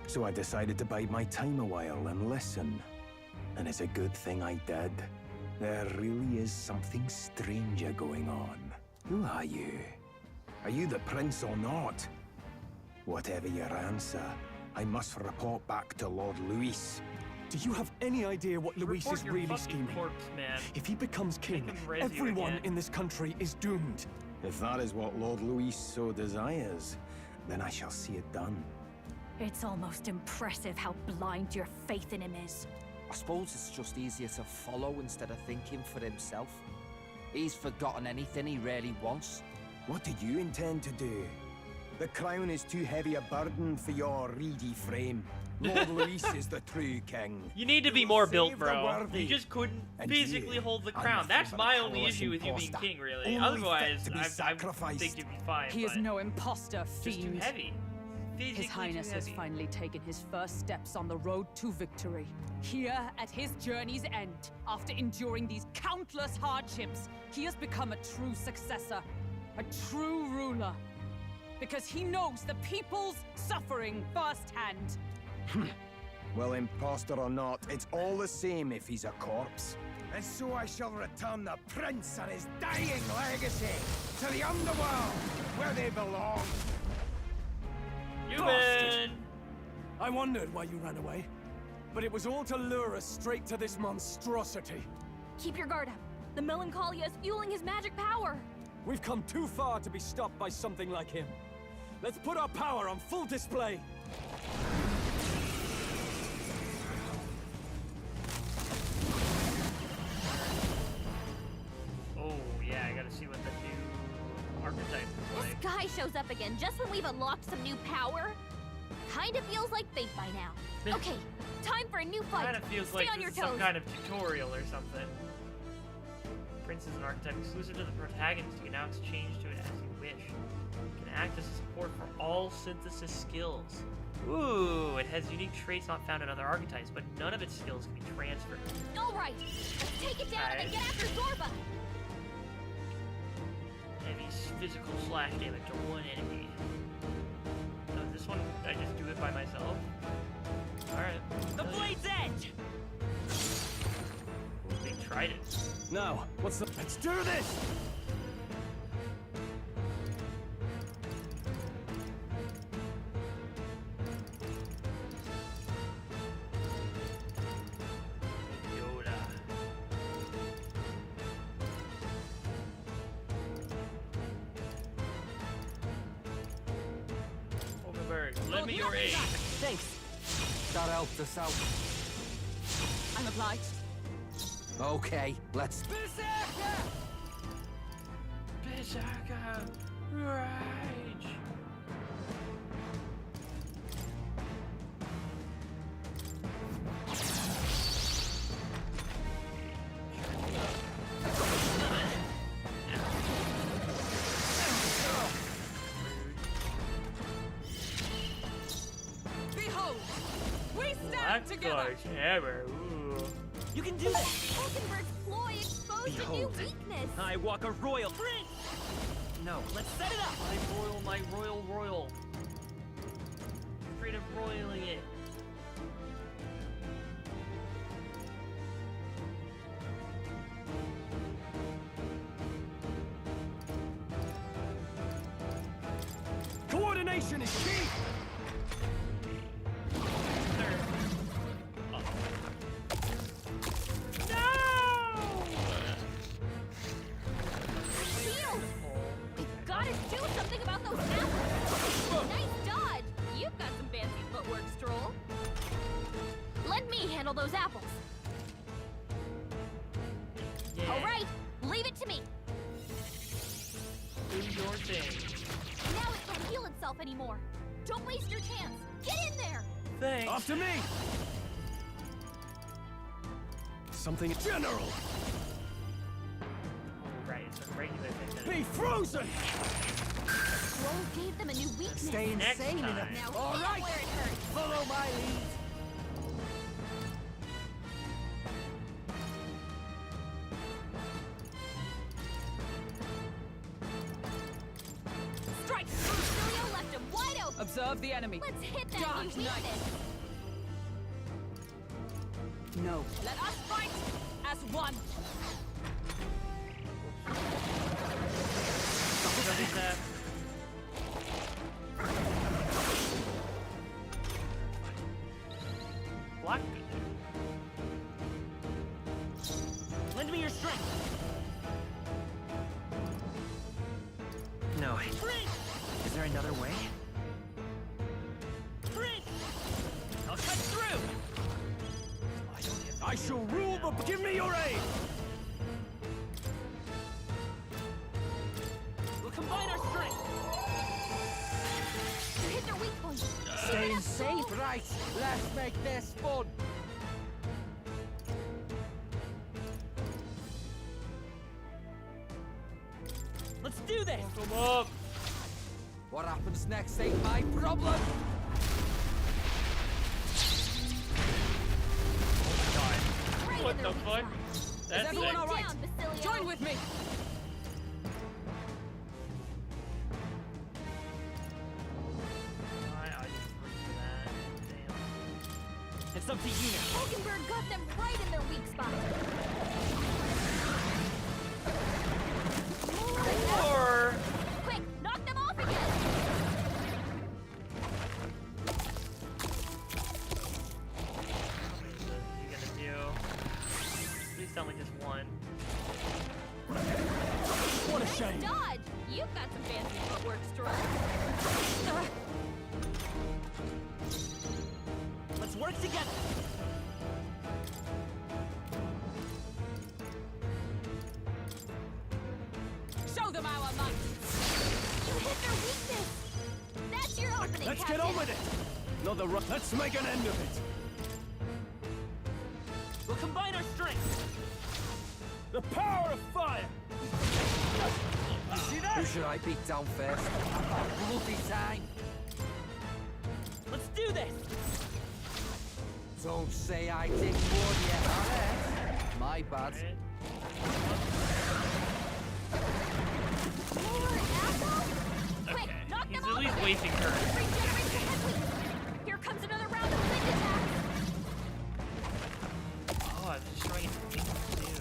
So I decided to bide my time a while and listen. And it's a good thing I did. There really is something stranger going on. Who are you? Are you the prince or not? Whatever your answer, I must report back to Lord Luis. Do you have any idea what Luis is really scheming? If he becomes king, everyone in this country is doomed. If that is what Lord Luis so desires, then I shall see it done. It's almost impressive how blind your faith in him is. I suppose it's just easier to follow instead of thinking for himself. He's forgotten anything he really wants. What did you intend to do? The crown is too heavy a burden for your reedy frame. Lord Luis is the true king. You need to be more built, bro. You just couldn't physically hold the crown. That's my only issue with you being king, really. Otherwise, I think you'd be fine. He is no imposter, just too fiend. heavy. His Highness has finally taken his first steps on the road to victory. Here, at his journey's end, after enduring these countless hardships, he has become a true successor, a true ruler. Because he knows the people's suffering firsthand. Well, imposter or not, it's all the same if he's a corpse. And so I shall return the prince and his dying legacy to the underworld, where they belong. Bastard! I wondered why you ran away, but it was all to lure us straight to this monstrosity. Keep your guard up. The Melancholia is fueling his magic power. We've come too far to be stopped by something like him. Let's put our power on full display. Oh, yeah, I gotta see what the new archetype is like. This guy shows up again just when we've unlocked some new power. Kinda feels like fate by now. Okay, time for a new fight. Kinda feels Stay like on your this is some toes. kind of tutorial or something. Prince is an archetype exclusive to the protagonist. You can now exchange to it as you wish. It can act as a support for all synthesis skills. Ooh, it has unique traits not found in other archetypes, but none of its skills can be transferred. Alright, let's take it down and then get after Zorba. Heavy physical slash damage to one enemy. No, this one, I just do it by myself. Alright. The blade's edge! They tried it. Now, what's the... Let's do this! Yoda. Overberg, lend me your aid. Thanks. That helped us out. I'm obliged. Okay, let's... Berserker! Berserker! Rage! Behold, we stand together. Hammer. Ooh. You can do this! Hulkenberg's ploy exposed a new Behold, weakness. I walk a royal prince! No, let's set it up! My royal. Straight up roiling it. Coordination is key! Gotta do something about those apples! Nice dodge! You've got some fancy footwork, Stroll. Let me handle those apples. Yeah. Alright, leave it to me. Do your thing. Now it can't heal itself anymore. Don't waste your chance. Get in there! Thanks. After me! Something general! Right, it's a regular thing. Be frozen! Stroll gave them a new weakness. Stay insane time. enough. Now All hit right. where it hurts. Follow my lead. Strike! Lucilio left him wide open. Observe the enemy. Let's hit that Dark new Knight. weakness. No. Let us fight as one. Block. Lend me your strength. No. Is there another way? I shall rule the... Give me your aid! We'll combine our strength. You hit their weak point. Staying safe, right? Let's make this fun. Let's do this. Come up. What happens next ain't my problem. What the fuck? That's Is everyone sick. all right? Join with me. It's up to you now. Hockenberg got them right in their weak spot. Or... Quick, knock them off again. What are you gonna do? Please tell me just one. What a shame. Dodge! You've got some fancy footwork, Stroll. Let's work together. Show them our might. You hit their weakness. That's your opening, Let's Captain. get on with it. Let's make an end of it. We'll combine our strength. The power of fire. You see that? Who should I beat down first? Bloody time. Let's do this. Don't say I didn't warn you, alright? My bad. Quick, knock He's them at off least again. wasting turns. Regenerate your head weak. Here comes another round of wind attacks. Oh, I'm just trying to think too.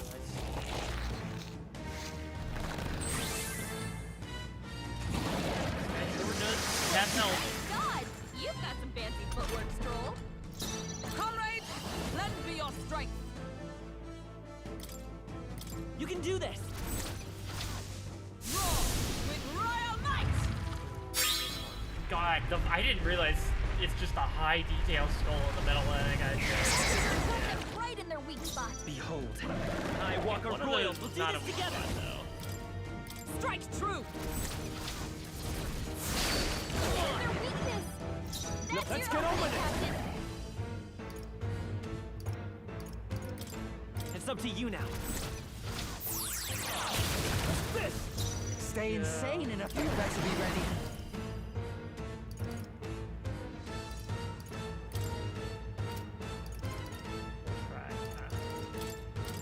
That's no. God, you've got some fancy footwork, Stroll. Comrades, lend me your strength. You can do this. Roar with royal might. God, I didn't realize it's just a high detail skull in the middle of that guy's head. Right in their weak spot. Behold, I walk a royal. We'll do not this a weak together. spot, Strike true. Their weakness. That's Let's your get on opening, with it. Captain. It's up to you now. Stay insane enough. You better be ready.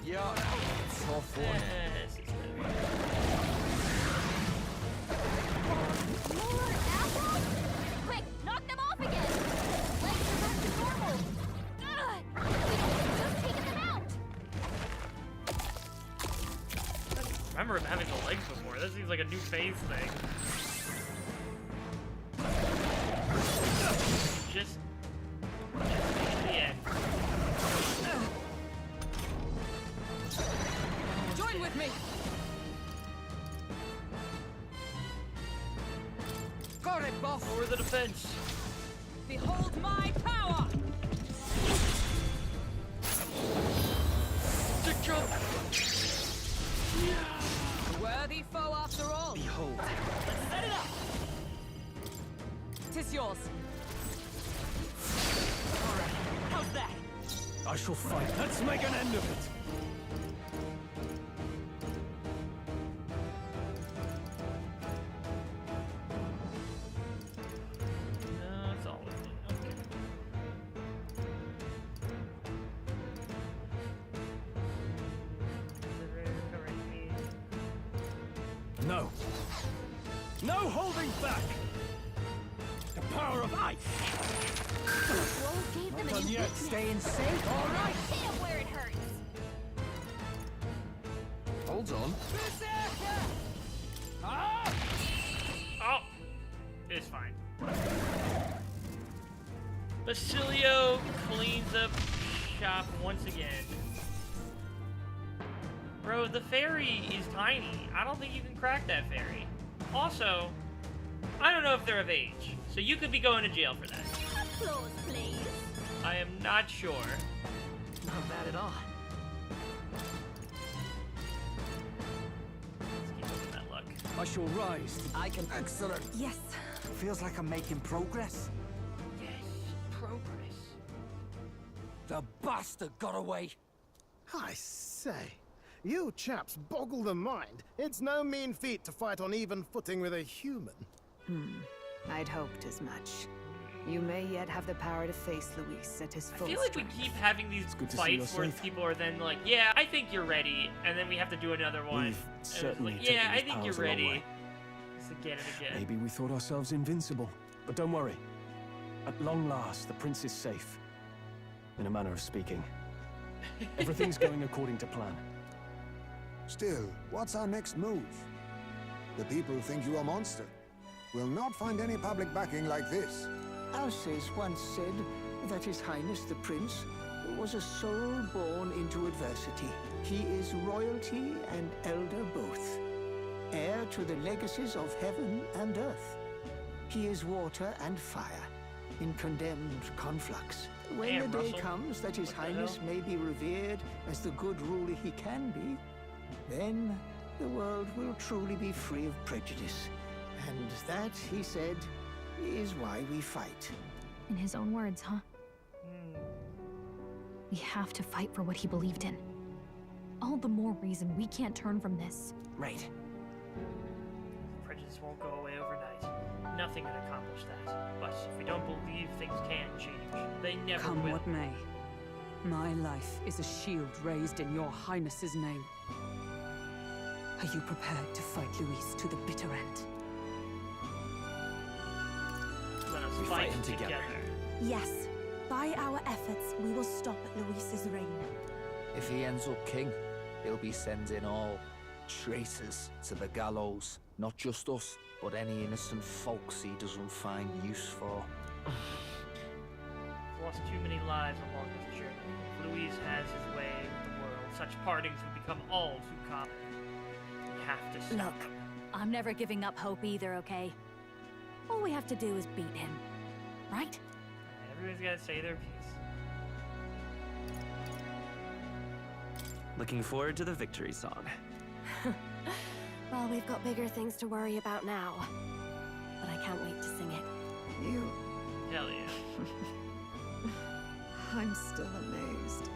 You're tough one. More apples? Quick, knock them off again. Legs are back to normal. Ugh, we've just taken them out. I remember him having the legs before. This seems like a new phase thing. Just make it to the end. Join with me. Got it, boss. Over the defense. Behold my power. Worthy foe after all. Behold. Let's set it up. 'Tis yours. All right. How's that? I shall fight. Let's make an end of it. No, it's all with me. Okay. No. No holding back. The power of ice. Stroll gave them Not a done new yet. weakness. Staying safe, all right. Hit 'em where it hurts. Hold on. Oh, it's fine. Basilio cleans up shop once again. Bro, the ferry is tiny. I don't think you can crack that ferry. Also, I don't know if they're of age, so you could be going to jail for that. Applause, please. I am not sure. Not bad at all. Let's keep looking at luck. I shall rise. I can. Excellent. Yes. Feels like I'm making progress. Yes, progress. The bastard got away. I say, you chaps boggle the mind. It's no mean feat to fight on even footing with a human. I'd hoped as much. You may yet have the power to face Luis at his I full feel like we strength. keep having these fights where people are then like, yeah, I think you're ready, and then we have to do another one. We've And it's certainly like, taken yeah, I these think you're powers a long ready. way. Just again and again. Maybe we thought ourselves invincible, but don't worry. At long last, the prince is safe. In a manner of speaking. Everything's going according to plan. Still, what's our next move? The people think you a monster. We'll not find any public backing like this. L-ise once said that His Highness the Prince was a soul born into adversity. He is royalty and elder both, heir to the legacies of heaven and earth. He is water and fire in condemned conflux. When Damn, the day Russell. comes that His What the Highness hell? may be revered as the good ruler he can be, then the world will truly be free of prejudice. And that, he said, is why we fight. In his own words, huh? We have to fight for what he believed in. All the more reason we can't turn from this. Right. Prejudice won't go away overnight. Nothing can accomplish that. But if we don't believe things can change, they never Come will. what may. My life is a shield raised in your highness's name. Are you prepared to fight Luis to the bitter end? Let us We fight fight him together. together. Yes. By our efforts, we will stop Luis's reign. If he ends up king, he'll be sending all traitors to the gallows. Not just us, but any innocent folks he doesn't find use for. We've lost too many lives along this journey. If Luis has his way with the world, such partings would become all too common. We have to stop Look, him. I'm never giving up hope either, okay? All we have to do is beat him, right? Everyone's gotta say their piece. Looking forward to the victory song. Well, we've got bigger things to worry about now. But I can't wait to sing it. You... Hell yeah. I'm still amazed.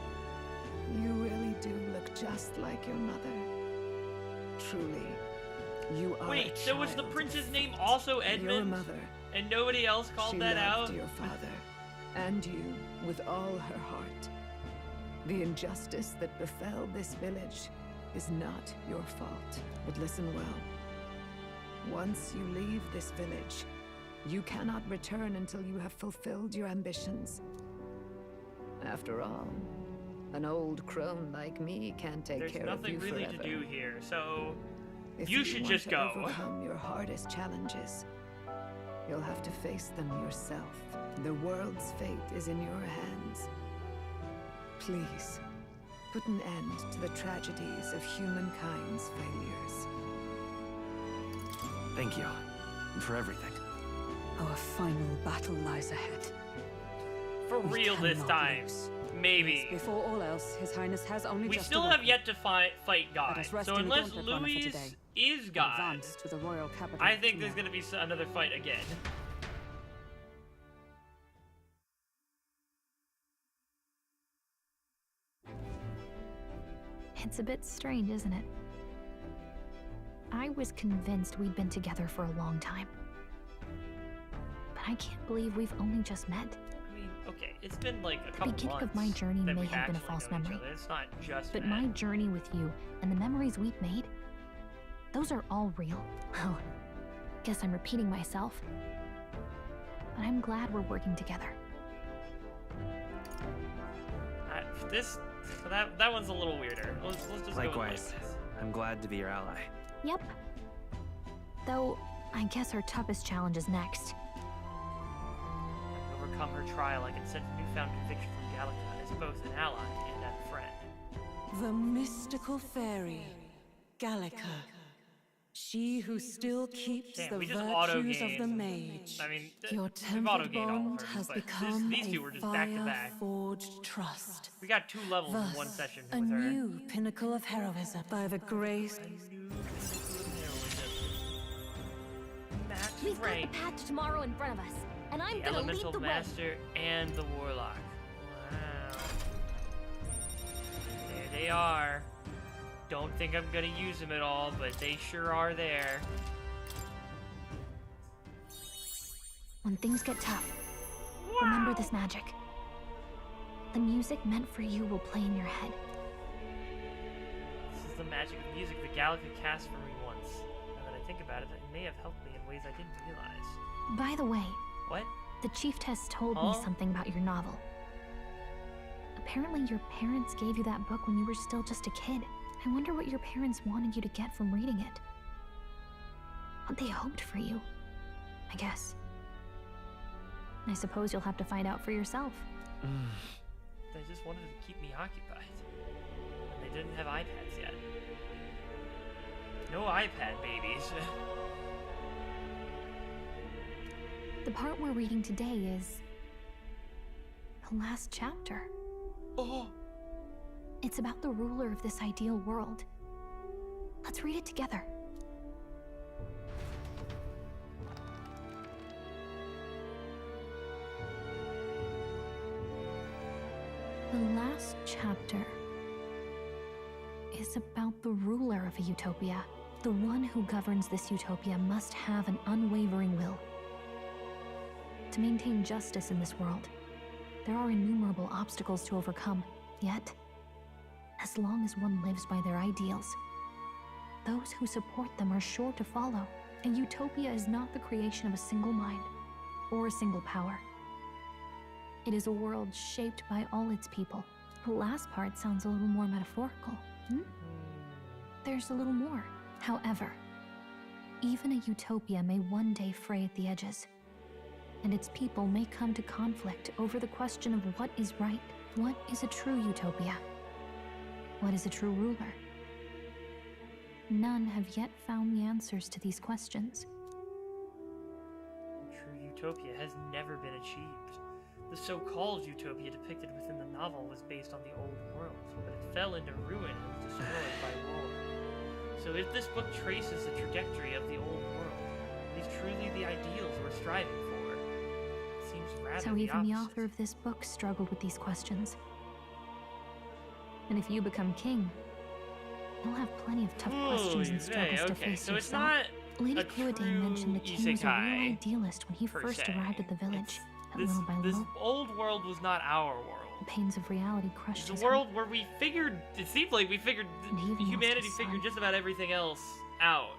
You really do look just like your mother. Truly, you are Wait, a so was the child prince's of name faith. also Your Edmund? mother. And nobody else called She that loved out? your father, and you with all her heart. The injustice that befell this village is not your fault. But listen well. Once you leave this village, you cannot return until you have fulfilled your ambitions. After all, an old crone like me can't take There's care of nothing you really forever. to do here, so If you should want just to go. overcome your hardest challenges, you'll have to face them yourself. The world's fate is in your hands. Please, put an end to the tragedies of humankind's failures. Thank you. For everything. Our final battle lies ahead. For real this cannot time. lose. Maybe. Before all else, His Highness has only We just still have yet to fight God. Let us rest So in the unless gauntlet runner for Louis today. is God, Advance to the royal capital I think there's tomorrow. gonna be another fight again. It's a bit strange, isn't it? I was convinced we'd been together for a long time. But I can't believe we've only just met. I mean, okay, it's been like a The couple beginning months of my journey that may we've have been a actually false known each memory. other. It's not just But that. my journey with you and the memories we've made, those are all real. Well, guess I'm repeating myself. But I'm glad we're working together. That one's a little weirder. Let's just go Likewise. with this. I'm glad to be your ally. Yep. Though, I guess our toughest challenge is next. Overcome her trial, I can sense newfound conviction from Gallica as both an ally and a friend. The mystical fairy, Gallica. She who still keeps Damn, the we just virtues of the auto-gained. mage. I mean, Your we've tempered auto-gained all of bond hers, has but become these two a were just back-to-back. fire-forged trust. We got 2 levels in Thus, one session a with her. new pinnacle of heroism by the grace. We've got the path to tomorrow in front of us, and I'm The gonna lead Elemental the way. Master and the Warlock. Wow. There they are. Don't think I'm gonna use them at all, but they sure are there. When things get tough, remember this magic. The music meant for you will play in your head. This is the magic of music the Galaxy cast for me once. Now that I think about it, it may have helped me in ways I didn't realize. By the way, What? the Chiefess told me something about your novel. Apparently your parents gave you that book when you were still just a kid. I wonder what your parents wanted you to get from reading it. What they hoped for you, I guess. I suppose you'll have to find out for yourself. They just wanted to keep me occupied. And they didn't have iPads yet. No iPad babies. The part we're reading today is the last chapter. Oh. It's about the ruler of this ideal world. Let's read it together. The last chapter is about the ruler of a utopia. The one who governs this utopia must have an unwavering will. To maintain justice in this world, there are innumerable obstacles to overcome. Yet, as long as one lives by their ideals, those who support them are sure to follow. A utopia is not the creation of a single mind or a single power. It is a world shaped by all its people. The last part sounds a little more metaphorical. There's a little more. However, even a utopia may one day fray at the edges, and its people may come to conflict over the question of what is right. What is a true utopia? What is a true ruler? None have yet found the answers to these questions. A true utopia has never been achieved. The so-called utopia depicted within the novel was based on the old world, but it fell into ruin and was destroyed by war. So if this book traces the trajectory of the old world, are these truly the ideals we're striving for? It seems rather So even the author of this book struggled with these questions. And if you become king, you'll have plenty of tough questions and struggles to face so it's yourself. not Lady a Clodagh mentioned the king was a real idealist when he first arrived at the village. That little by This little, old world was not our world. the pains of reality crushed It's his a world where we figured, it seemed like we figured, humanity figured just about everything else out.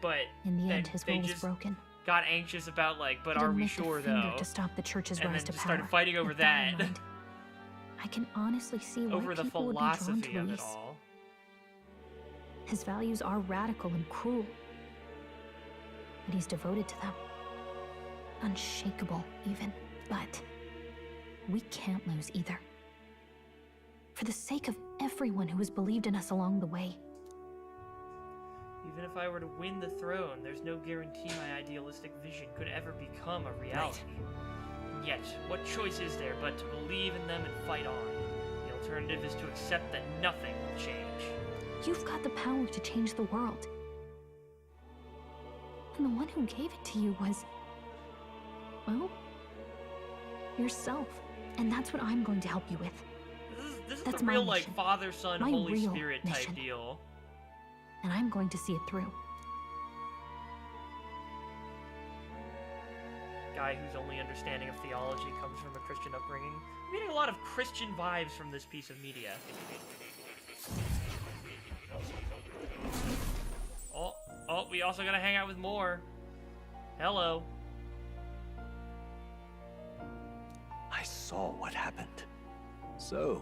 But In the then end, his they will was just broken. got anxious about like, but He are didn't we lift a sure finger though? to stop the church's And rise then to just power. started fighting over With that in that. mind, I can honestly see why Over the people would be drawn to philosophy of it Luis. all. His values are radical and cruel, but he's devoted to them. Unshakable, even. But we can't lose either. For the sake of everyone who has believed in us along the way. Even if I were to win the throne, there's no guarantee my idealistic vision could ever become a reality. And yet, what choice is there but to believe in them and fight on? The alternative is to accept that nothing will change. You've got the power to change the world. And the one who gave it to you was, well, yourself. And that's what I'm going to help you with. This is That's the my real, like, mission. Father, Son, My Holy real Spirit type mission. deal. And I'm going to see it through. Guy whose only understanding of theology comes from a Christian upbringing. I'm getting a lot of Christian vibes from this piece of media. Oh, we also gotta hang out with more. Hello. I saw what happened. So,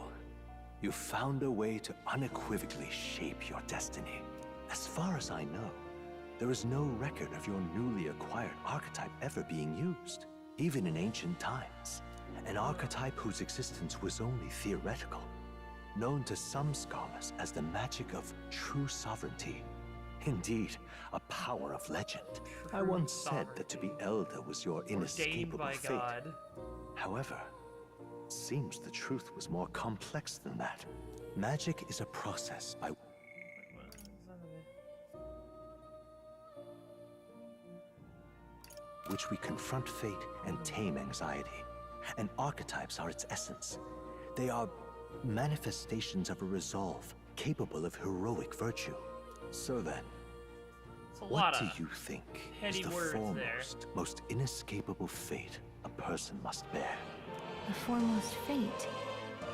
you found a way to unequivocally shape your destiny. As far as I know, there is no record of your newly acquired archetype ever being used, even in ancient times. An archetype whose existence was only theoretical, known to some scholars as the magic of true sovereignty. Indeed, a power of legend. I once said that to be elder was your inescapable by fate. God. However, it seems the truth was more complex than that. Magic is a process by which we confront fate and tame anxiety. And archetypes are its essence. They are manifestations of a resolve capable of heroic virtue. So then, what do you think is the foremost, most inescapable fate a person must bear? The foremost fate?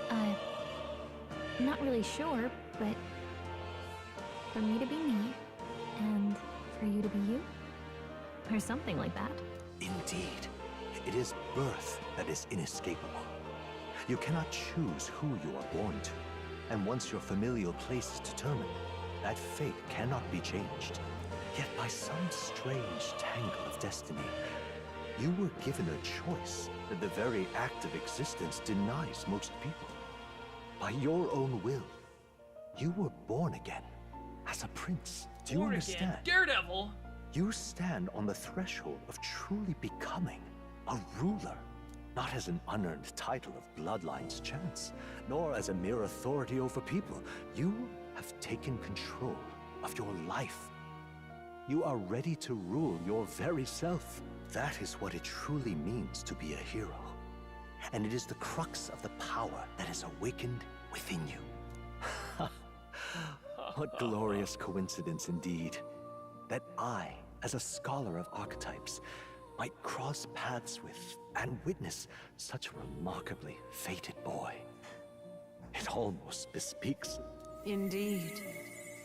I'm not really sure, but for me to be me, and for you to be you? Or something like that. Indeed. It is birth that is inescapable. You cannot choose who you are born to. And once your familial place is determined, that fate cannot be changed. Yet by some strange tangle of destiny, you were given a choice that the very act of existence denies most people. By your own will, you were born again as a prince. Do you understand? Daredevil! You stand on the threshold of truly becoming a ruler. Not as an unearned title of bloodline's chance, nor as a mere authority over people. You have taken control of your life. You are ready to rule your very self. That is what it truly means to be a hero. And it is the crux of the power that is awakened within you. What glorious coincidence indeed, that I, as a scholar of archetypes, might cross paths with and witness such a remarkably fated boy. It almost bespeaks. Indeed,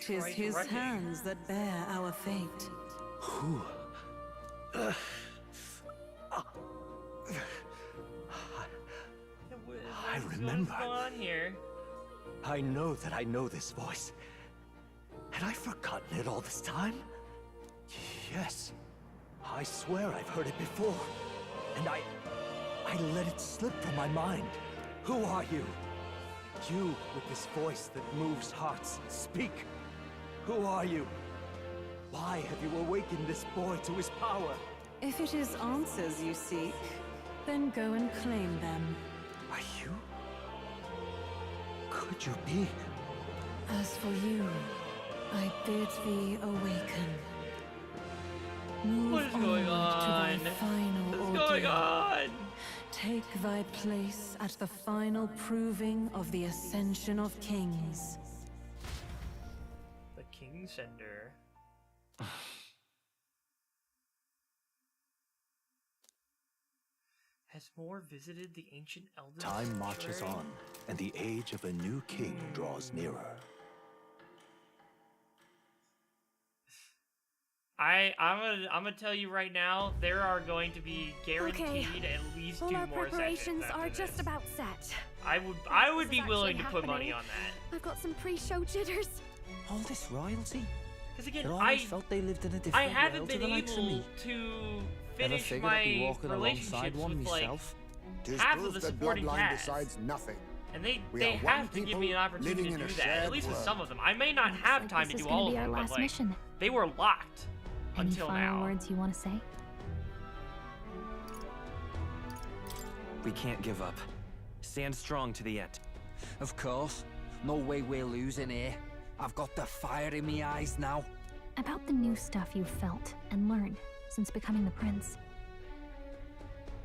'tis his hands that bear our fate. Who? I remember. What's going on here? I know that I know this voice. Had I forgotten it all this time? Yes. I swear I've heard it before. And I let it slip from my mind. Who are you? You with this voice that moves hearts. Speak. Who are you? Why have you awakened this boy to his power? If it is answers you seek, then go and claim them. Are you? Could you be? As for you, I bid thee awaken. Move What is going on? To thy final What is ordeal. going on? Take thy place at the final proving of the ascension of kings. The King Sender. Has more visited the ancient elders? Time marches on, and the age of a new king draws nearer. I'm gonna tell you right now, there are going to be guaranteed at least All 2 our more preparations sessions are after just this. about set. I would be This is willing to actually put money happening. on that. I've got some pre-show jitters. All this royalty? Because again, It always felt they lived in a different I haven't world to been the likes of able me. to Never finish figured I'd be my walking alongside relationships one with like myself. Tis half proof of the that supporting bloodline cast. decides nothing. And they We are one have to give me an people opportunity living to in do a that, at shared least with world. some of them. I may not have like time this to is do gonna all of be our them, but last like, mission. they were locked Any until final now. words you want to say? We can't give up. Stand strong to the end. Of course. No way we're losing here. I've got the fire in me eyes now. About the new stuff you've felt and learned since becoming the prince.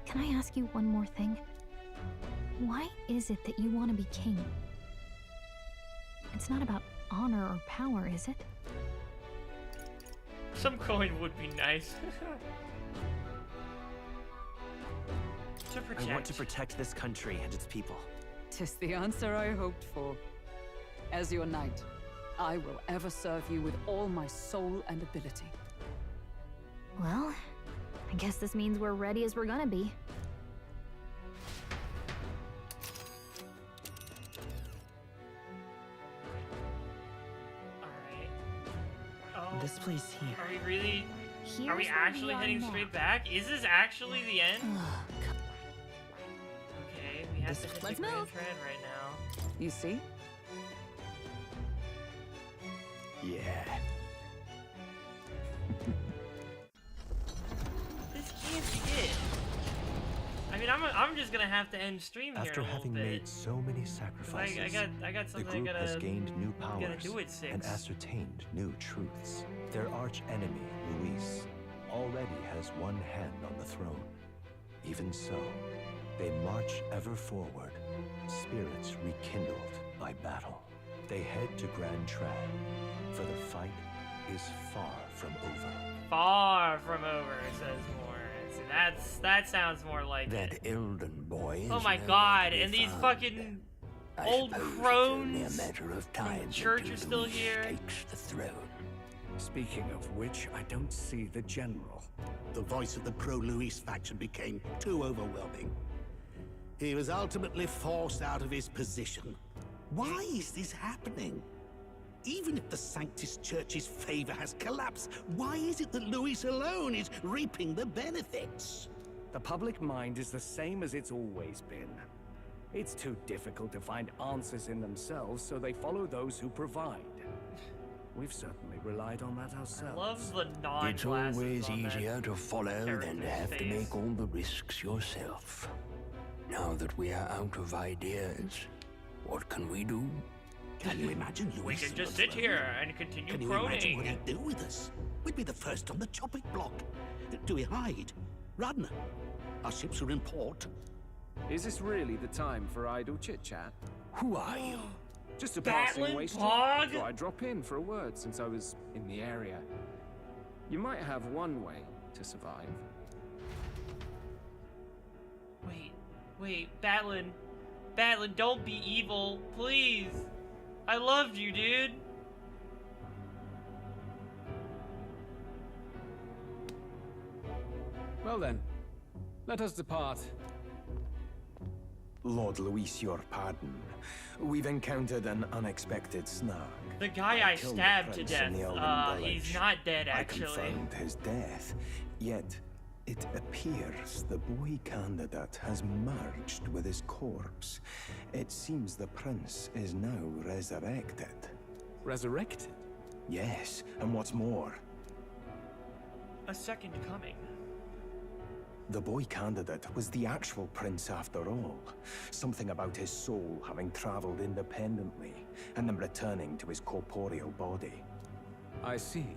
Can I ask you one more thing? Why is it that you want to be king? It's not about honor or power, is it? Some coin would be nice. To protect. I want to protect this country and its people. 'Tis the answer I hoped for. As your knight, I will ever serve you with all my soul and ability. Well, I guess this means we're ready as we're gonna be. This place here. Are we really? Are we Here's where actually we are heading now. straight back? Is this actually the end? Okay, we have to hit the Let's Grand move. Tread right now. You see? Yeah. can't be it. I mean, I'm just gonna have to end stream here After in a little having bit. made so many sacrifices, I got the something group has gained new powers do at 6. and ascertained new truths. Their arch enemy, Luis, already has one hand on the throne. Even so, they march ever forward, spirits rekindled by battle. They head to Grand Trad, for the fight is far from over. Far from over, says more. See, that sounds more like That it. Elden boy is Oh my nowhere god, to be and these found. fucking I old suppose it's crones only a matter of time from church until are still Luis here. takes the throne. Speaking of which, I don't see the general. The voice of the pro-Luis faction became too overwhelming. He was ultimately forced out of his position. Why is this happening? Even if the Sanctus Church's favor has collapsed, why is it that Luis alone is reaping the benefits? The public mind is the same as it's always been. It's too difficult to find answers in themselves, so they follow those who provide. We've certainly relied on that ourselves. Love the non It's always easier to follow than to have to make all the risks yourself. Now that we are out of ideas, what can we do? Can you imagine Luis? We can on just the sit throne? here and continue Can you imagine what croning. he'd do with us? We'd be the first on the chopping block. Do we hide? Run? Our ships are in port. Is this really the time for idle chit-chat? Who are you? Just a Batlin passing waster. Pog? Thought I'd drop in for a word since I was in the area. You might have one way to survive. Wait, Batlin, don't be evil, please. I loved you, dude. Well then, let us depart. Lord Luis, your pardon. We've encountered an unexpected snag. The guy I killed the stabbed to prince in death, the Elven he's village. not dead, I actually. confirmed his death, yet it appears the boy candidate has merged with his corpse. It seems the prince is now resurrected. Resurrected? Yes, and what's more, A second coming. the boy candidate was the actual prince after all. Something about his soul having traveled independently, and then returning to his corporeal body. I see.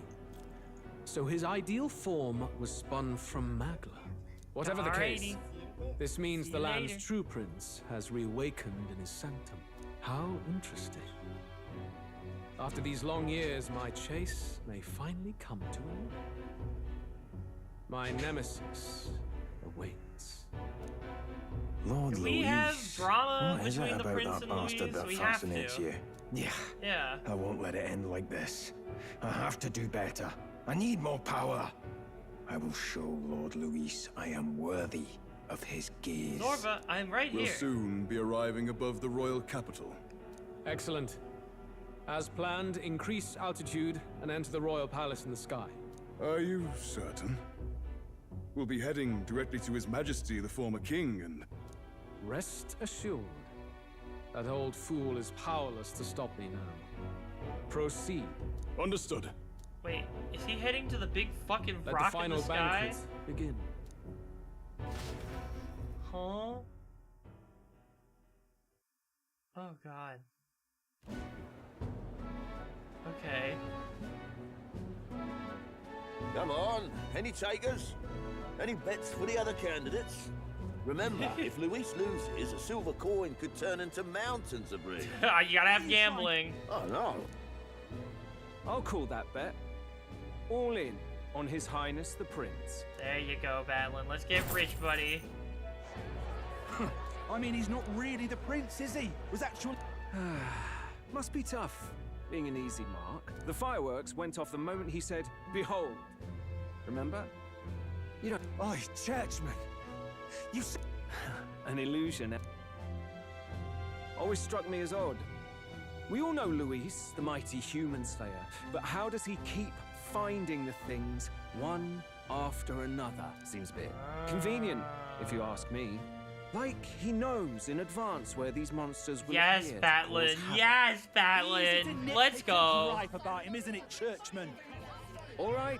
So his ideal form was spun from Magla. Whatever the case, this means the land's true prince has reawakened in his sanctum. How interesting. After these long years, my chase may finally come to an end. My nemesis awaits. Lord Do we Luis, have drama what is between it the about prince that and bastard Luis? that We have fascinates to. you? Yeah. Yeah. I won't let it end like this. I have to do better. I need more power. I will show Lord Luis I am worthy of his gaze. Zorba, I'm right We'll here. soon be arriving above the royal capital. Excellent. As planned, increase altitude and enter the royal palace in the sky. Are you certain? We'll be heading directly to His Majesty, the former king, and... Rest assured, that old fool is powerless to stop me now. Proceed. Understood. Wait, is he heading to the big fucking Let rock the final in the sky? banquet begin. Huh? Oh god. Okay. Come on, any takers? Any bets for the other candidates? Remember, if Luis loses, a silver coin could turn into mountains of ring. You gotta have gambling. Oh no. I'll call that bet. All in on His Highness the Prince. There you go, Batlin. Let's get rich, buddy. I mean, he's not really the prince, is he? Was actually... Must be tough, being an easy mark. The fireworks went off the moment he said, "Behold." Remember? You don't... Oh, churchman! You... An illusion. Always struck me as odd. We all know Luis, the mighty human slayer, but how does he keep finding the things one after another? Seems a bit convenient, if you ask me. Like he knows in advance where these monsters will Yes, appear to Batlin. cause havoc. Yes, Batlin. Let's go. Ripe about him, isn't it, churchman? All right.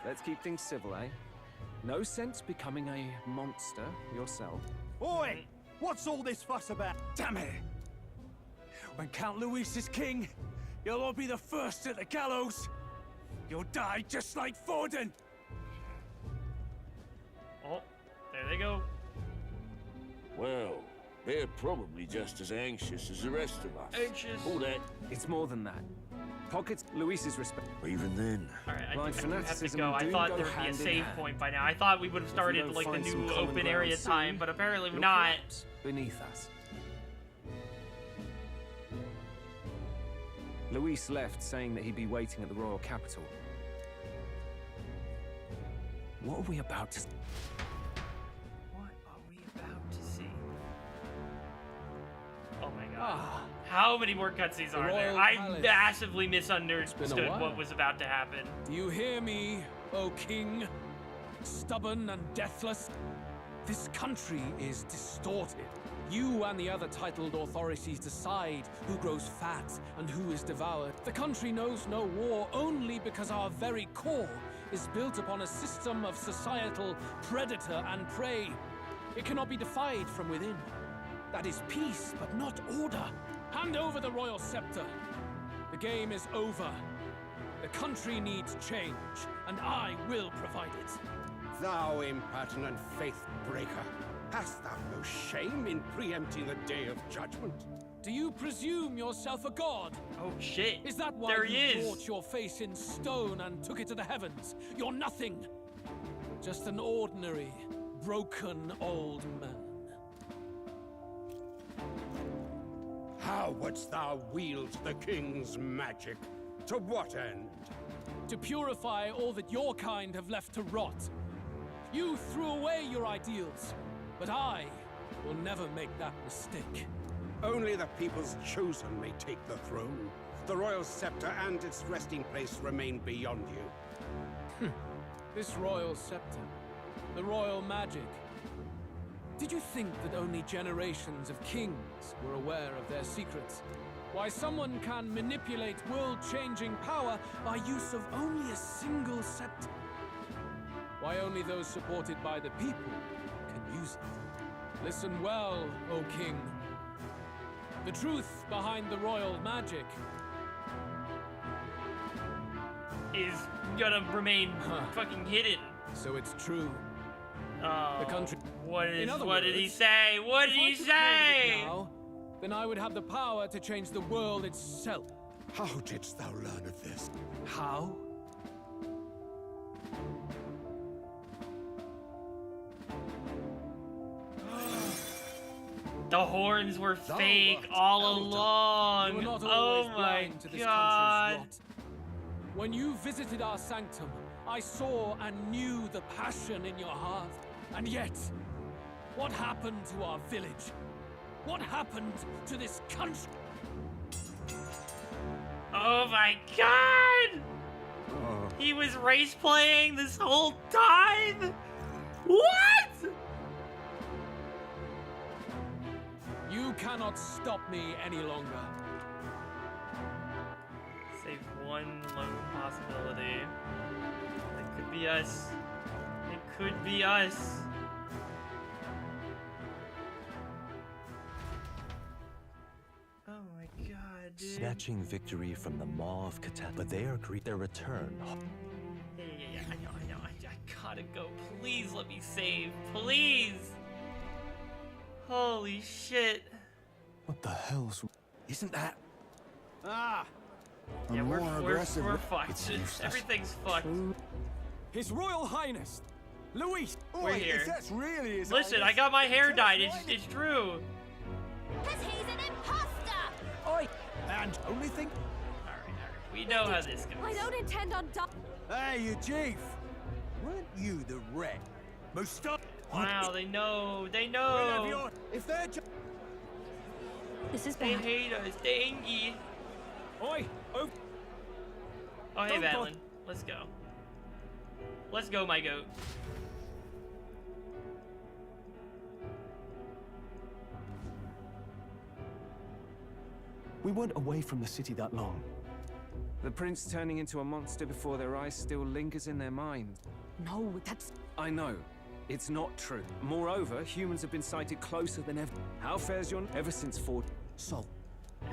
Let's keep things civil, eh? No sense becoming a monster yourself. Oi! What's all this fuss about? Damn it! When Count Luis is king, you'll all be the first at the gallows. You'll die just like Forden. Oh, there they go. Well, they're probably just as anxious as the rest of us. Anxious. All that. It's more than that. Pockets Luis's respect. Even then. Alright, I Blind do have to fanaticism go. I do thought go there would be a hand in save hand. point by now. I thought we would have If we started don't like the find some new common open ground area soon, time, but apparently we're you'll not. collapse beneath us. Luis left saying that he'd be waiting at the royal capital. What are we about to... What are we about to see? Oh my god. How many more cutscenes The are there? Royal I Palace. massively been a misunderstood while. what was about to happen. Do you hear me, O king? Stubborn and deathless? This country is distorted. You and the other titled authorities decide who grows fat and who is devoured. The country knows no war only because our very core is built upon a system of societal predator and prey. It cannot be defied from within. That is peace, but not order. Hand over the royal scepter. The game is over. The country needs change, and I will provide it. Thou impertinent faith breaker, hast thou no shame in preempting the day of judgment? Do you presume yourself a god? Oh shit. Is that why There you he is. brought your face in stone and took it to the heavens? You're nothing. Just an ordinary, broken old man. How wouldst thou wield the king's magic? To what end? To purify all that your kind have left to rot. You threw away your ideals, but I will never make that mistake. Only the people's chosen may take the throne. The royal scepter and its resting place remain beyond you. This royal scepter, the royal magic. Did you think that only generations of kings were aware of their secrets? Why someone can manipulate world-changing power by use of only a single scepter? Why only those supported by the people can use it? Listen well, O king. The truth behind the royal magic Is gonna remain fucking hidden. So it's true. Oh, The country. What In other did he words, say? What did if I he took hold of it say? now, then I would have the power to change the world itself. How didst thou learn of this? How? The horns were Thou fake art all elder. along. You were not Oh always my blind to this god. country's rot. When you visited our sanctum, I saw and knew the passion in your heart. And yet, what happened to our village? What happened to this country? Oh my god! He was race playing this whole time? What? You cannot stop me any longer. Save one lone possibility. It could be us. It could be us. Oh my god, dude. Snatching victory from the Maw of Catan, but they agree their return. Yeah, I know. I gotta go. Please let me save. Please! Holy shit. What the hell's... Isn't that... Ah! Yeah, A we're more aggressive... fucked. It's useless. Everything's fucked. His Royal Highness, Luis! We're here. If that's really his Listen, I highness, got my hair tell us dyed. why It's true. Because he's an imposter! Oi! And only thing... Alright. We know how this goes. I don't intend on Hey, you chief! Weren't you the wreck? Mustafa! Wow, they know. They We'll have know. your... If they're... This is They bad. hate us. They angry. Oi! Oh! Oh, hey, Don't go- Madeline. Let's go. Let's go, my goat. We weren't away from the city that long. The prince turning into a monster before their eyes still lingers in their minds. No, that's I know. It's not true. Moreover, humans have been sighted closer than ever. How fares your... ever since Ford... So...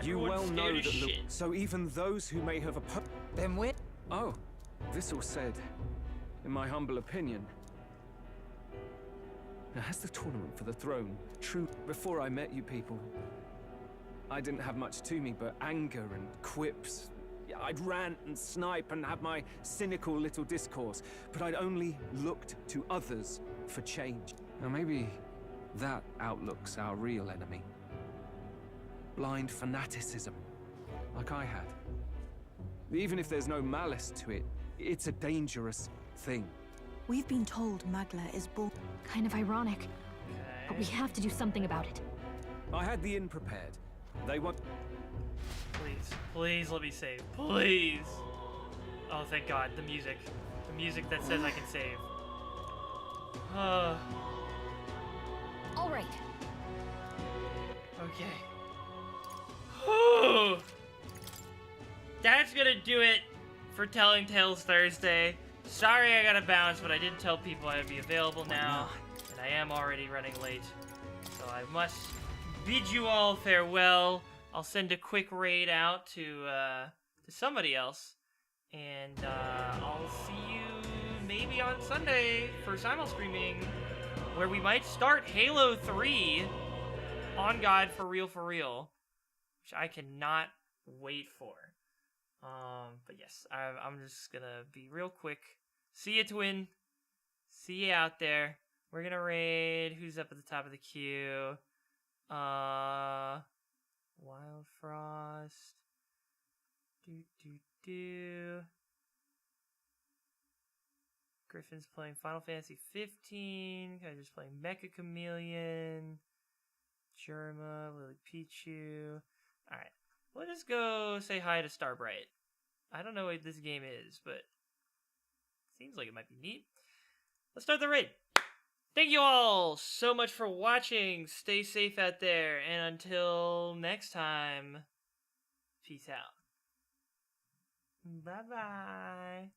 You well know that... So even those who may have opposed... Then we... Oh. This all said, in my humble opinion... Now, has the tournament for the throne true? Before I met you people, I didn't have much to me but anger and quips. I'd rant and snipe and have my cynical little discourse, but I'd only looked to others for change. Now maybe that outlook's our real enemy. Blind fanaticism, like I had. Even if there's no malice to it, it's a dangerous thing. We've been told Magla is born. Kind of ironic. But we have to do something about it. I had the inn prepared. They want... Please, please let me save. Please. Oh, thank God. The music. The music that says I can save. All right. Okay. Whew. That's gonna do it for Telling Tales Thursday. Sorry I gotta bounce, but I did tell people I'd be available now, and I am already running late. So I must bid you all farewell. I'll send a quick raid out to somebody else, and I'll see you maybe on Sunday for simul streaming, where we might start Halo 3 on God for real, which I cannot wait for. But yes, I'm just gonna be real quick. See ya, twin. See ya out there. We're gonna raid. Who's up at the top of the queue? Wild Frost. Griffin's playing Final Fantasy 15. Guys just playing Mecha Chameleon. Germa, Lily Pichu. Alright. We'll just go say hi to Starbright. I don't know what this game is, but seems like it might be neat. Let's start the raid. Thank you all so much for watching. Stay safe out there, and until next time, peace out. Bye-bye.